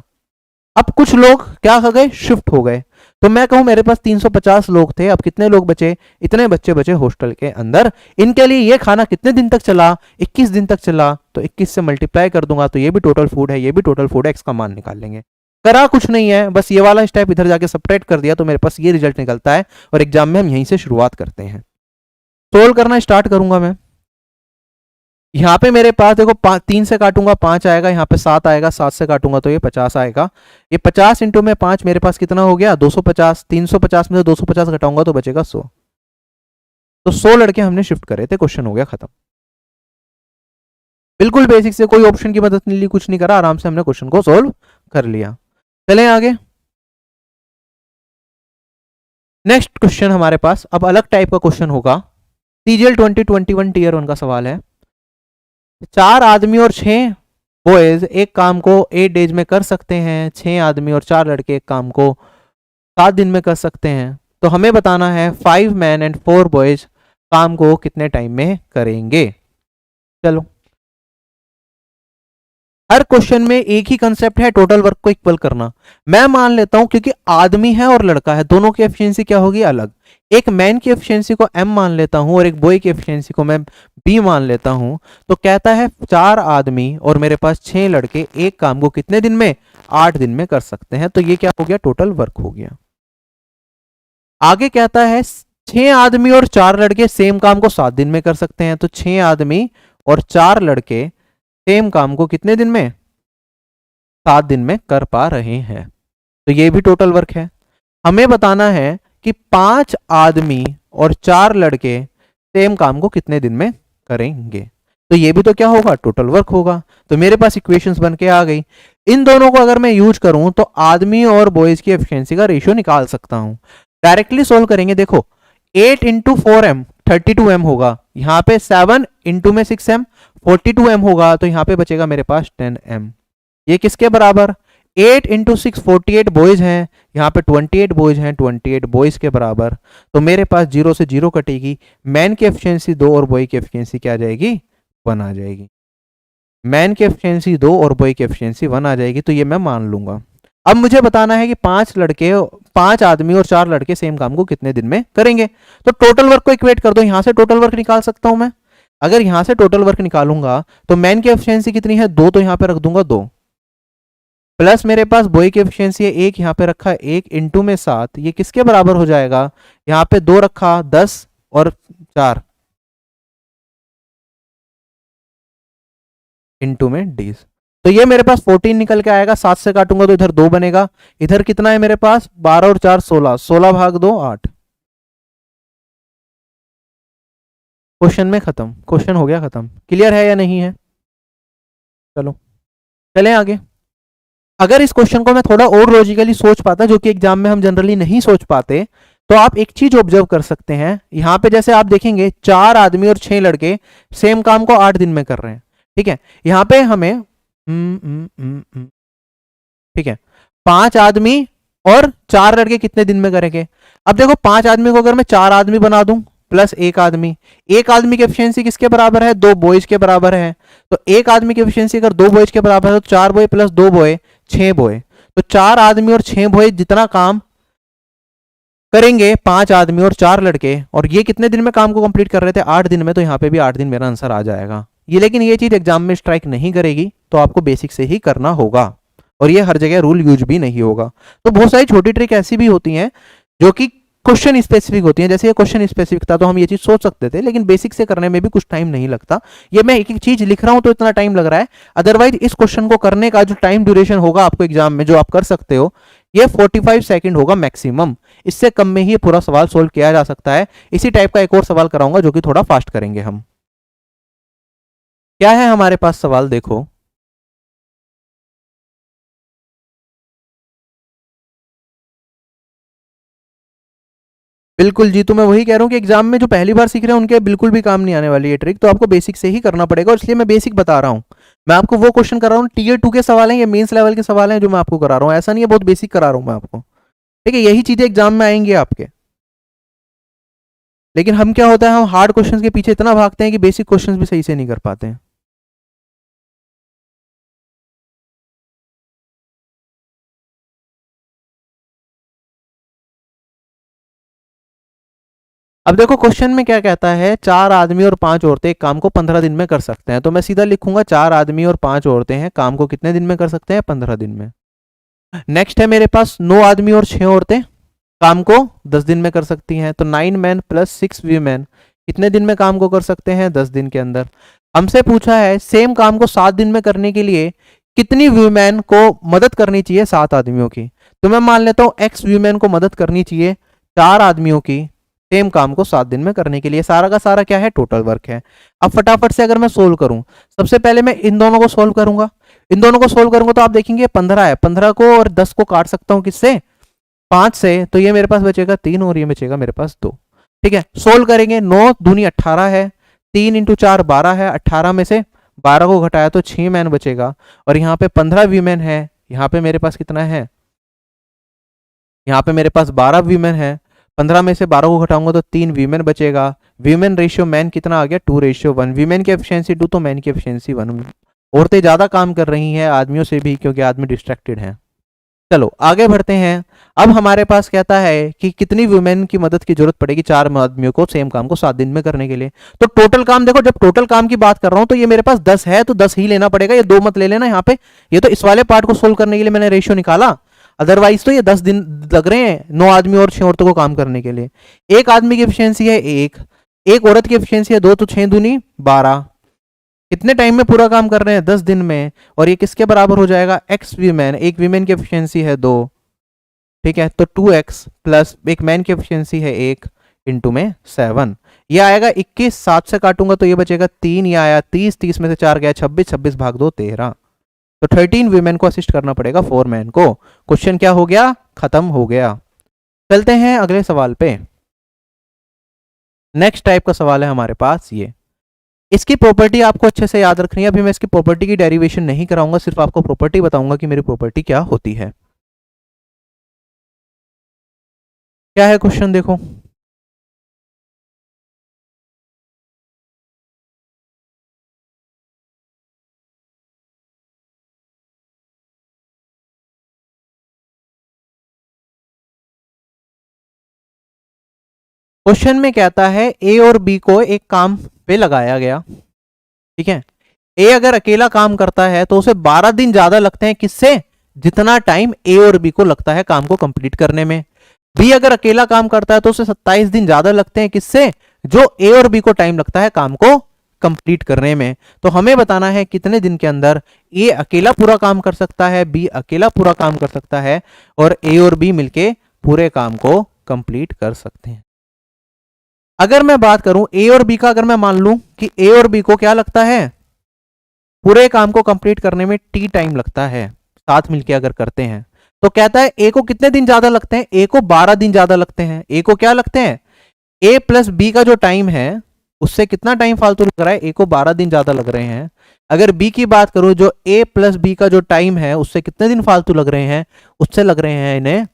अब कुछ लोग क्या हो गए, शिफ्ट हो गए, तो मैं कहूं मेरे पास 350 लोग थे, अब कितने लोग बचे, इतने बच्चे बचे हॉस्टल के अंदर। इनके लिए ये खाना कितने दिन तक चला, 21 दिन तक चला, तो 21 से मल्टीप्लाई कर दूंगा तो ये भी टोटल फूड है, ये भी टोटल फूड है, एक्स का मान निकाल लेंगे। करा कुछ नहीं है, बस ये वाला स्टेप इधर जाके सबट्रैक्ट कर दिया तो मेरे पास ये रिजल्ट निकलता है, और एग्जाम में हम यहीं से शुरुआत करते हैं। सोल्व करना स्टार्ट करूंगा मैं। यहाँ पे मेरे पास देखो 3 से काटूंगा 5 आएगा, यहाँ पे 7 आएगा, 7 से काटूंगा तो ये 50 आएगा। ये 50 इंटू में 5 मेरे पास कितना हो गया, 250। 350 में से 250 घटाऊंगा तो बचेगा 100। तो 100 लड़के हमने शिफ्ट करे थे, क्वेश्चन हो गया खत्म। बिल्कुल बेसिक से, कोई ऑप्शन की मदद नहीं ली, कुछ नहीं करा, आराम से हमने क्वेश्चन को सोल्व कर लिया। चलें आगे। नेक्स्ट क्वेश्चन हमारे पास अब अलग टाइप का क्वेश्चन होगा। सीजीएल 2021 टीयर 1 का सवाल है। 4 आदमी और 6 बॉयज एक काम को 8 डेज में कर सकते हैं, 6 आदमी और 4 लड़के एक काम को 7 दिन में कर सकते हैं। तो हमें बताना है 5 मैन एंड 4 बॉयज काम को कितने टाइम में करेंगे। चलो, हर क्वेश्चन में एक ही कंसेप्ट है, टोटल वर्क को इक्वल करना। मैं मान लेता हूं क्योंकि आदमी है और लड़का है, दोनों की एफिशिएंसी क्या होगी, अलग। एक मैन की एफिशिएंसी को m मान लेता हूं और एक बॉय की एफिशिएंसी को मैं b मान लेता हूं। तो कहता है 4 आदमी और मेरे पास 6 लड़के एक काम को कितने दिन में, 8 दिन में कर सकते हैं। तो ये क्या हो गया, टोटल वर्क हो गया। आगे कहता है 6 आदमी और 4 लड़के सेम काम को 7 दिन में कर सकते हैं। तो 6 आदमी और 4 लड़के सेम काम को कितने दिन में, 7 दिन में कर पा रहे हैं। तो ये भी टोटल वर्क है। हमें बताना है कि 5 आदमी और 4 लड़के सेम काम को कितने दिन में करेंगे। तो ये भी तो क्या होगा, टोटल वर्क होगा। तो मेरे पास इक्वेशंस बन के आ गई। इन दोनों को अगर मैं यूज करूं तो आदमी और बॉयज की एफिशिएंसी का रेशियो निकाल सकता हूं। डायरेक्टली सोल्व करेंगे। देखो 8 इंटू 4m 32m होगा, यहाँ पे 7 इंटू में 6m 42m होगा, तो यहाँ पे बचेगा मेरे पास 10m। ये किसके बराबर, 8 इंटू 6 48 बॉयज हैं, यहाँ पे 28 बॉयज हैं, 28 बॉयज के बराबर। तो मेरे पास 0 से 0 कटेगी, मैन की एफिशिएंसी 2 और बॉय की एफिशिएंसी क्या आ जाएगी, 1 आ जाएगी। मैन की एफिशिएंसी 2 और बॉय की एफिशिएंसी 1 आ जाएगी, तो ये मैं मान लूंगा। अब मुझे बताना है कि 5 आदमी और 4 लड़के सेम काम को कितने दिन में करेंगे। तो टोटल वर्क को इक्वेट कर दो, यहां से टोटल वर्क निकाल सकता हूं मैं। अगर यहां से टोटल वर्क निकालूंगा तो मैन की एफिशिएंसी कितनी है, 2, तो यहां पे रख दूंगा 2, प्लस मेरे पास बॉय की एफिशिएंसी है 1, यहां पे रखा 1 इंटू में 7, ये किसके बराबर हो जाएगा, यहां पे 2 रखा 10 और 4 इंटू में डीज। तो ये मेरे पास 14 निकल के आएगा। 7 से काटूंगा तो इधर 2 बनेगा, इधर कितना है मेरे पास 12 और 4 16, 16 भाग 2 8। क्वेश्चन में खत्म, क्वेश्चन हो गया खत्म। क्लियर है या नहीं है? चलो चलें आगे। अगर इस क्वेश्चन को मैं थोड़ा और लॉजिकली सोच पाता, जो कि एग्जाम में हम जनरली नहीं सोच पाते, तो आप एक चीज ऑब्जर्व कर सकते हैं। यहां पे जैसे आप देखेंगे 4 आदमी और 6 लड़के सेम काम को 8 दिन में कर रहे हैं। ठीक है, यहां पे हमें ठीक है 5 आदमी और 4 लड़के कितने दिन में करेंगे? अब देखो 5 आदमी को अगर मैं 4 आदमी बना दूं प्लस एक आदमी की एफिशिएंसी किसके बराबर है? 2 बॉयज के बराबर है। तो एक आदमी की एफिशिएंसी अगर 2 बॉयज के बराबर है तो 4 बॉय प्लस 2 बॉय 6 बॉय। तो 4 आदमी और 6 बॉय जितना काम करेंगे 5 आदमी और 4 लड़के, और ये कितने दिन में काम को कंप्लीट कर रहे थे? 8 दिन में। तो यहाँ पे भी 8 दिन मेरा आंसर आ जाएगा ये। लेकिन ये चीज एग्जाम में स्ट्राइक नहीं करेगी, तो आपको बेसिक से ही करना होगा, और ये हर जगह रूल यूज भी नहीं होगा। तो बहुत सारी छोटी ट्रिक ऐसी भी होती हैं जो कि क्वेश्चन स्पेसिफिक होती हैं। जैसे ये क्वेश्चन स्पेसिफिक था तो हम ये चीज सोच सकते थे, लेकिन बेसिक से करने में भी कुछ टाइम नहीं लगता। ये मैं एक एक चीज लिख रहा हूं तो इतना टाइम लग रहा है, अदरवाइज इस क्वेश्चन को करने का जो टाइम ड्यूरेशन होगा आपको एग्जाम में, जो आप कर सकते हो, ये 45 सेकंड होगा मैक्सिमम। इससे कम में ही पूरा सवाल सोल्व किया जा सकता है। इसी टाइप का एक और सवाल कराऊंगा जो कि थोड़ा फास्ट करेंगे हम। क्या है हमारे पास सवाल, देखो। बिल्कुल जी, तो मैं वही कह रहा हूँ कि एग्जाम में जो पहली बार सीख रहे हैं उनके बिल्कुल भी काम नहीं आने वाली ये ट्रिक, तो आपको बेसिक से ही करना पड़ेगा, और इसलिए मैं बेसिक बता रहा हूँ। मैं आपको वो क्वेश्चन करा रहा हूँ, टीयर 2 के सवाल हैं, ये मेंस लेवल के सवाल हैं जो मैं आपको करा रहा हूँ। ऐसा नहीं है बहुत बेसिक करा रहा हूँ मैं आपको। ठीक है, यही चीजें एग्जाम में आएंगी आपके। लेकिन हम क्या होता है, हम हार्ड क्वेश्चन के पीछे इतना भागते हैं कि बेसिक क्वेश्चन भी सही से नहीं कर पाते हैं। अब देखो क्वेश्चन में क्या कहता है, 4 आदमी और 5 औरतें एक काम को 15 दिन में कर सकते हैं। तो मैं सीधा लिखूंगा 4 आदमी और 5 औरतें हैं, काम को कितने दिन में कर सकते हैं? 15 दिन में। नेक्स्ट है मेरे पास 9 आदमी और 6 औरतें काम को 10 दिन में कर सकती हैं। तो 9 मैन प्लस 6 वीमेन कितने दिन में काम को कर सकते हैं? 10 दिन के अंदर। हमसे पूछा है सेम काम को 7 दिन में करने के लिए कितनी वीमेन को मदद करनी चाहिए 7 आदमियों की। तो मैं मान लेता हूं एक्स वीमेन को मदद करनी चाहिए 4 आदमियों की सेम काम को 7 दिन में करने के लिए। सारा का सारा क्या है? टोटल वर्क है। अब फटाफट से अगर मैं सोल्व करूं, सबसे पहले मैं इन दोनों को सोल्व करूंगा। इन दोनों को सोल्व करूंगा तो आप देखेंगे 15 है, 15 को और 10 को काट सकता हूं किससे? 5 से। तो ये मेरे पास बचेगा 3 और ये बचेगा मेरे पास 2। ठीक है, सोल्व करेंगे। 9 दूनी 18 है, 3 इंटू 4 12 है। 18 में से 12 को घटाया तो 6 मैन बचेगा, और यहाँ पे 15 वीमेन है। यहाँ पे मेरे पास कितना है? यहाँ पे मेरे पास 12 वीमेन है। 15 में से 12 को घटाऊंगा तो 3 वीमेन बचेगा। वीमेन रेशियो मैन कितना आ गया? 2:1। वीमेन की एफिशिएंसी 2 तो मैन की एफिशिएंसी 1। औरतें ज्यादा काम कर रही हैं आदमियों से भी, क्योंकि आदमी डिस्ट्रैक्टेड हैं। चलो आगे बढ़ते हैं। अब हमारे पास कहता है कि कितनी वुमेन की मदद की जरूरत पड़ेगी 4 आदमियों को सेम काम को 7 दिन में करने के लिए। तो टोटल काम देखो, जब टोटल काम की बात कर रहा हूं तो ये मेरे पास 10 है तो 10 ही लेना पड़ेगा, ये 2 मत ले लेना यहाँ पे। ये तो इस वाले पार्ट को सोल्व करने के लिए मैंने रेशियो निकाला, अदरवाइज तो ये 10 दिन लग रहे हैं 9 आदमी और 6 औरतों को काम करने के लिए। एक आदमी की एफिशिएंसी है 1, एक औरत की एफिशिएंसी है 2, तो 6 दूनी 12। कितने टाइम में पूरा काम कर रहे हैं? 10 दिन में। और ये किसके बराबर हो जाएगा? X women. एक वीमेन की एफिशिएंसी है 2। ठीक है, तो 2x प्लस एक मैन की एफिशिएंसी है 1 इंटू में 7। ये आएगा 21। 7 से काटूंगा तो ये बचेगा 3। ये आया 30। 30 में से 4 गया 26। 26 भाग 2 13। तो 13 वीमेन को असिस्ट करना पड़ेगा 4 मैन को। क्वेश्चन क्या हो गया? खत्म हो गया। चलते हैं अगले सवाल पे। नेक्स्ट टाइप का सवाल है हमारे पास ये। इसकी प्रॉपर्टी आपको अच्छे से याद रखनी है। अभी मैं इसकी प्रॉपर्टी की डेरिवेशन नहीं कराऊंगा, सिर्फ आपको प्रॉपर्टी बताऊंगा कि मेरी प्रॉपर्टी क्या होती है। क्या है क्वेश्चन, देखो। क्वेश्चन में कहता है ए और बी को एक काम पे लगाया गया। ठीक है, ए अगर अकेला काम करता है तो उसे 12 दिन ज्यादा लगते हैं किससे? जितना टाइम ए और बी को लगता है काम को कंप्लीट करने में। बी अगर अकेला काम करता है तो उसे 27 दिन ज्यादा लगते हैं किससे? जो ए और बी को टाइम लगता है काम को कंप्लीट करने में। तो हमें बताना है कितने दिन के अंदर ए अकेला पूरा काम कर सकता है, बी अकेला पूरा काम कर सकता है, और ए और बी मिलके पूरे काम को कंप्लीट कर सकते हैं। अगर मैं बात करूं ए और बी का, अगर मैं मान लूं कि ए और बी को क्या लगता है, पूरे काम को कंप्लीट करने में टी टाइम लगता है, साथ मिलके अगर करते हैं, तो कहता है ए को कितने दिन ज्यादा लगते हैं, ए को 12 दिन ज्यादा लगते हैं। ए को क्या लगते हैं, ए प्लस बी का जो टाइम है उससे कितना टाइम फालतू लग रहा है, ए को 12 दिन ज्यादा लग रहे हैं। अगर बी की बात करूं, जो ए प्लस बी का जो टाइम है उससे कितने दिन फालतू लग रहे हैं, उससे लग रहे हैं इन्हें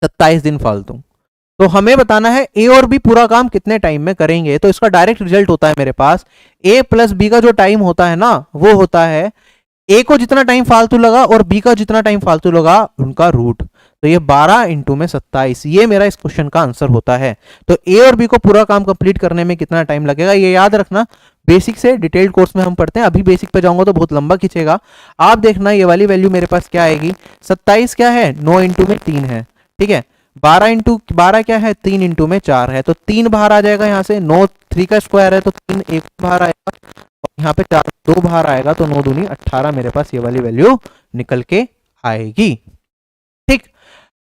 27 दिन फालतू। तो हमें बताना है ए और बी पूरा काम कितने टाइम में करेंगे। तो इसका डायरेक्ट रिजल्ट होता है मेरे पास, ए प्लस बी का जो टाइम होता है ना, वो होता है ए को जितना टाइम फालतू लगा और बी का जितना टाइम फालतू लगा उनका रूट। तो ये 12 इंटू में 27, ये मेरा इस क्वेश्चन का आंसर होता है। तो ए और बी को पूरा काम कंप्लीट करने में कितना टाइम लगेगा, ये याद रखना। बेसिक से डिटेल्ड कोर्स में हम पढ़ते हैं, अभी बेसिक पे जाऊंगा तो बहुत लंबा खींचेगा। आप देखना ये वाली वैल्यू मेरे पास क्या आएगी, 27 क्या है, 9 इंटू में 3 है, ठीक है। 12 इंटू 12 क्या है, 3 इंटू में 4 है, तो 3 बाहर आ जाएगा यहाँ से। 9 3 का स्क्वायर है तो 3 एक बाहर आएगा, यहाँ पे 4 2 बाहर आएगा, तो 9 दूनी 18 मेरे पास ये वाली वैल्यू निकल के आएगी। ठीक,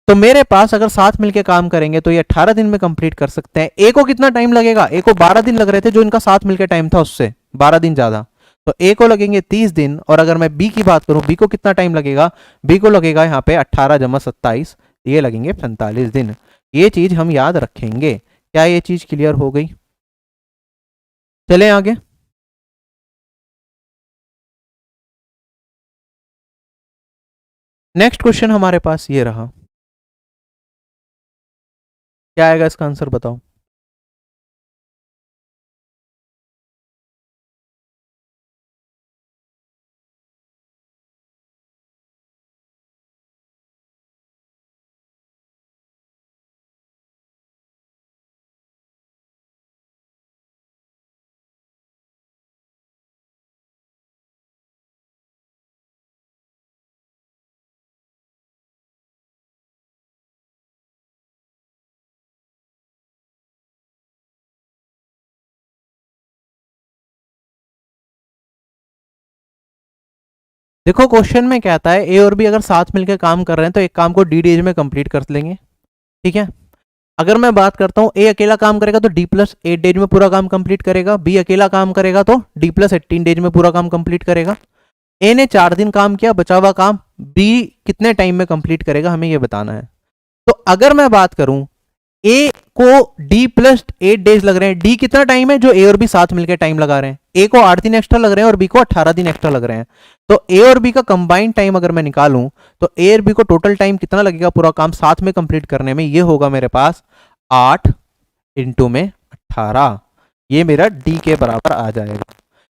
तो मेरे पास अगर साथ मिलके काम करेंगे तो ये 18 दिन में कंप्लीट कर सकते हैं। ए को कितना टाइम लगेगा, ए को 12 दिन लग रहे थे, जो इनका साथ मिलके टाइम था उससे 12 दिन ज्यादा, तो ए को लगेंगे 30 दिन। और अगर मैं बी की बात करूं, बी को कितना टाइम लगेगा, बी को लगेगा यहाँ पे 18 जमा 27, ये लगेंगे 45 दिन। ये चीज हम याद रखेंगे। क्या ये चीज क्लियर हो गई? चलें आगे। नेक्स्ट क्वेश्चन हमारे पास ये रहा, क्या आएगा इसका आंसर बताओ। देखो क्वेश्चन में कहता है ए और बी अगर साथ मिलकर काम कर रहे हैं तो एक काम को डी डेज में कंप्लीट कर लेंगे, ठीक है। अगर मैं बात करता हूं ए अकेला काम करेगा तो डी प्लस 8 डेज में पूरा काम कंप्लीट करेगा, बी अकेला काम करेगा तो डी प्लस 18 डेज में पूरा काम कंप्लीट करेगा। ए ने 4 दिन काम किया, बचा हुआ काम बी कितने टाइम में कंप्लीट करेगा, हमें यह बताना है। तो अगर मैं बात करूं, ए को डी प्लस 8 डेज लग रहे हैं, डी कितना टाइम है, जो ए और बी साथ मिलकर टाइम लगा रहे हैं, ए को 8 दिन एक्स्ट्रा लग रहे हैं और बी को 18 दिन एक्स्ट्रा लग रहे हैं। तो ए और बी का कंबाइंड टाइम अगर मैं निकालूं तो ए और बी को टोटल टाइम कितना लगेगा पूरा काम साथ में कंप्लीट करने में, ये होगा मेरे पास 8 इंटू में 18, ये मेरा डी के बराबर आ जाएगा।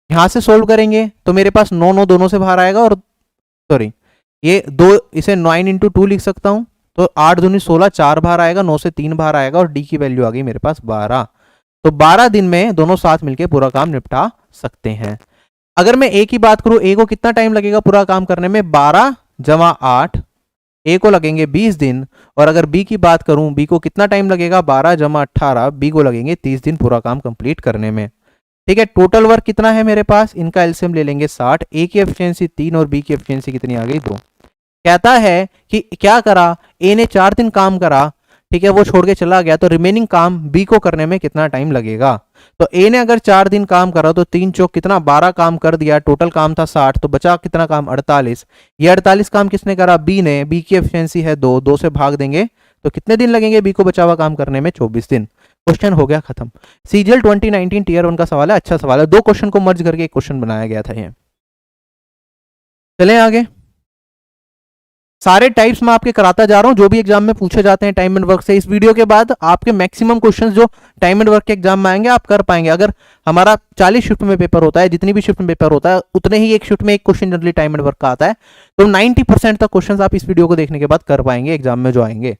यहां से सोल्व करेंगे तो मेरे पास 9 9 दोनों से बाहर आएगा, और सॉरी ये 2, इसे 9 इंटू 2 लिख सकता हूं, तो 8 दूनी 16, 4 बाहर आएगा, 9 से 3 बाहर आएगा, और डी की वैल्यू आ गई मेरे पास 12। तो 12 दिन में दोनों साथ मिलकर पूरा काम निपटा सकते हैं। अगर मैं ए की बात करूं, ए को कितना टाइम लगेगा पूरा काम करने में, 12 जमा 8, ए को लगेंगे 20 दिन। और अगर बी की बात करूं, बी को कितना टाइम लगेगा, 12 जमा 18, बी को लगेंगे 30 दिन पूरा काम कंप्लीट करने में, ठीक है। टोटल वर्क कितना है मेरे पास, इनका एलसीएम ले लेंगे 60, ए की एफिशिएंसी 3 और बी की एफिशिएंसी कितनी आ गई 2। कहता है कि क्या करा, ए ने 4 दिन काम करा, ठीक है, वो छोड़ के चला गया, तो रिमेनिंग काम बी को करने में कितना टाइम लगेगा। तो ए ने अगर 4 दिन काम करा तो 3 चौक कितना 12 काम कर दिया, टोटल काम था 60, तो बचा कितना काम 48। ये 48 काम किसने करा, बी ने, बी की एफिशिएंसी है 2, 2 से भाग देंगे तो कितने दिन लगेंगे बी को बचा हुआ काम करने में, 24 दिन। क्वेश्चन हो गया खत्म। सीजीएल 2019 टीयर 1 का सवाल है, अच्छा सवाल है, 2 क्वेश्चन को मर्ज करके एक क्वेश्चन बनाया गया था ये। चलें आगे। सारे टाइप्स मैं आपके कराता जा रहा हूं जो भी एग्जाम में पूछे जाते हैं टाइम एंड वर्क से। इस वीडियो के बाद आपके मैक्सिमम क्वेश्चंस जो टाइम एंड वर्क के एग्जाम में आएंगे आप कर पाएंगे। अगर हमारा 40 शिफ्ट में पेपर होता है, जितनी भी शिफ्ट में पेपर होता है उतने ही एक शिफ्ट में एक question generally time and work का आता है, तो 90% तक क्वेश्चन आप इस वीडियो को देखने के बाद कर पाएंगे एग्जाम में जो आएंगे,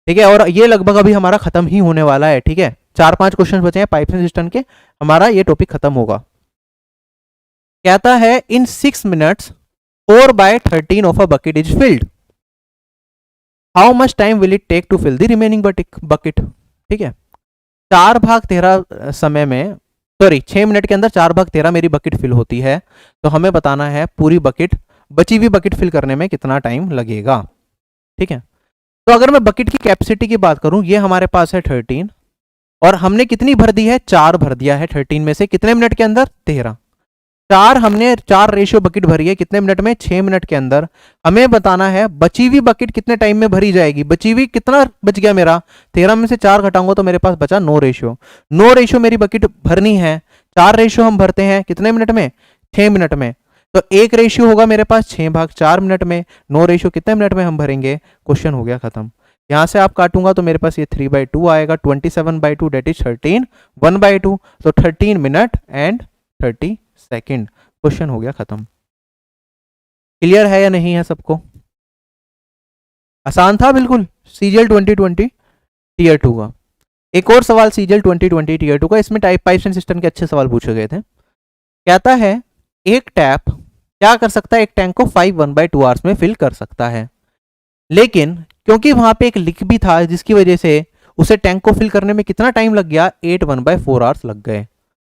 ठीक है। और ये लगभग अभी हमारा खत्म ही होने वाला है, ठीक है। 4-5 क्वेश्चन बचे हैं पाइप्स एंड सिस्टम के, हमारा ये टॉपिक खत्म होगा। कहता है in 6 minutes 4/13 of a bucket is filled, how much time will it take to fill the remaining bucket, ठीक है। 4/13 समय में, सॉरी 6 मिनट के अंदर 4/13 मेरी बकेट फिल होती है, तो हमें बताना है पूरी बकेट, बची हुई बकेट फिल करने में कितना टाइम लगेगा, ठीक है। तो अगर मैं बकेट की कैपेसिटी की बात करूं, ये हमारे पास है 13 और हमने कितनी भर दी है, 4 भर दिया है 13 में से, कितने मिनट के अंदर, 13। हमने 4 रेशियो बकेट भरी है कितने मिनट में, 6 मिनट के अंदर। हमें बताना है बची हुई बकेट कितने टाइम में भरी जाएगी। बची हुई कितना बच गया मेरा, 13 में से 4 घटाऊंगा तो मेरे पास बचा 9 रेशियो। 9 रेशियो मेरी बकेट भरनी है। 4 रेशियो हम भरते हैं कितने मिनट में, 6 मिनट में। तो एक रेशियो होगा मेरे पास 6/4 मिनट में। 9 रेशियो कितने मिनट में हम भरेंगे, क्वेश्चन हो गया खत्म। यहां से आप काटूंगा तो मेरे पास ये 3/2 आएगा, 27/2 डेट इज 13, 1/2 तो 13 मिनट एंड 30 सेकेंड। क्वेश्चन हो गया खत्म। क्लियर है या नहीं है सबको, आसान था बिल्कुल। सीजीएल 2020 टीयर 2 का एक और सवाल, सीजीएल 2020 टीयर 2 का, इसमें टाइप पाइप्स एंड सिस्टम के अच्छे सवाल पूछे गए थे। कहता है एक टैप क्या कर सकता है, एक टैंक को 5 1/2 आवर्स में फिल कर सकता है, लेकिन क्योंकि वहां पे एक लीक भी था जिसकी वजह से उसे टैंक को फिल करने में कितना टाइम लग गया, 8 1/4 आवर्स लग गए।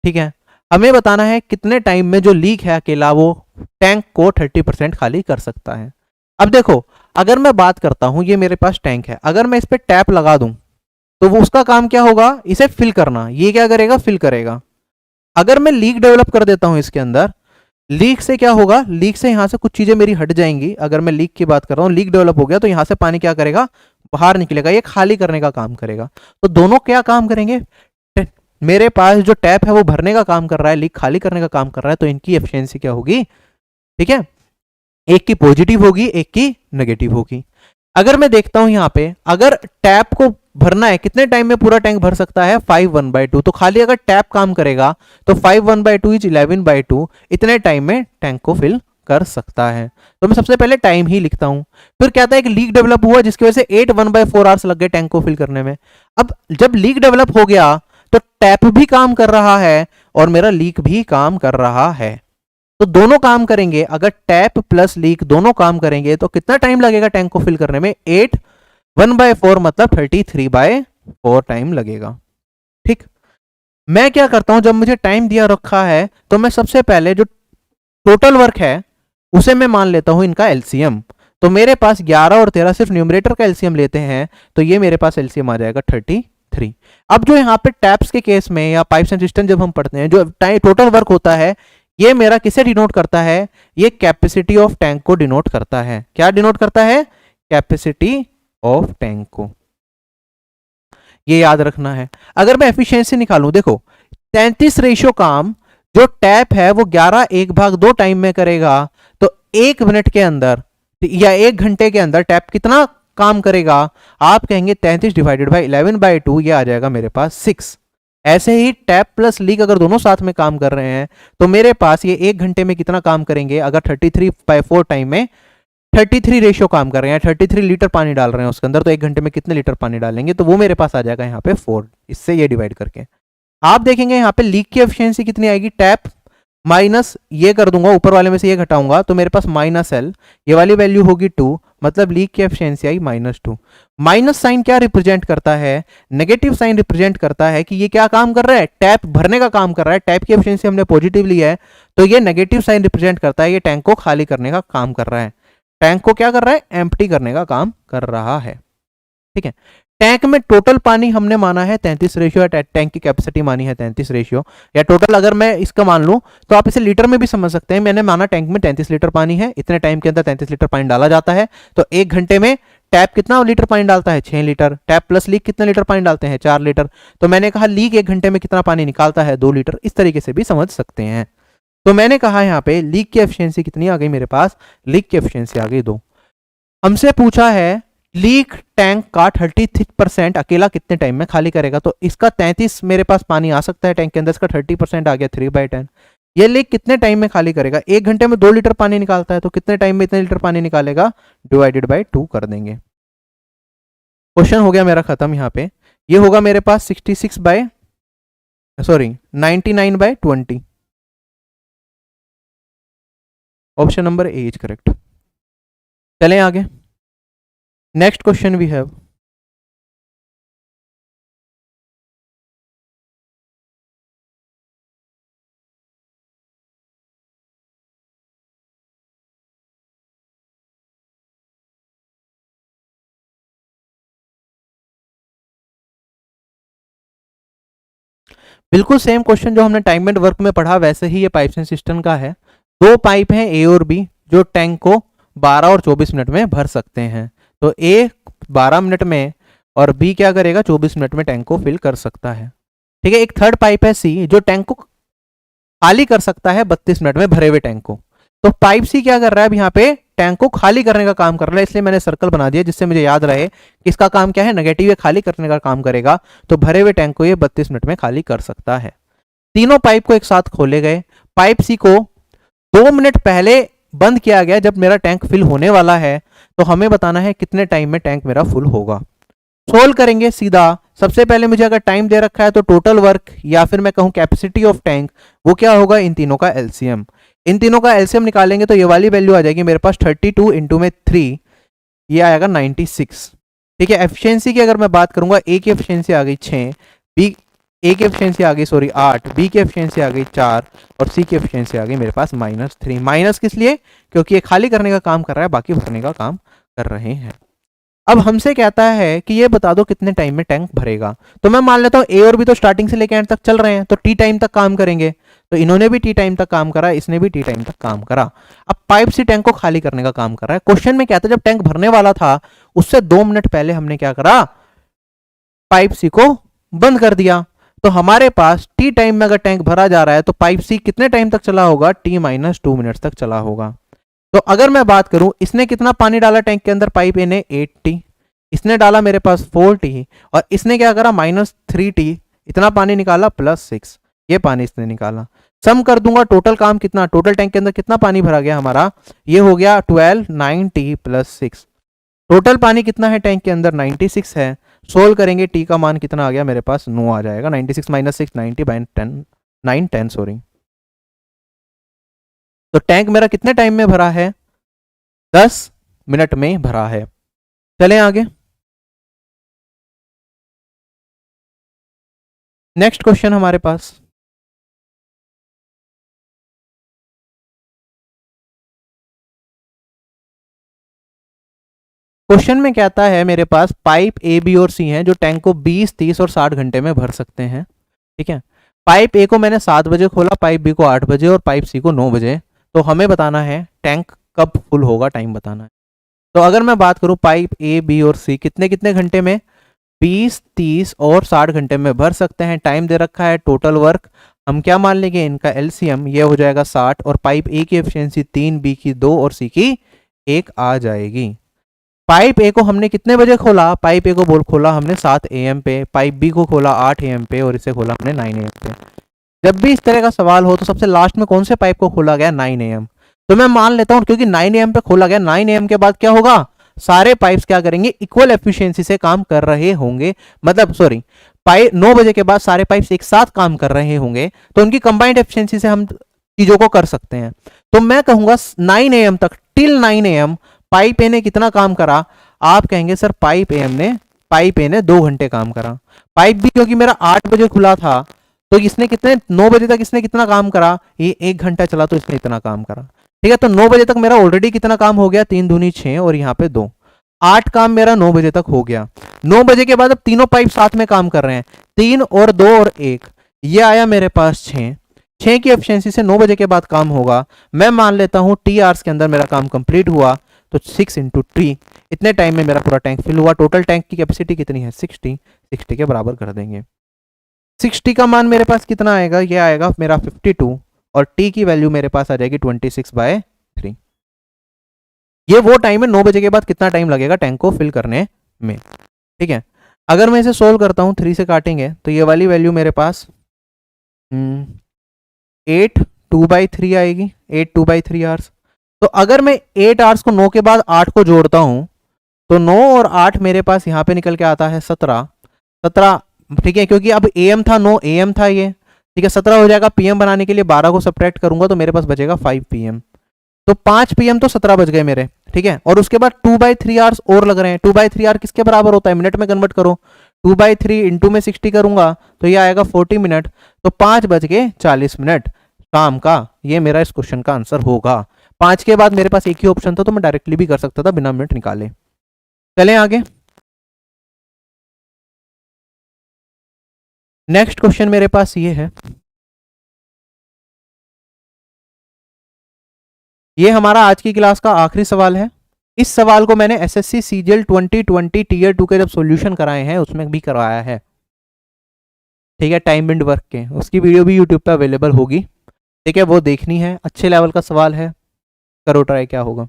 ठीक है, हमें बताना है कितने टाइम में जो लीक है अकेला वो टैंक को 30% खाली कर सकता है। अब देखो, अगर मैं बात करता हूं, ये मेरे पास टैंक है, अगर मैं इस पर टैप लगा दूं तो वो उसका काम क्या होगा, इसे फिल करना। ये क्या करेगा, फिल करेगा। अगर मैं लीक डेवलप कर देता हूं इसके अंदर, लीक से क्या होगा, लीक से यहां से कुछ चीजें मेरी हट जाएंगी। अगर मैं लीक की बात कर रहा हूं, लीक डेवलप हो गया तो यहां से पानी क्या करेगा, बाहर निकलेगा, ये खाली करने का काम करेगा। तो दोनों क्या काम करेंगे, मेरे पास जो टैप है वो भरने का काम कर रहा है, लीक खाली करने का काम कर रहा है, तो इनकी एफिशिएंसी क्या होगी, ठीक है, एक की पॉजिटिव होगी एक की नेगेटिव होगी। अगर मैं देखता हूं यहां पे, अगर टैप को भरना है कितने टाइम में पूरा टैंक भर सकता है, 5 1/2, तो खाली अगर टैप काम करेगा तो 5 1/2 इज 11/2, इतने टाइम में टैंक को फिल कर सकता है। तो मैं सबसे पहले टाइम ही लिखता हूं। फिर कहता है कि लीक डेवलप हुआ जिसकी वजह से 8 1/4 आवर्स लग गए टैंक को फिल करने में। अब जब लीक डेवलप हो गया तो टैप भी काम कर रहा है और मेरा लीक भी काम कर रहा है, तो दोनों काम करेंगे। अगर टैप प्लस लीक दोनों काम करेंगे तो कितना टाइम लगेगा टैंक को फिल करने में, 8 1/4 मतलब 33/4 टाइम लगेगा। ठीक, मैं क्या करता हूं, जब मुझे टाइम दिया रखा है तो मैं सबसे पहले जो टोटल वर्क है उसे मैं मान लेता हूं इनका एलसीएम। तो मेरे पास 11 और 13 सिर्फ न्यूमरेटर का एलसीएम लेते हैं तो ये मेरे पास एलसीएम आ जाएगा 33। अब जो यहाँ पे टैप्स के केस में या पाइप्स एंड सिस्टम जब हम पढ़ते हैं, जो टोटल वर्क होता है ये मेरा किसे डिनोट करता है, ये कैपेसिटी ऑफ टैंक को डिनोट करता है। क्या डिनोट करता है, कैपेसिटी ऑफ टैंक को, ये याद रखना है। अगर मैं एफिशिएंसी निकालूं, देखो 33 रेशियो काम जो टैप है वो 11 1/2 टाइम में करेगा, तो 1 मिनट के अंदर या 1 घंटे के अंदर टैप कितना काम करेगा, आप कहेंगे 33 डिवाइडेड बाई 11/2, ये आ जाएगा मेरे पास 6। ऐसे ही टैप प्लस लीक अगर दोनों साथ में काम कर रहे हैं तो मेरे पास ये 1 घंटे में कितना काम करेंगे, अगर 33/4 टाइम में 33 रेशियो काम कर रहे हैं, 33 लीटर पानी डाल रहे हैं उसके अंदर, तो 1 घंटे में कितने लीटर पानी डालेंगे, तो वो मेरे पास आ जाएगा यहाँ पे 4, इससे ये डिवाइड करके। आप देखेंगे यहाँ पे लीक की एफिशिएंसी कितनी आएगी, टैप माइनस ये कर दूंगा, ऊपर वाले में से ये घटाऊंगा तो मेरे पास -L, ये वाली वैल्यू होगी 2, मतलब लीक की एफिशिएंसी आई -2। माइनस साइन क्या रिप्रेजेंट करता है, नेगेटिव साइन रिप्रेजेंट करता है कि ये क्या काम कर रहा है, टैप भरने का काम कर रहा है। टैप की एफिशिएंसी हमने पॉजिटिव ली है तो ये नेगेटिव साइन रिप्रेजेंट करता है ये टैंक को खाली करने का काम कर रहा है, टैंक को क्या कर रहा है, एम्प्टी करने का काम कर रहा है। ठीक है, टैंक में टोटल पानी हमने माना है 33 रेशियो, या टैंक की कैपेसिटी मानी है 33 रेशियो, या टोटल अगर मैं इसका मान लूं तो आप इसे लीटर में भी समझ सकते हैं। मैंने माना टैंक में 33 लीटर पानी है, इतने टाइम के अंदर 33 लीटर पानी डाला जाता है, तो 1 घंटे में टैप कितना लीटर पानी डालता है, 6 लीटर। टैप प्लस लीक कितने लीटर पानी डालते हैं, 4 लीटर। तो मैंने कहा लीक 1 घंटे में कितना पानी निकालता है, 2 लीटर। इस तरीके से भी समझ सकते हैं। तो मैंने कहा यहाँ पे लीक की एफिशिएंसी कितनी आ गई मेरे पास, लीक की एफिशिएंसी आ गई 2। हमसे पूछा है लीक टैंक का 33% अकेला कितने टाइम में खाली करेगा, तो इसका 33 मेरे पास पानी आ सकता है टैंक के अंदर, इसका 30% आ गया 3/10। ये लीक कितने टाइम में खाली करेगा, 1 घंटे में 2 लीटर पानी निकालता है, तो कितने टाइम में इतने लीटर पानी निकालेगा, डिवाइडेड बाई 2 कर देंगे। क्वेश्चन हो गया मेरा खत्म। यहाँ पे ये होगा मेरे पास 99/20, option number A is correct. चलें आगे, नेक्स्ट क्वेश्चन वी हैव, बिल्कुल सेम क्वेश्चन जो हमने टाइम एंड वर्क में पढ़ा वैसे ही ये पाइप्स एंड सिस्टम का है। दो पाइप हैं ए और बी जो टैंक को 12 और 24 मिनट में भर सकते हैं। तो ए 12 मिनट में और बी क्या करेगा 24 मिनट में टैंक को फिल कर सकता है। ठीक है, एक थर्ड पाइप है सी जो टैंक को खाली कर सकता है 32 मिनट में भरे हुए टैंक को। तो पाइप सी क्या कर रहा है अब यहाँ पे टैंक को खाली करने का काम कर रहा है, इसलिए मैंने सर्कल बना दिया जिससे मुझे याद रहे कि इसका काम क्या है, नेगेटिव है, खाली करने का काम करेगा। तो भरे हुए टैंक को ये 32 मिनट में खाली कर सकता है। तीनों पाइप को एक साथ खोले गए। पाइप सी को 2 मिनट पहले बंद किया गया जब मेरा टैंक फिल होने वाला है। तो हमें बताना है कितने टाइम में टैंक मेरा फुल होगा। सोल्व करेंगे सीधा। सबसे पहले मुझे अगर टाइम दे रखा है तो टोटल वर्क या फिर मैं कहूं कैपेसिटी ऑफ टैंक, वो क्या होगा, इन तीनों का एलसीएम। इन तीनों का एलसीएम निकालेंगे तो ये वाली वैल्यू आ जाएगी मेरे पास 32 इंटू में 3, ये आएगा 96। ठीक है, एफिशिएंसी की अगर मैं बात करूंगा, ए की एफिशिएंसी आ गई 6, बी ए की एफिशिएंसी आ गई 8, बी की एफिशिएंसी आ गई 4 और सी की एफिशिएंसी आ गई मेरे पास -3। माइनस किस लिए, क्योंकि ये खाली करने का काम कर रहा है, बाकी भरने का काम कर रहे हैं। अब हमसे कहता है कि ये बता दो कितने टाइम में टैंक भरेगा। तो मैं मान लेता हूं ए और बी तो स्टार्टिंग से लेकर एंड तक चल रहे हैं, तो टी टाइम तक काम करेंगे। तो इन्होंने भी टी टाइम तक काम करा, इसने भी टी टाइम तक काम करा। अब पाइप सी टैंक को खाली करने का काम कर रहा है। क्वेश्चन में क्या था, जब टैंक भरने वाला था उससे 2 मिनट पहले हमने क्या करा, पाइप सी को बंद कर दिया। तो हमारे पास टी टाइम में अगर टैंक भरा जा रहा है तो पाइप सी कितने टाइम तक चला होगा, t-2 मिनट्स तक चला होगा। तो अगर मैं बात करूं इसने कितना पानी डाला टैंक के अंदर, पाइप ए ने 8t, इसने डाला मेरे पास 4t और इसने क्या करा -3t, इतना पानी निकाला +6, ये पानी इसने निकाला। सम कर दूंगा टोटल काम कितना, टोटल टैंक के अंदर कितना पानी भरा गया हमारा, ये हो गया 12 9t + 6। टोटल पानी कितना है टैंक के अंदर, 96 है। सोल्व करेंगे टी का मान कितना आ गया मेरे पास, 9 आ जाएगा। 96 - 6 90 10 सॉरी। तो टैंक मेरा कितने टाइम में भरा है, 10 मिनट में भरा है। चलें आगे। नेक्स्ट क्वेश्चन हमारे पास, क्वेश्चन में कहता है मेरे पास पाइप ए बी और सी हैं जो टैंक को 20 30 और 60 घंटे में भर सकते हैं। ठीक है, पाइप ए को मैंने 7 बजे खोला, पाइप बी को 8 बजे और पाइप सी को 9 बजे। तो हमें बताना है टैंक कब फुल होगा, टाइम बताना है। तो अगर मैं बात करूं पाइप ए बी और सी कितने कितने घंटे में, 20 30 और 60 घंटे में भर सकते हैं। टाइम दे रखा है, टोटल वर्क हम क्या मान लेंगे, इनका एलसीएम ये हो जाएगा 60 और पाइप ए की एफिशिएंसी 3, बी की 2 और सी की 1 आ जाएगी। पाइप ए को हमने कितने बजे खोला, पाइप ए को खोला हमने 7 AM पे, पाइप बी को खोला 8 AM पे और इसे खोला हमने 9 AM पे। जब भी इस तरह का सवाल हो तो सबसे लास्ट में कौन से पाइप को खोला गया, 9 AM। तो मैं मान लेता हूं क्योंकि 9 AM पे खोला गया, 9 AM के बाद क्या होगा, सारे पाइप्स क्या करेंगे, इक्वल एफिशिएंसी से काम कर रहे होंगे। मतलब सॉरी, पाइप 9 बजे के बाद सारे पाइप्स एक साथ काम कर रहे होंगे तो उनकी कंबाइंड एफिशिएंसी से हम चीजों को कर सकते हैं। तो मैं कहूंगा 9 AM तक, टिल 9 AM पाइप ए ने कितना काम करा। आप कहेंगे सर पाइप ए ने 2 घंटे काम करा। पाइप बी क्योंकि मेरा 8 बजे खुला था तो इसने कितने, 9 बजे तक इसने कितना काम करा, ये 1 घंटा चला तो इसने इतना काम करा। ठीक है, तो 9 बजे तक मेरा ऑलरेडी कितना काम हो गया, 3 दूनी 6 और यहाँ पे 2, 8 काम मेरा 9 बजे तक हो गया। 9 बजे के बाद अब तीनों पाइप साथ में काम कर रहे हैं, 3 और 2 और 1, ये आया मेरे पास 6 की एफिशिएंसी से 9 बजे के बाद काम होगा। मैं मान लेता हूं टी आवर्स के अंदर मेरा काम कंप्लीट हुआ। तो 6 × 3 इतने टाइम में मेरा पूरा टैंक फिल हुआ। टोटल टैंक की कैपेसिटी कितनी है, 60 के बराबर कर देंगे। 60 का मान मेरे पास कितना आएगा, ये आएगा मेरा 52 और टी की वैल्यू मेरे पास आ जाएगी 26/3। ये वो टाइम है 9 बजे के बाद कितना टाइम लगेगा टैंक को फिल करने में। ठीक है, अगर मैं इसे सोल्व करता हूँ 3 से काटेंगे तो ये वाली वैल्यू मेरे पास 8 2/3 आएगी, 8 2/3 आवर्स। तो अगर मैं 8 आवर्स को 9 के बाद 8 को जोड़ता हूं तो 9 और 8 मेरे पास यहां पे निकल के आता है 17। ठीक है, क्योंकि अब AM था, 9 AM था ये। ठीक है, 17 हो जाएगा। PM बनाने के लिए 12 को सब्ट्रैक्ट करूंगा तो मेरे पास बचेगा 5 PM। तो 5 PM तो 17 बज गए मेरे। ठीक है, और उसके बाद 2/3 आवर्स और लग रहे हैं। 2/3 आवर किसके बराबर होता है, मिनट में कन्वर्ट करो। 2/3 इंटू में 60 करूंगा तो ये आएगा 40 मिनट। तो 5:40 काम का ये मेरा इस क्वेश्चन का आंसर होगा। 5 के बाद मेरे पास एक ही ऑप्शन था तो मैं डायरेक्टली भी कर सकता था बिना मिनट निकाले। चलें आगे। नेक्स्ट क्वेश्चन मेरे पास ये है, ये हमारा आज की क्लास का आखिरी सवाल है। इस सवाल को मैंने एसएससी सीजीएल 2020 टीयर 2 के जब सॉल्यूशन कराए हैं उसमें भी करवाया है, ठीक है, टाइम एंड वर्क के, उसकी वीडियो भी यूट्यूब पे अवेलेबल होगी, ठीक है, वो देखनी है। अच्छे लेवल का सवाल है, करो ट्राई क्या होगा।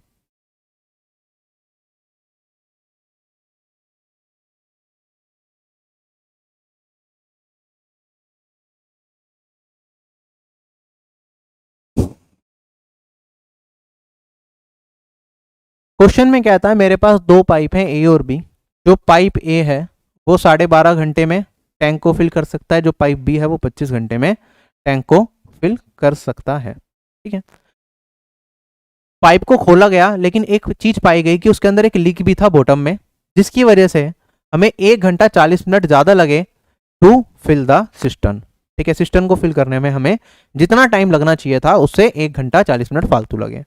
क्वेश्चन में कहता है मेरे पास दो पाइप हैं ए और बी। जो पाइप ए है वो 12.5 घंटे में टैंक को फिल कर सकता है, जो पाइप बी है वो 25 घंटे में टैंक को फिल कर सकता है, ठीक है। पाइप को खोला गया लेकिन एक चीज पाई गई कि उसके अंदर एक लीक भी था बॉटम में, जिसकी वजह से हमें 1 घंटा 40 मिनट ज्यादा लगे टू फिल द सिस्टम, ठीक है। सिस्टम को फिल करने में हमें जितना टाइम लगना चाहिए था उससे 1 घंटा 40 मिनट फालतू लगे।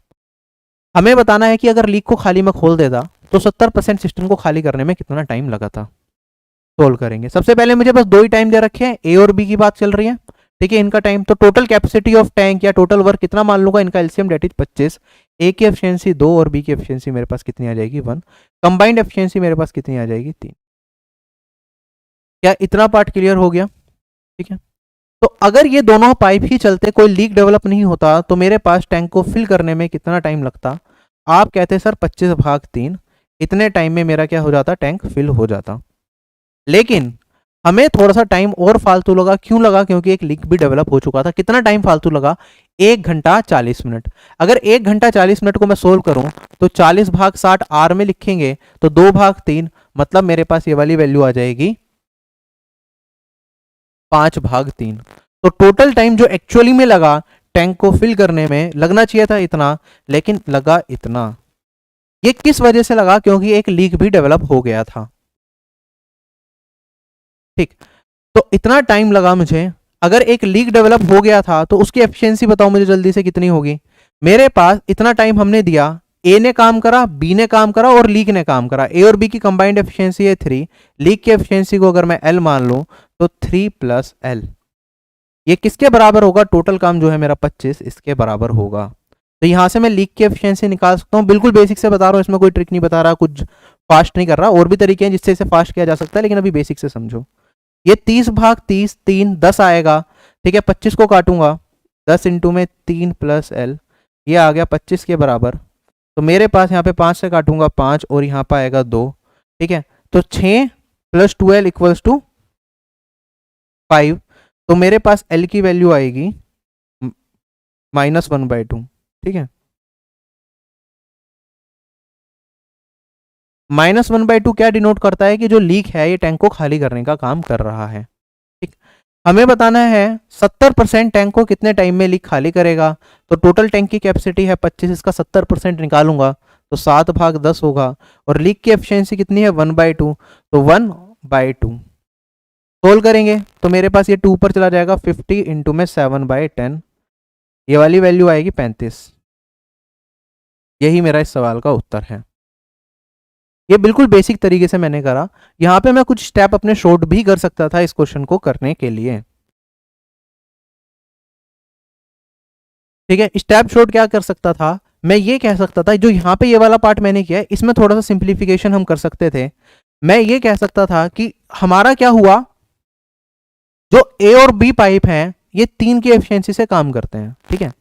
हमें बताना है कि अगर लीक को खाली में खोल देता तो 70% सिस्टम को खाली करने में कितना टाइम लगा था। सोल्व करेंगे। सबसे पहले मुझे बस दो ही टाइम दे रखे हैं, ए और बी की बात चल रही है, ठीक है। इनका टाइम तो टोटल कैपेसिटी ऑफ टैंक या टोटल वर्क कितना मान लूंगा, इनका एलसीएम डेट इज 25। ए की एफिशिएंसी 2 और बी की एफिशिएंसी मेरे पास कितनी आ जाएगी 1। कंबाइंड एफिशिएंसी मेरे पास कितनी आ जाएगी 3। क्या इतना पार्ट क्लियर हो गया, ठीक है। तो अगर ये दोनों पाइप ही चलते, कोई लीक डेवलप नहीं होता, तो मेरे पास टैंक को फिल करने में कितना टाइम लगता। आप कहते सर 25/3, इतने टाइम में मेरा क्या हो जाता, टैंक फिल हो जाता। लेकिन हमें थोड़ा सा टाइम और फालतू लगा। क्यों लगा, क्योंकि एक लीक भी डेवलप हो चुका था। कितना टाइम फालतू लगा, 1 घंटा 40 मिनट। अगर 1 घंटा 40 मिनट को मैं सोल्व करूं तो 40/60 आर में लिखेंगे तो 2/3, मतलब मेरे पास ये वाली वैल्यू आ जाएगी 5/3। तो टोटल टाइम जो एक्चुअली में लगा टैंक को फिल करने में लगना चाहिए था इतना, लेकिन लगा इतना। ये किस वजह से लगा, क्योंकि एक लीक भी डेवलप हो गया था, ठीक। तो इतना टाइम लगा मुझे। अगर एक लीक डेवलप हो गया था तो उसकी एफिशिएंसी बताओ मुझे जल्दी से कितनी होगी। मेरे पास इतना टाइम हमने दिया, ए ने काम करा, बी ने काम करा और लीक ने काम करा। ए और बी की कंबाइंड एफिशिएंसी है 3, लीक की एफिशिएंसी को अगर मैं एल मान लूं तो 3 + एल। ये किसके बराबर होगा, टोटल काम जो है मेरा 25, इसके बराबर होगा। तो यहां से मैं लीक की एफिशिएंसी निकाल सकता हूं। बिल्कुल बेसिक से बता रहा हूं, इसमें कोई ट्रिक नहीं बता रहा, कुछ फास्ट नहीं कर रहा। और भी तरीके हैं जिससे इसे फास्ट किया जा सकता है, लेकिन अभी बेसिक से समझो। ये 30/30 3 10 आएगा, ठीक है। 25 को काटूंगा 10 इंटू में 3 + एल, ये आ गया 25 के बराबर। तो मेरे पास यहाँ पे 5 से काटूंगा 5 और यहाँ पर आएगा 2, ठीक है। तो 6 + 2l = 5। तो मेरे पास एल की वैल्यू आएगी -1/2, ठीक है। -1/2 क्या डिनोट करता है कि जो लीक है ये टैंक को खाली करने का काम कर रहा है, ठीक। हमें बताना है 70% टैंक को कितने टाइम में लीक खाली करेगा। तो टोटल टैंक की कैपेसिटी है 25, इसका 70% निकालूंगा तो 7/10 होगा। और लीक की एफिशिएंसी कितनी है 1/2, तो 1/2। सोल्व करेंगे तो मेरे पास ये 2 पर चला जाएगा, 50 इंटू में 7/10, ये वाली वैल्यू आएगी 35। यही मेरा इस सवाल का उत्तर है। ये बिल्कुल बेसिक तरीके से मैंने करा। यहाँ पे मैं कुछ स्टेप अपने शॉर्ट भी कर सकता था इस क्वेश्चन को करने के लिए, ठीक है। स्टेप शॉर्ट क्या कर सकता था, मैं ये कह सकता था, जो यहाँ पे ये वाला पार्ट मैंने किया है इसमें थोड़ा सा सिंप्लीफिकेशन हम कर सकते थे। मैं ये कह सकता था कि हमारा क्या हुआ, जो ए और बी पाइप हैं ये 3 की एफिशिएंसी से काम करते हैं, ठीक है।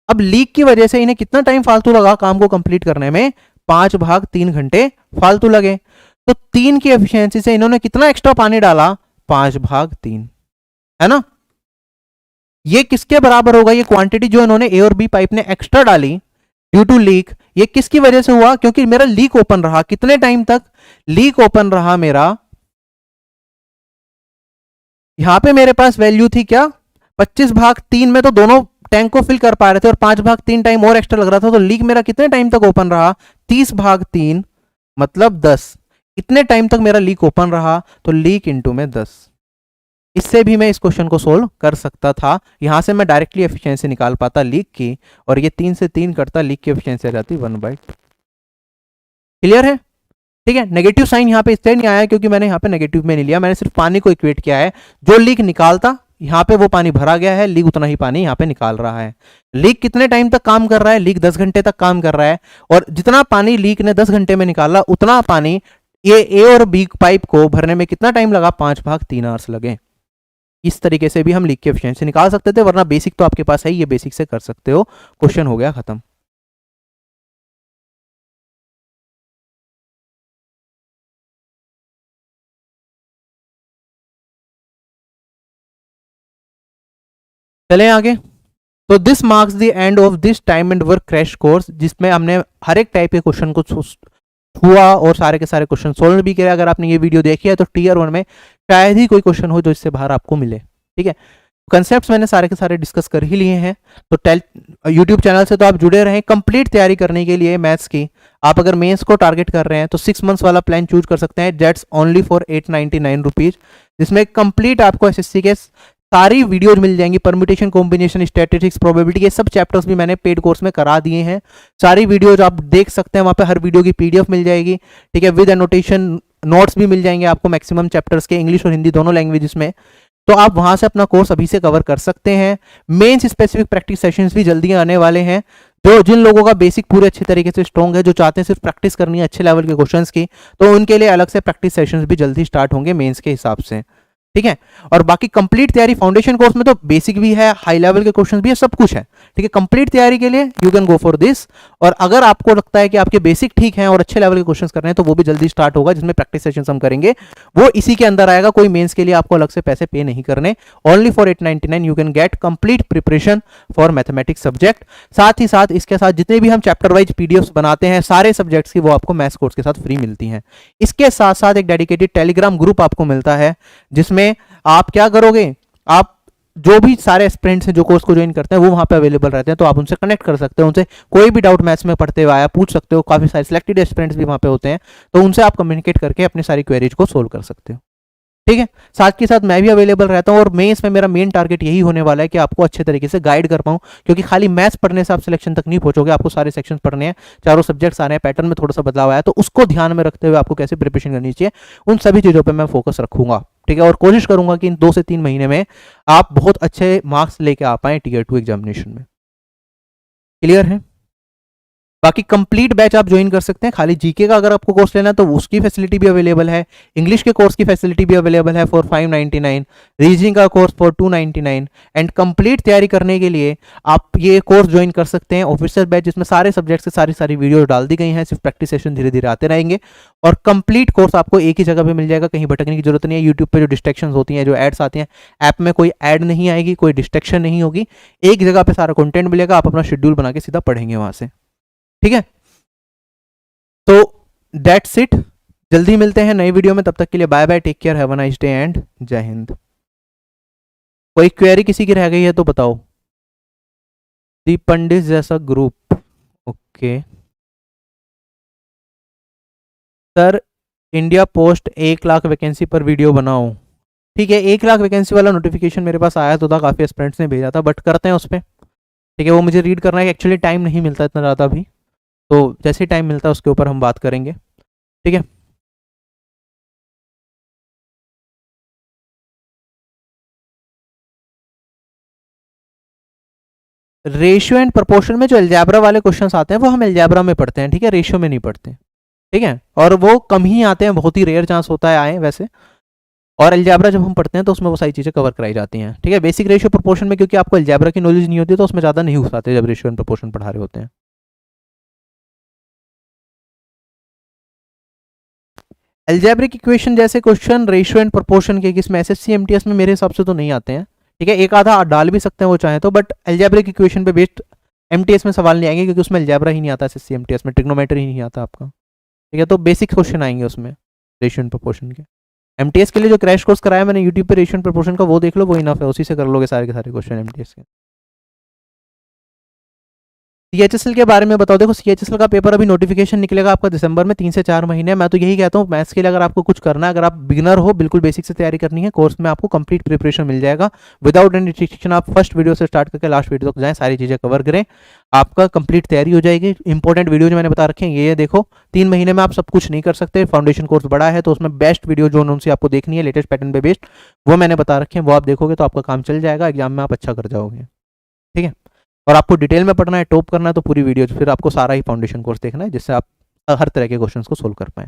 अब लीक की वजह से इन्हें कितना टाइम फालतू लगा काम को कंप्लीट करने में, 5/3 घंटे फालतू लगे। तो 3 की एफिशिएंसी से इन्होंने कितना एक्स्ट्रा पानी डाला, 5/3, है ना। ये किसके बराबर होगा, ये क्वांटिटी जो इन्होंने ए और बी पाइप ने एक्स्ट्रा डाली ड्यू टू लीक, ये किसकी वजह से हुआ, क्योंकि मेरा लीक ओपन रहा। कितने टाइम तक लीक ओपन रहा मेरा, यहां पे मेरे पास वैल्यू थी क्या 25/3 में, तो दोनों टैंक को फिल कर पा रहे थे और 5/3 टाइम और एक्स्ट्रा लग रहा था। तो लीक मेरा कितने टाइम तक ओपन रहा, 30/3 मतलब 10। इतने टाइम तक मेरा लीक ओपन रहा, तो लीक इंटू में 10। इससे भी मैं इस क्वेश्चन को सोल्व कर सकता था। यहां से मैं डायरेक्टली एफिशिएंसी निकाल पाता लीक की, और ये 3 से 3 करता, लीक की एफिशिएंसी आ जाती 1/2। क्लियर है। ठीक है, नेगेटिव साइन यहाँ पे इसलिए नहीं आया क्योंकि मैंने यहाँ पे नेगेटिव में नहीं लिया, मैंने सिर्फ पानी को इक्वेट किया है। जो लीक निकालता यहाँ पे वो पानी भरा गया है, लीक उतना ही पानी यहाँ पे निकाल रहा है। लीक कितने टाइम तक काम कर रहा है? लीक 10 घंटे तक काम कर रहा है, और जितना पानी लीक ने 10 घंटे में निकाला उतना पानी ये ए और बी पाइप को भरने में कितना टाइम लगा? 5/3 आवर्स लगे। इस तरीके से भी हम लीक की एफिशिएंसी निकाल सकते थे, वरना बेसिक तो आपके पास है, ये बेसिक से कर सकते हो। क्वेश्चन हो गया खत्म। चले आगे। तो this marks the end of this time and work crash course, जिसमें हमने हर एक टाइप के क्वेश्चन को छुआ और सारे के सारे क्वेश्चन सोल्व भी किया। अगर आपने ये वीडियो देखी है तो टीयर 1 में शायद ही कोई क्वेश्चन हो जो इससे बाहर आपको मिले। ठीक है, कंसेप्ट्स मैंने सारे के सारे डिस्कस कर ही लिए हैं। तो यूट्यूब चैनल से तो आप जुड़े रहें। कंप्लीट तैयारी करने के लिए मैथ्स की, आप अगर मेंस को टारगेट कर रहे हैं तो 6 मंथ्स वाला प्लान चूज कर सकते हैं। दैट्स ओनली फॉर 899 रुपीज, जिसमें कंप्लीट आपको एसएससी के सारी वीडियोज मिल जाएंगी। परम्यूटेशन, कॉम्बिनेशन, स्टैटिस्टिक्स, प्रोबेबिलिटी, ये सब चैप्टर्स भी मैंने पेड कोर्स में करा दिए हैं। सारी वीडियोज आप देख सकते हैं, वहाँ पे हर वीडियो की पीडीएफ मिल जाएगी। ठीक है, विद एनोटेशन नोट्स भी मिल जाएंगे आपको मैक्सिमम चैप्टर्स के, इंग्लिश और हिंदी दोनों लैंग्वेजेस में। तो आप वहां से अपना कोर्स अभी से कवर कर सकते हैं। मेंस स्पेसिफिक प्रैक्टिस सेशंस भी जल्दी आने वाले हैं। जिन लोगों का बेसिक पूरे अच्छे तरीके से स्ट्रॉन्ग है, जो चाहते हैं सिर्फ प्रैक्टिस करनी है अच्छे लेवल के क्वेश्चंस की, तो उनके लिए अलग से प्रैक्टिस सेशंस भी जल्दी स्टार्ट होंगे मेंस के हिसाब से। ठीक है, और बाकी कंप्लीट तैयारी फाउंडेशन कोर्स में तो बेसिक भी है, हाई लेवल के क्वेश्चंस भी है, सब कुछ है। ठीक है, कंप्लीट तैयारी के लिए you can go for this. और अगर आपको लगता है कि आपके बेसिक ठीक हैं और अच्छे लेवल के क्वेश्चंस कर रहे हैं, तो वो भी जल्दी स्टार्ट होगा, जिसमें प्रैक्टिस सेशंस हम करेंगे, वो इसी के अंदर आएगा। कोई मेंस के लिए आपको अलग से पैसे पे नहीं करने। Only for 899 you can get complete preparation for mathematics subject. साथ ही साथ इसके साथ जितने भी हम चैप्टर वाइज पीडीएफ बनाते हैं सारे सब्जेक्ट्स की, वो आपको मैथ्स कोर्स के साथ फ्री मिलती हैं। इसके साथ साथ एक डेडिकेटेड टेलीग्राम ग्रुप आपको मिलता है, जिसमें आप क्या करोगे, आप जो भी सारे एस्पिरेंट्स हैं जो कोर्स को ज्वाइन करते हैं वो वहां पे अवेलेबल रहते हैं, तो आप उनसे कनेक्ट कर सकते हो। उनसे कोई भी डाउट मैथ्स में पढ़ते हुए आया पूछ सकते हो। काफी सारे सिलेक्टेड एस्पिरेंट्स भी वहां पे होते हैं, तो उनसे आप कम्युनिकेट करके अपनी सारी क्वेरीज को सोल्व कर सकते हो। ठीक है, साथ के साथ मैं भी अवेलेबल रहता हूं, और मेंस में मेरा मेन टारगेट यही होने वाला है कि आपको अच्छे तरीके से गाइड कर पाऊं, क्योंकि खाली मैथ्स पढ़ने से आप सिलेक्शन तक नहीं पहुंचोगे। आपको सारे सेक्शन पढ़ने हैं, चारों सब्जेक्ट्स आ रहे हैं, पैटर्न में थोड़ा सा बदलाव आया, तो उसको ध्यान में रखते हुए आपको कैसे प्रिपरेशन करनी चाहिए, उन सभी चीजों पर मैं फोकस रखूंगा। ठीक है, और कोशिश करूंगा कि इन 2 से 3 महीने में आप बहुत अच्छे मार्क्स लेके आ पाए टीयर 2 एग्जामिनेशन में। क्लियर है? बाकी कंप्लीट बैच आप ज्वाइन कर सकते हैं। खाली जीके का अगर आपको कोर्स लेना है तो उसकी फैसिलिटी भी अवेलेबल है। इंग्लिश के कोर्स की फैसिलिटी भी अवेलेबल है फॉर 599, रीजनिंग का कोर्स फॉर 299। एंड कंप्लीट तैयारी करने के लिए आप ये कोर्स ज्वाइन कर सकते हैं, ऑफिशियल बैच, जिसमें सारे सब्जेक्ट से सारी वीडियो डाल दी गई हैं। सिर्फ प्रैक्टिस सेशन धीरे धीरे आते रहेंगे, और कंप्लीट कोर्स आपको एक ही जगह पे मिल जाएगा, कहीं भटकने की जरूरत नहीं है। यूट्यूब पे जो डिस्ट्रैक्शन होती हैं, जो एड्स आती हैं, ऐप में कोई ऐड नहीं आएगी, कोई डिस्ट्रैक्शन नहीं होगी, एक जगह पे सारा कंटेंट मिलेगा। आप अपना शेड्यूल बना के सीधा पढ़ेंगे वहां से। ठीक है, तो दैट्स इट। जल्दी मिलते हैं नई वीडियो में, तब तक के लिए bye bye, take care, have a nice day and Jai Hind. कोई क्वेरी किसी की रह गई है तो बताओ। दी पंडित जैसा group, okay sir, India post 1 lakh vacancy पर वीडियो बनाओ। ठीक है, 1 लाख वैकेंसी वाला नोटिफिकेशन मेरे पास आया तो था, काफ़ी एस्पिरेंट्स ने भेजा था, बट करते हैं उस पर। ठीक है, वो मुझे रीड करना है, एक्चुअली टाइम नहीं मिलता इतना ज़्यादा अभी, तो जैसे ही टाइम मिलता है उसके ऊपर हम बात करेंगे। ठीक है, रेशियो एंड प्रोपोर्शन में जो अलजेब्रा वाले क्वेश्चंस आते हैं वो हम अलजेब्रा में पढ़ते हैं। ठीक है, रेशियो में नहीं पढ़ते। ठीक है, और वो कम ही आते हैं, बहुत ही रेयर चांस होता है आए वैसे। और अलजेब्रा जब हम पढ़ते हैं तो उसमें वो सारी चीज़ें कवर कराई जाती हैं। ठीक है, बेसिक रेशियो प्रोपोर्शन में क्योंकि आपको अलजेब्रा की नॉलेज नहीं होती तो उसमें ज़्यादा नहीं घुसाते जब रेशियो एंड प्रोपोर्शन पढ़ा रहे होते हैं। अलजेब्रिक इक्वेशन जैसे क्वेश्चन रेशियो एंड प्रोपोर्शन के किसमें एसएससी एमटीएस में मेरे हिसाब से तो नहीं आते हैं। ठीक है, एक आधा डाल भी सकते हैं वो चाहे तो, बट अलजेब्रिक इक्वेशन पे बेस्ड एमटीएस में सवाल नहीं आएंगे, क्योंकि उसमें अलजेब्रा ही नहीं आता। एसएससी एमटीएस में ट्रिग्नोमेट्री ही नहीं आता आपका। ठीक है, तो बेसिक क्वेश्चन आएंगे उसमें रेशियो एंड प्रोपोर्शन के। एमटीएस के लिए जो क्रैश कोर्स कराया मैंने यूट्यूब पे रेशियो एंड प्रोपोर्शन का, वो देख लो, वो इनफ है, उसी से कर लोगे सारे के सारे क्वेश्चन एमटीएस के। CHSL के बारे में बताओ। देखो CHSL का पेपर अभी नोटिफिकेशन निकलेगा आपका दिसंबर में, 3 से 4 महीने। मैं तो यही कहता हूँ मैथ्स के लिए अगर आपको कुछ करना है, अगर आप बिगिनर हो, बिल्कुल बेसिक से तैयारी करनी है, कोर्स में आपको कंप्लीट प्रिपरेशन मिल जाएगा विदाउट एनी रिस्ट्रिक्शन। आप फर्स्ट वीडियो से स्टार्ट करके लास्ट वीडियो तक जाएं, सारी चीज़ें कवर करें, आपका कंप्लीट तैयारी हो जाएगी। इंपॉर्टेंट वीडियो जो मैंने बता रखे हैं ये देखो, 3 महीने में आप सब कुछ नहीं कर सकते। फाउंडेशन कोर्स बड़ा है तो उसमें बेस्ट वीडियो जो उनसे आपको देखनी है लेटेस्ट पैटर्न पे बेस्ड, वो मैंने बता रखे हैं, वो आप देखोगे तो आपका काम चल जाएगा, एग्जाम में आप अच्छा कर जाओगे। ठीक है, और आपको डिटेल में पढ़ना है, टॉप करना है, तो पूरी वीडियो फिर आपको सारा ही फाउंडेशन कोर्स देखना है, जिससे आप हर तरह के क्वेश्चंस को सोल्व कर पाए।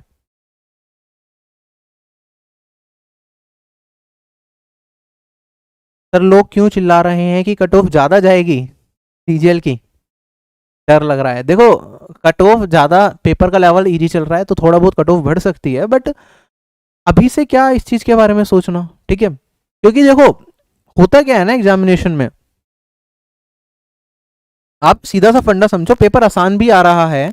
सर लोग क्यों चिल्ला रहे हैं कि कट ऑफ ज़्यादा जाएगी सीजीएल की? डर लग रहा है। देखो कट ऑफ ज़्यादा, पेपर का लेवल इजी चल रहा है तो थोड़ा बहुत कट ऑफ बढ़ सकती है, बट अभी से क्या इस चीज़ के बारे में सोचना, ठीक है? क्योंकि देखो होता क्या है ना एग्जामिनेशन में, आप सीधा सा फंडा समझो, पेपर आसान भी आ रहा है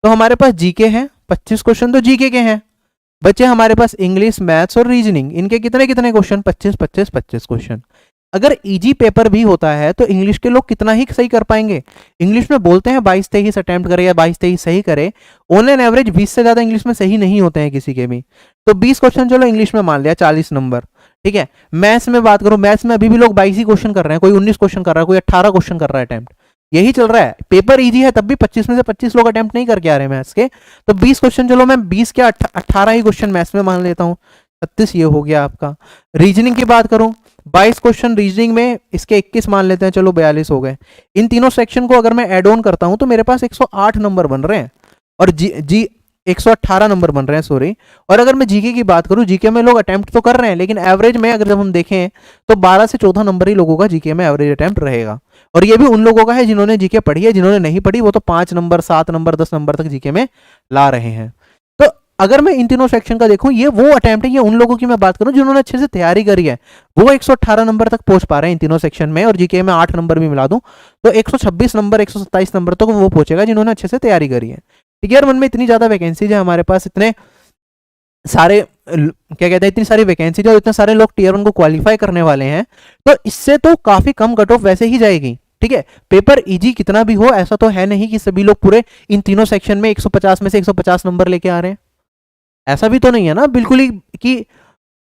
तो हमारे पास जीके है, 25 क्वेश्चन तो जीके के हैं। बच्चे हमारे पास इंग्लिश, मैथ्स और रीजनिंग, इनके कितने कितने क्वेश्चन, 25 क्वेश्चन। अगर इजी पेपर भी होता है तो इंग्लिश के लोग कितना ही सही कर पाएंगे? इंग्लिश में बोलते हैं 22-23 अटेम्प्ट करे या 22-23 सही करे, ऑन एन एवरेज 20 से ज़्यादा इंग्लिश में सही नहीं होते हैं किसी के भी। तो 20 क्वेश्चन चलो इंग्लिश में मान लिया, 40 नंबर, ठीक है। मैथ्स में बात करो, मैथ्स में अभी भी लोग 22 ही क्वेश्चन कर रहे हैं, कोई 19 क्वेश्चन कर रहा है, कोई 18 क्वेश्चन कर रहा है अटेम्प्ट, यही चल रहा है। पेपर इजी है तब भी 25 में से 25 लोग अटेम्प्ट नहीं करके आ रहे हैं मैथ्स के। तो 20 क्वेश्चन चलो मैं 20 के 18 ही क्वेश्चन मैथ्स में मान लेता हूँ, 36 ये हो गया आपका। रीजनिंग की बात करूं, 22 क्वेश्चन रीजनिंग में, इसके 21 मान लेते हैं, चलो 42 हो गए। इन तीनों सेक्शन को अगर मैं ऐड ऑन करता हूं तो मेरे पास 108 नंबर बन रहे हैं, और जी 118 नंबर बन रहे हैं, सॉरी। और अगर मैं जीके की बात करूं, जीके में लोग अटेम्प्ट तो कर रहे हैं, लेकिन एवरेज में अगर जब हम देखें तो 12 से 14 नंबर ही लोगों का जीके में एवरेज अटेम्प्ट रहेगा। और ये भी उन लोगों का है जिन्होंने जीके पढ़ी है, जिन्होंने नहीं पढ़ी वो तो 5 नंबर, 7 नंबर, 10 नंबर तक जीके में ला रहे हैं। तो अगर मैं इन तीनों सेक्शन का देखूं, ये वो अटेम्प्ट है, ये उन लोगों की मैं बात करूं जिन्होंने अच्छे से तैयारी करी है, वो 118 नंबर तक पहुंच पा रहे हैं इन तीनों सेक्शन में। और जीके में 8 नंबर भी मिला दूं तो 126 नंबर, 127 नंबर तक वो पहुंचेगा जिन्होंने अच्छे से तैयारी करी है। टियर 1 में इतनी ज्यादा वैकेंसीज है हमारे पास, इतने सारे क्या कहते हैं, इतनी सारी वैकेंसीज और इतने सारे लोग टियर 1 को क्वालिफाई करने वाले हैं, तो इससे तो काफी कम कट ऑफ वैसे ही जाएगी। ठीक है, पेपर इजी कितना भी हो, ऐसा तो है नहीं कि सभी लोग पूरे इन तीनों सेक्शन में 150 में से 150 नंबर लेके आ रहे हैं, ऐसा भी तो नहीं है ना बिल्कुल ही कि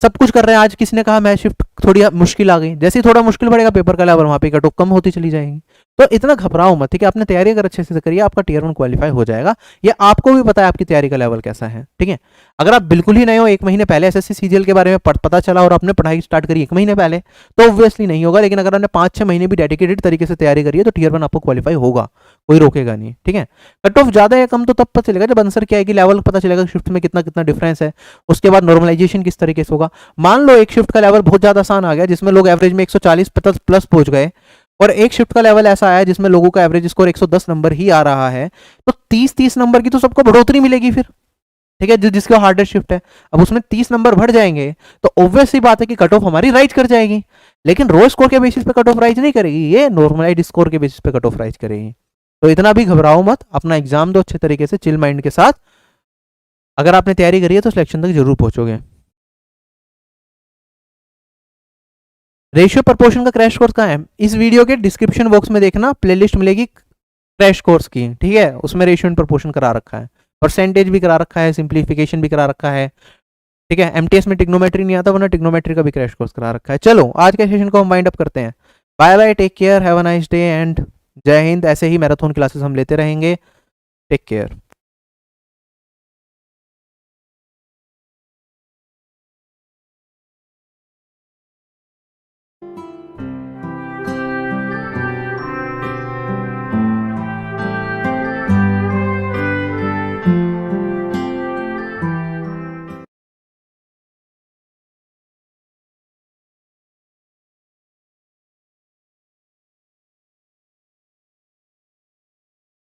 सब कुछ कर रहे हैं। आज किसी ने कहा मैथ शिफ्ट थोड़ी मुश्किल आ गई, जैसे ही थोड़ा मुश्किल पड़ेगा पेपर का लेवल वहां पे कट ऑफ कम होती चली जाएगी। तो इतना घबराओ मत, ठीक है। आपने तैयारी अगर अच्छे से करिए, आपका टियर 1 क्वालिफाई हो जाएगा, ये आपको भी पता है आपकी तैयारी का लेवल कैसा है, ठीक है। अगर आप बिल्कुल ही नए हो, 1 महीने पहले एसएससी सीजीएल के बारे में पता चला और आपने पढ़ाई स्टार्ट करी 1 महीने पहले, तो ऑब्वियसली नहीं होगा। लेकिन अगर आपने 5-6 महीने भी डेडिकेटेड तरीके से तैयारी करी है तो टियर 1 आपको क्वालिफाई होगा, कोई रोकेगा नहीं, ठीक है। कट ऑफ ज्यादा या कम तो तब पता चलेगा जब आंसर क्या है कि लेवल पता चलेगा, शिफ्ट में कितना कितना डिफरेंस है। उसके बाद नॉर्मलाइजेशन किस तरीके से होगा। मान लो एक शिफ्ट का लेवल बहुत ज्यादा आसान आ गया जिसमें लोग एवरेज में 140 प्लस पहुंच गए, और एक शिफ्ट का लेवल ऐसा आया जिसमें लोगों का एवरेज स्कोर 110 नंबर ही आ रहा है, तो 30-30 नंबर की तो सबको बढ़ोतरी मिलेगी फिर, ठीक है, जिसका हार्डर शिफ्ट है। अब उसमें 30 नंबर बढ़ जाएंगे तो ऑब्वियस सी बात है कि कट ऑफ हमारी राइज कर जाएगी। लेकिन रो स्कोर के बेसिस पे कट ऑफ राइज नहीं करेगी, ये नॉर्मलाइज्ड स्कोर के बेसिस पे कट ऑफ राइज करेगी। तो इतना भी घबराओ मत, अपना एग्जाम दो अच्छे तरीके से, चिल माइंड के साथ। अगर आपने तैयारी करी है तो सिलेक्शन तक जरूर पहुंचोगे। रेशियो प्रपोर्शन का क्रैश कोर्स कहाँ है? इस वीडियो के डिस्क्रिप्शन बॉक्स में देखना, प्लेलिस्ट मिलेगी क्रैश कोर्स की, ठीक है। उसमें रेशियो एंड प्रपोर्शन करा रखा है, परसेंटेज भी करा रखा है, सिंप्लीफिकेशन भी करा रखा है, ठीक है। एमटीएस में टिग्नोमेट्री नहीं आता, वरना टिग्नोमेट्री का भी क्रैश कोर्स करा रखा है। चलो आज के सेशन को हम वाइंड अप करते हैं। Bye bye, take care, have a nice day and Jai Hind. ऐसे ही मैराथन क्लासेस हम लेते रहेंगे। Take care.